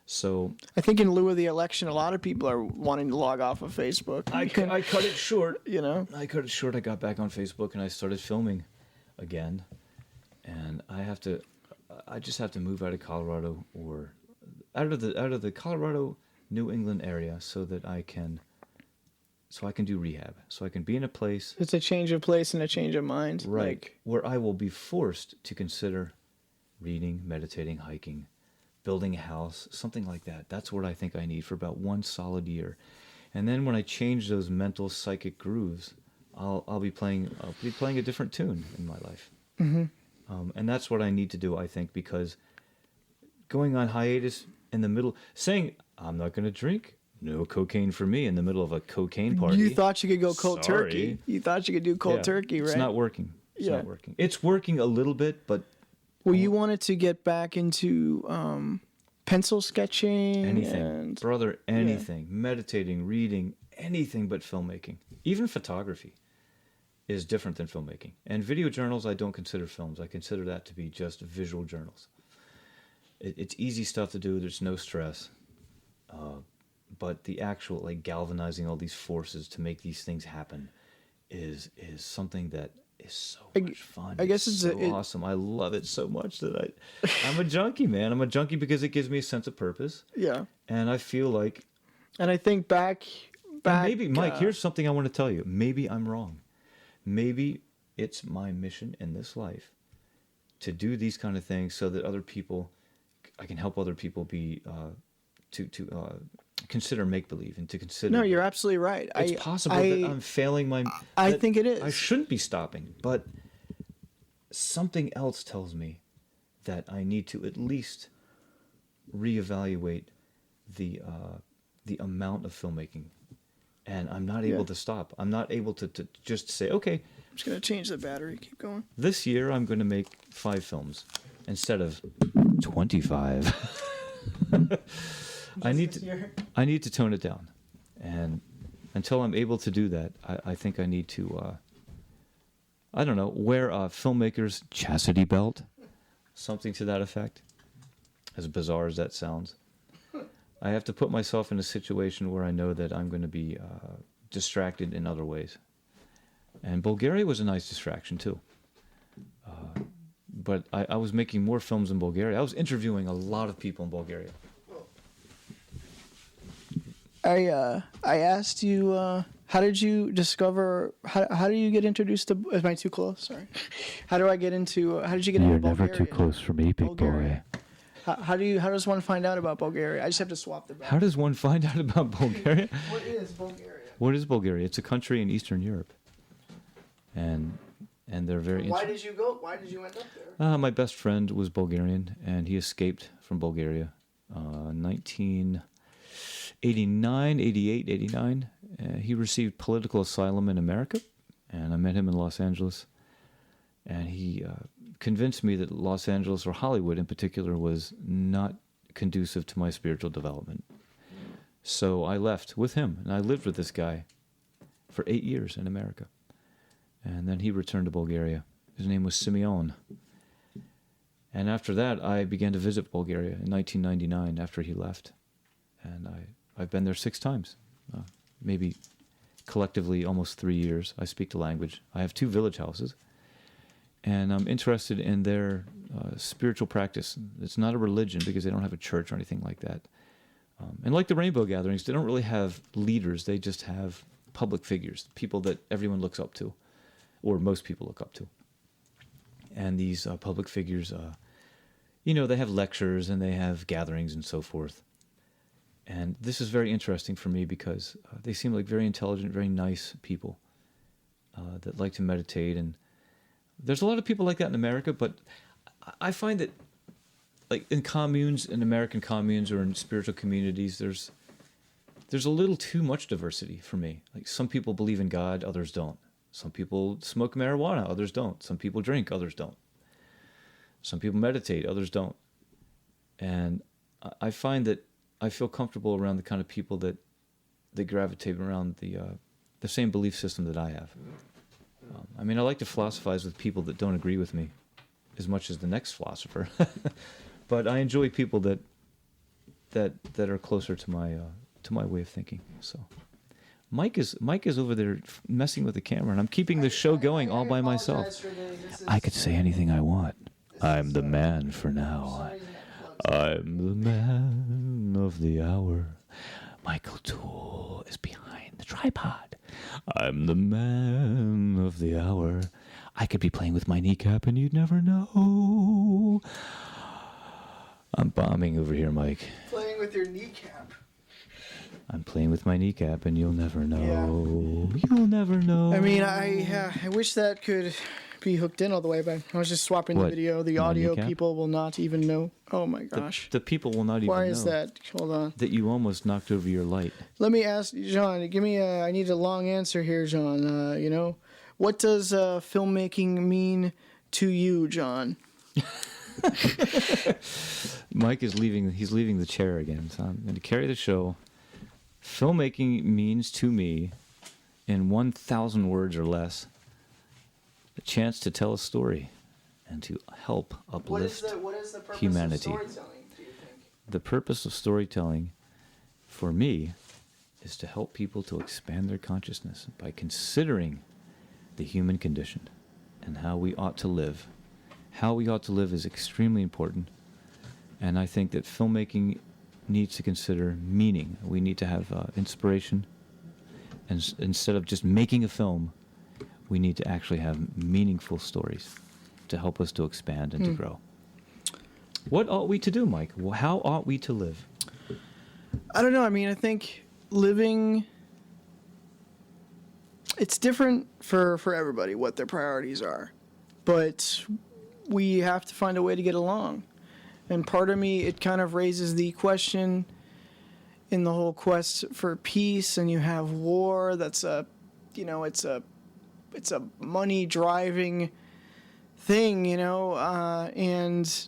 So
I think in lieu of the election, a lot of people are wanting to log off of Facebook.
I cut it short.
I
cut it short. I got back on Facebook and I started filming again, and I just have to move out of Colorado or out of the Colorado, New England area so that I can do rehab. So I can be in a place.
It's a change of place and a change of mind.
Right. Where I will be forced to consider reading, meditating, hiking, building a house, something like that. That's what I think I need for about 1 solid year. And then when I change those mental psychic grooves, I'll be playing a different tune in my life.
Mm-hmm.
And that's what I need to do, I think, because going on hiatus in the middle, saying, I'm not going to drink, no cocaine for me in the middle of a cocaine party.
You thought you could go cold turkey. You thought you could do cold turkey, right?
It's not working. It's not working. It's working a little bit, but...
Well, you wanted to get back into pencil sketching?
Anything. Brother, anything. Meditating, reading, anything but filmmaking. Even photography is different than filmmaking. And video journals, I don't consider films. I consider that to be just visual journals. It's easy stuff to do. There's no stress. But the actual, galvanizing all these forces to make these things happen is something that is so much fun.
I guess it's
awesome. I love it so much that I'm a junkie, man. I'm a junkie because it gives me a sense of purpose.
Yeah.
And I feel like...
And I think back...
Maybe, Mike, here's something I want to tell you. Maybe I'm wrong. Maybe it's my mission in this life to do these kind of things so that I can help other people be to consider make believe and to consider.
No, you're absolutely right.
It's possible that I'm failing my.
I think it is.
I shouldn't be stopping, but something else tells me that I need to at least reevaluate the amount of filmmaking, and I'm not able to stop. I'm not able to just say, okay,
I'm just gonna change the battery. Keep going.
this year I'm going to make 5 films instead of 25. I need to tone it down, and until I'm able to do that, I think I need to I don't know, wear a filmmaker's chastity belt, something to that effect. As bizarre as that sounds, I have to put myself in a situation where I know that I'm going to be distracted in other ways. And Bulgaria was a nice distraction too. But I was making more films in Bulgaria. I was interviewing a lot of people in Bulgaria.
I asked you, how did you discover? How do you get introduced to? Am I too close? Sorry. How did you get into?
You're
Bulgaria?
never too close for me, big boy.
How does one find out about Bulgaria? I just have to swap the back.
How does one find out about Bulgaria?
What is Bulgaria?
What is Bulgaria? It's a country in Eastern Europe. And they're very.
Why did you go? Why did you end up there?
My best friend was Bulgarian, and he escaped from Bulgaria, 1989, 88, 89. He received political asylum in America, and I met him in Los Angeles. And he convinced me that Los Angeles, or Hollywood in particular, was not conducive to my spiritual development. So I left with him, and I lived with this guy for 8 years in America. And then he returned to Bulgaria. His name was Simeon. And after that, I began to visit Bulgaria in 1999 after he left. And I've been there 6 times, maybe collectively almost 3 years. I speak the language. I have 2 village houses. And I'm interested in their spiritual practice. It's not a religion because they don't have a church or anything like that. And like the Rainbow Gatherings, they don't really have leaders. They just have public figures, people that everyone looks up to, or most people look up to. And these public figures, they have lectures and they have gatherings and so forth. And this is very interesting for me because they seem like very intelligent, very nice people that like to meditate. And there's a lot of people like that in America, but I find that like in communes, in American communes or in spiritual communities, there's a little too much diversity for me. Like some people believe in God, others don't. Some people smoke marijuana, others don't. Some people drink, others don't. Some people meditate, others don't. And I find that I feel comfortable around the kind of people that gravitate around the same belief system that I have. I like to philosophize with people that don't agree with me as much as the next philosopher. But I enjoy people that are closer to my way of thinking. So Mike is over there messing with the camera, and I'm keeping the show going all by myself. I could say anything I want. I'm the man for now. I'm the man of the hour. Michael Toole is behind the tripod. I'm the man of the hour. I could be playing with my kneecap and you'd never know. I'm bombing over here, Mike.
Playing with your kneecap.
I'm playing with my kneecap and you'll never know. Yeah. You'll never know.
I wish that could be hooked in all the way, but I was just swapping the video. The audio kneecap? People will not even know. Oh my gosh.
The people will not even know.
Why is that? Hold on.
That you almost knocked over your light.
Let me ask, John, I need a long answer here, John. What does filmmaking mean to you, John?
Mike is leaving. He's leaving the chair again, so I'm going to carry the show. Filmmaking means to me, in 1,000 words or less, a chance to tell a story and to help uplift
what is the purpose
humanity.
Of storytelling, do you think?
The purpose of storytelling, for me, is to help people to expand their consciousness by considering the human condition and how we ought to live. How we ought to live is extremely important, and I think that filmmaking needs to consider meaning. We need to have inspiration, and instead of just making a film, we need to actually have meaningful stories to help us to expand and to grow. What ought we to do, Mike? How ought we to live?
I don't know. I mean, I think living, it's different for everybody what their priorities are, but we have to find a way to get along. And part of me, it kind of raises the question in the whole quest for peace, and you have war. That's it's a money driving thing, and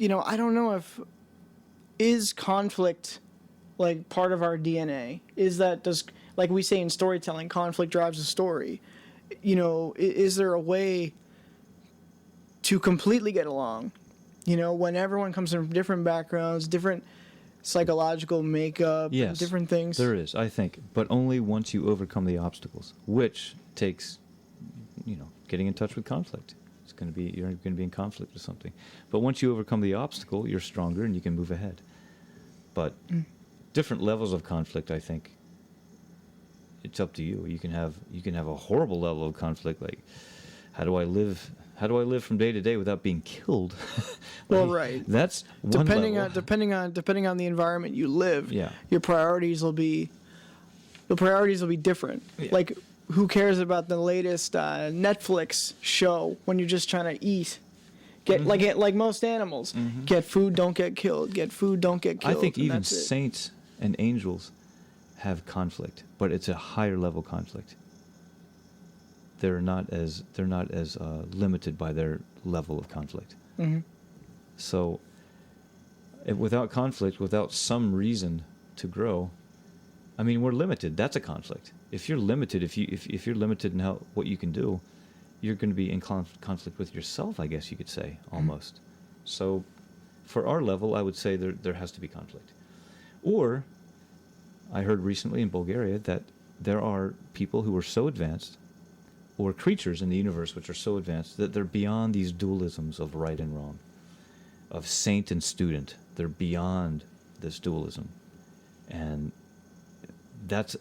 I don't know if is conflict like part of our DNA. Like we say in storytelling, conflict drives a story. Is there a way to completely get along? When everyone comes from different backgrounds, different psychological makeup,
Yes,
different things.
There is, I think, but only once you overcome the obstacles, which takes, getting in touch with conflict. You're going to be in conflict with something. But once you overcome the obstacle, you're stronger and you can move ahead. But different levels of conflict, I think, it's up to you. You can have a horrible level of conflict, like how do I live from day to day without being killed?
Well, right.
That's one
depending
level.
depending on the environment you live.
Yeah.
Your priorities will be different.
Yeah.
Like, who cares about the latest Netflix show when you're just trying to eat? Like most animals, get food, don't get killed. Get food, don't get killed.
I think
and
even
that's it.
saints and angels have conflict, but it's a higher level conflict. They're not as limited by their level of conflict.
Mm-hmm.
So, without conflict, without some reason to grow, I mean, we're limited. That's a conflict. If you're limited, if you're limited in what you can do, you're going to be in conflict with yourself, I guess you could say, almost. So, for our level, I would say there has to be conflict. Or, I heard recently in Bulgaria that there are people who are so advanced, or creatures in the universe which are so advanced, that they're beyond these dualisms of right and wrong, of saint and student. They're beyond this dualism. And that's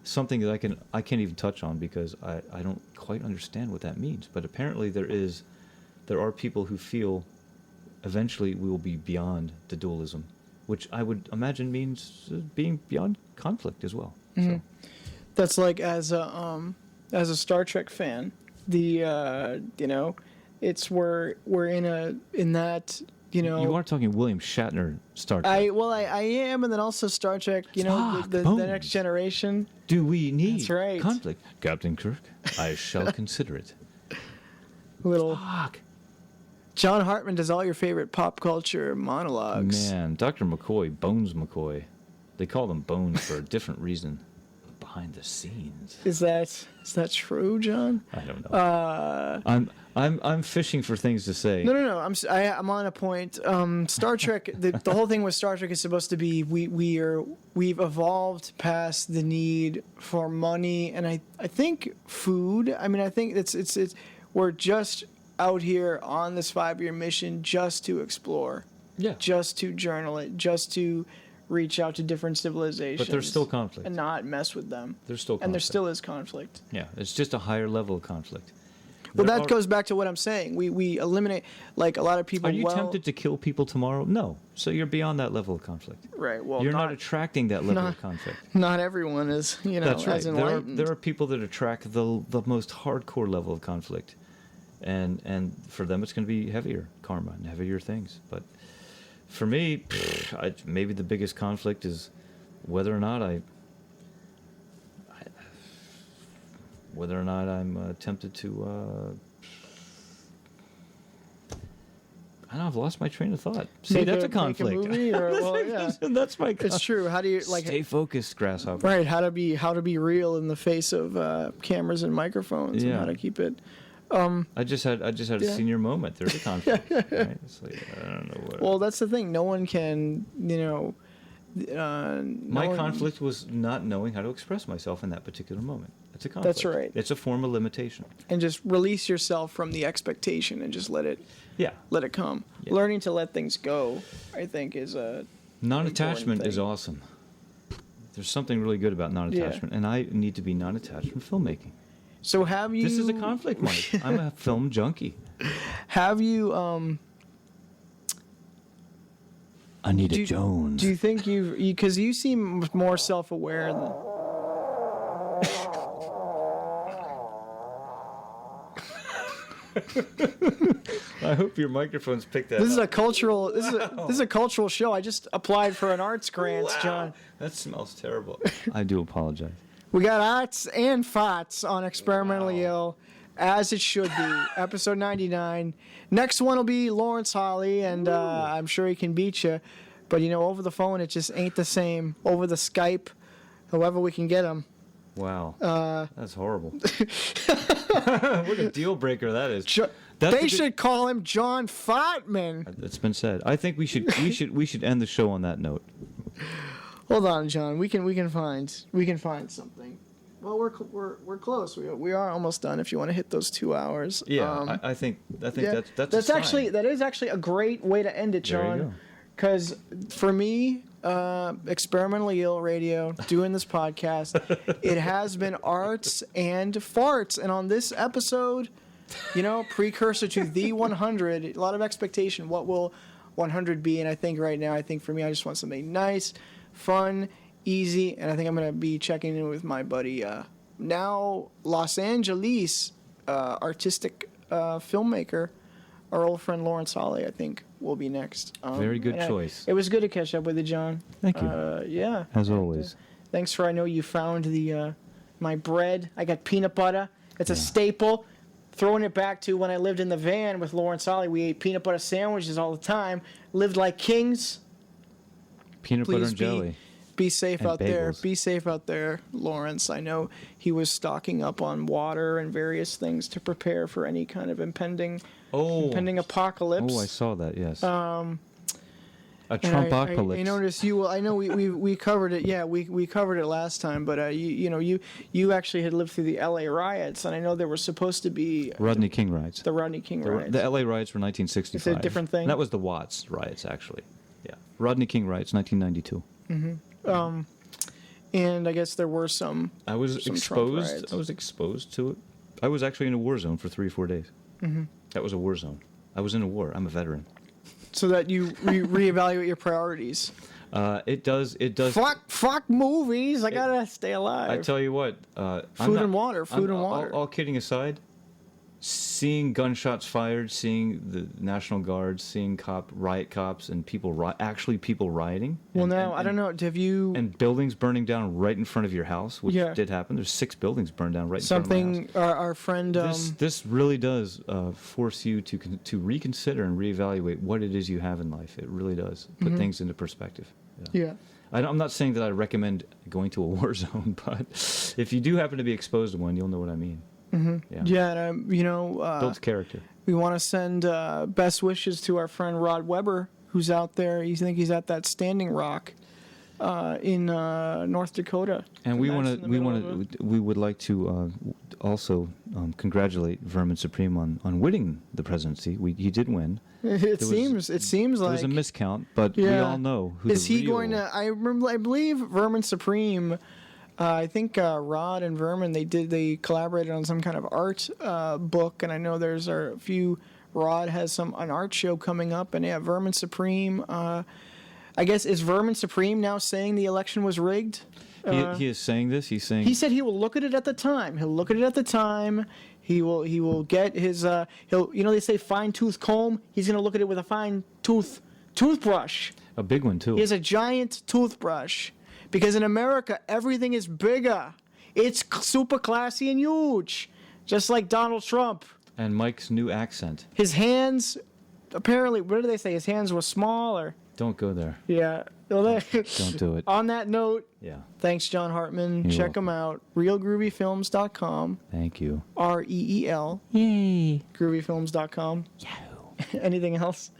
something that I can't even touch on because I don't quite understand what that means. But apparently there are people who feel eventually we will be beyond the dualism, which I would imagine means being beyond conflict as well.
Mm-hmm.
So.
That's like as a Star Trek fan, it's we're in that.
You are talking William Shatner Star Trek.
I am, and then also Star Trek. The Next Generation.
Do we need
That's right.
conflict, Captain Kirk? I shall consider it.
Little
Fuck.
John Hartman does all your favorite pop culture monologues.
Man, Dr. McCoy, Bones McCoy. They call them Bones for a different reason. Behind the scenes.
Is that true, John?
I don't know. I'm fishing for things to say.
No. I'm on a point. Star Trek. The whole thing with Star Trek is supposed to be we've evolved past the need for money, and I think food. I mean, I think it's we're just out here on this 5-year mission just to explore.
Yeah.
Just to journal it. Just to reach out to different civilizations.
But there's still conflict.
And not mess with them.
There's still conflict.
And there still is conflict.
Yeah, it's just a higher level of conflict.
Well, that goes back to what I'm saying. We eliminate, like a lot of people.
Are you tempted to kill people tomorrow? No. So you're beyond that level of conflict.
Right. Well,
you're not attracting that level of conflict.
Not everyone is,
That's right.
as enlightened.
There are people that attract the most hardcore level of conflict, and for them it's going to be heavier karma and heavier things. But for me, maybe the biggest conflict is whether or not I'm tempted to. I don't know. I've lost my train of thought. See, that's a conflict.
Make a movie
That's my.
It's true. How do you
stay focused, grasshopper?
Right. How to be real in the face of cameras and microphones, and how to keep it.
I just had a senior moment. There's a conflict. Right? It's like, I don't know what.
Well, that's the thing. No one can,
my conflict was not knowing how to express myself in that particular moment. It's a conflict.
That's right.
It's a form of limitation.
And just release yourself from the expectation and just let it come.
Yeah.
Learning to let things go, I think, is a
non-attachment is awesome. There's something really good about non-attachment, and I need to be non-attached from filmmaking.
So have you...
This is a conflict, Mike. I'm a film junkie.
Have you...
Anita Jones.
Do you think you've... Because you seem more self-aware than...
I hope your microphones picked that
This is
up.
a cultural... This is a cultural show. I just applied for an arts grant,
Wow.
John.
That smells terrible. I do apologize.
We got arts and farts on Experimentally Ill, as it should be. Episode 99. Next one will be Lawrence Holly, and I'm sure he can beat you. But, over the phone, it just ain't the same. Over the Skype, however we can get him.
Wow. That's horrible. What a deal breaker that is.
They should call him John Fartman.
It's been said. I think we should end the show on that note.
Hold on, John. We can find something. Well, we're close. We are almost done. If you want to hit those 2 hours.
Yeah, I think
yeah,
that's a sign.
that is actually a great way to end it,
There you
John.
go.
Because for me, Experimentally Ill Radio, doing this podcast, it has been arts and farts. And on this episode, precursor to the 100, a lot of expectation. What will 100 be? And I think right now, for me, I just want something nice, fun, easy. And I think I'm going to be checking in with my buddy, now Los Angeles artistic filmmaker, our old friend Lawrence Holly, I think, will be next.
Very good choice.
It was good to catch up with you, John.
Thank you.
Yeah.
As always.
Thanks for, I know you found my bread. I got peanut butter. It's a staple. Throwing it back to when I lived in the van with Lawrence Holly, we ate peanut butter sandwiches all the time. Lived like kings.
Peanut butter and jelly.
Be safe
And
out there.
bagels.
Be safe out there, Lawrence. I know he was stocking up on water and various things to prepare for any kind of impending apocalypse.
Oh, I saw that. Yes. A
And
Trumpocalypse.
I noticed you. I know we covered it. Yeah, we covered it last time. But you actually had lived through the L.A. riots, and I know there were supposed to be
Rodney King riots.
the Rodney King riots.
The L.A. riots were 1965.
It's a different thing?
That was the Watts riots, actually. Yeah. Rodney King riots, 1992.
And I guess there were some.
I was
Trump
exposed.
riots.
I was exposed to it. I was actually in a war zone for 3 or 4 days. That was a war zone. I was in a war. I'm a veteran.
So that you reevaluate your priorities.
It does.
Fuck movies. I gotta stay alive.
I tell you what.
Food and water.
All kidding aside, seeing gunshots fired, seeing the National Guard, seeing riot cops, and people rioting.
Well, now I don't know. Have you
And buildings burning down right in front of your house, which did happen. There's 6 buildings burned down right in front of my house.
Our friend.
This really does force you to reconsider and reevaluate what it is you have in life. It really does put things into perspective.
Yeah.
I'm not saying that I recommend going to a war zone, but if you do happen to be exposed to one, you'll know what I mean.
Yeah, and
Builds character.
we want to send best wishes to our friend Rod Weber, who's out there. You think he's at that Standing Rock in North Dakota.
And we would like to also congratulate Vermin Supreme on winning the presidency. He did win.
It seems like
There was a miscount, but we all know who
is
the
he
real...
going to? I believe Vermin Supreme. I think Rod and Vermin they collaborated on some kind of art book, and I know there's a few. Rod has an art show coming up, and Vermin Supreme. I guess is Vermin Supreme now saying the election was rigged?
He is saying this. He's saying
He said he will look at it at the time. He'll look at it at the time. He will get his they say fine tooth comb. He's gonna look at it with a fine toothbrush.
a big one too.
He has a giant toothbrush. Because in America, everything is bigger. It's super classy and huge. Just like Donald Trump.
And Mike's new accent.
His hands, apparently, what do they say? His hands were smaller.
Don't go there.
Yeah.
Don't do it.
On that note,
Yeah.
thanks, John Hartman.
You're
Check him out. RealGroovyFilms.com.
Thank you.
REEL.
Yay.
GroovyFilms.com. Anything else?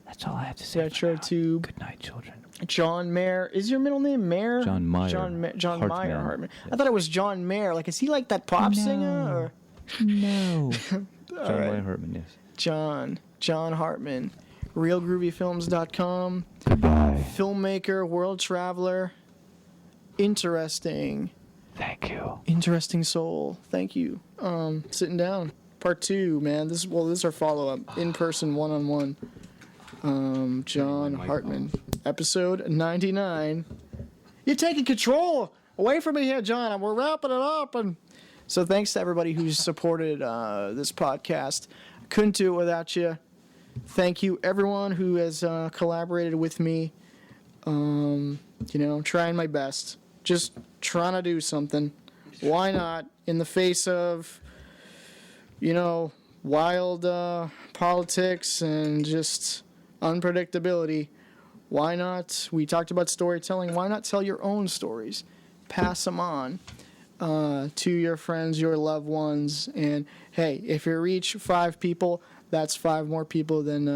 That's all I have to say.
Retro Tube.
Good night, children.
John Mayer. Is your middle name Mayer?
John Meyer.
John
Hartman.
Meyer Hartman.
Yes.
I thought it was John Mayer. Like, is he like that pop singer? Or?
No. John
right.
Meyer Hartman, yes.
John Hartman. RealGroovyFilms.com.
Goodbye.
Filmmaker, world traveler. interesting.
Thank you.
Interesting soul. Thank you. Sitting down. Part 2, man. This is our follow-up. In-person, one-on-one. John Hartman. Episode 99. You're taking control away from me here, John. We're wrapping it up. And so thanks to everybody who's supported this podcast. Couldn't do it without you. Thank you, everyone who has collaborated with me. I'm trying my best. Just trying to do something. Why not? In the face of, wild politics and just unpredictability, why not? We talked about storytelling. Why not tell your own stories? Pass them on to your friends, your loved ones. And hey, if you reach 5 people, that's 5 more people than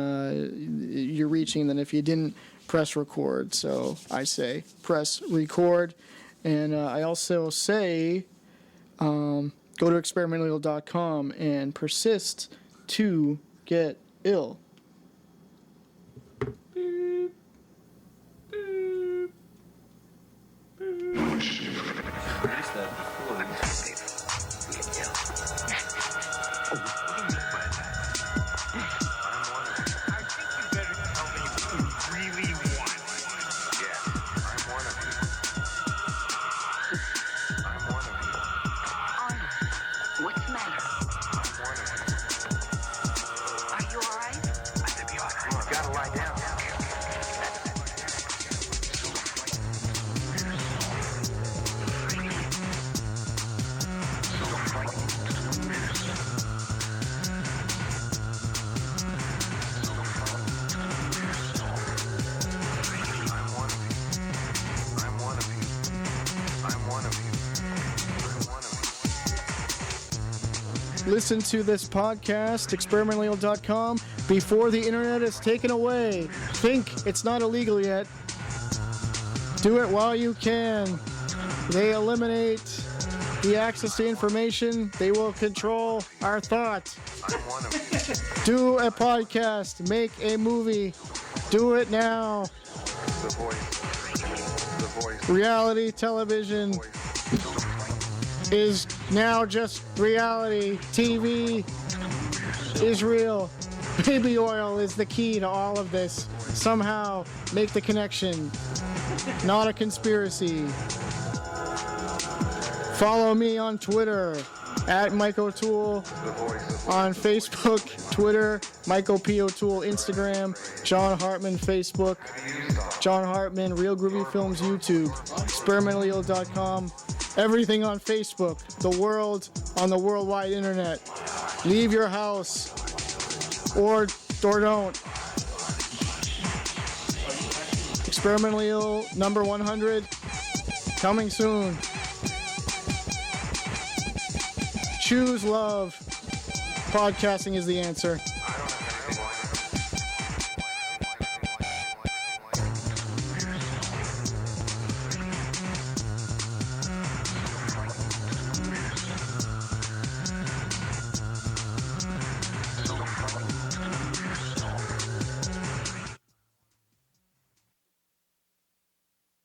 you're reaching than if you didn't press record. So I say press record. And I also say go to experimentally.com and persist to get ill. Listen to this podcast, experimentally.com, before the internet is taken away. Think it's not illegal yet. Do it while you can. They eliminate the access to information. They will control our thought. Do a podcast. Make a movie. Do it now. Reality television is now just reality. TV is real. Baby oil is the key to all of this. Somehow make the connection. Not a conspiracy. Follow me on Twitter at Mike O'Toole, on Facebook, Twitter, Michael P. O'Toole, Instagram, John Hartman, Facebook, John Hartman, Real Groovy Films, YouTube, experimentally.com. Everything on Facebook, the world on the worldwide internet. Leave your house or don't. Experimentally Ill number 100 coming soon. Choose love. Podcasting is the answer.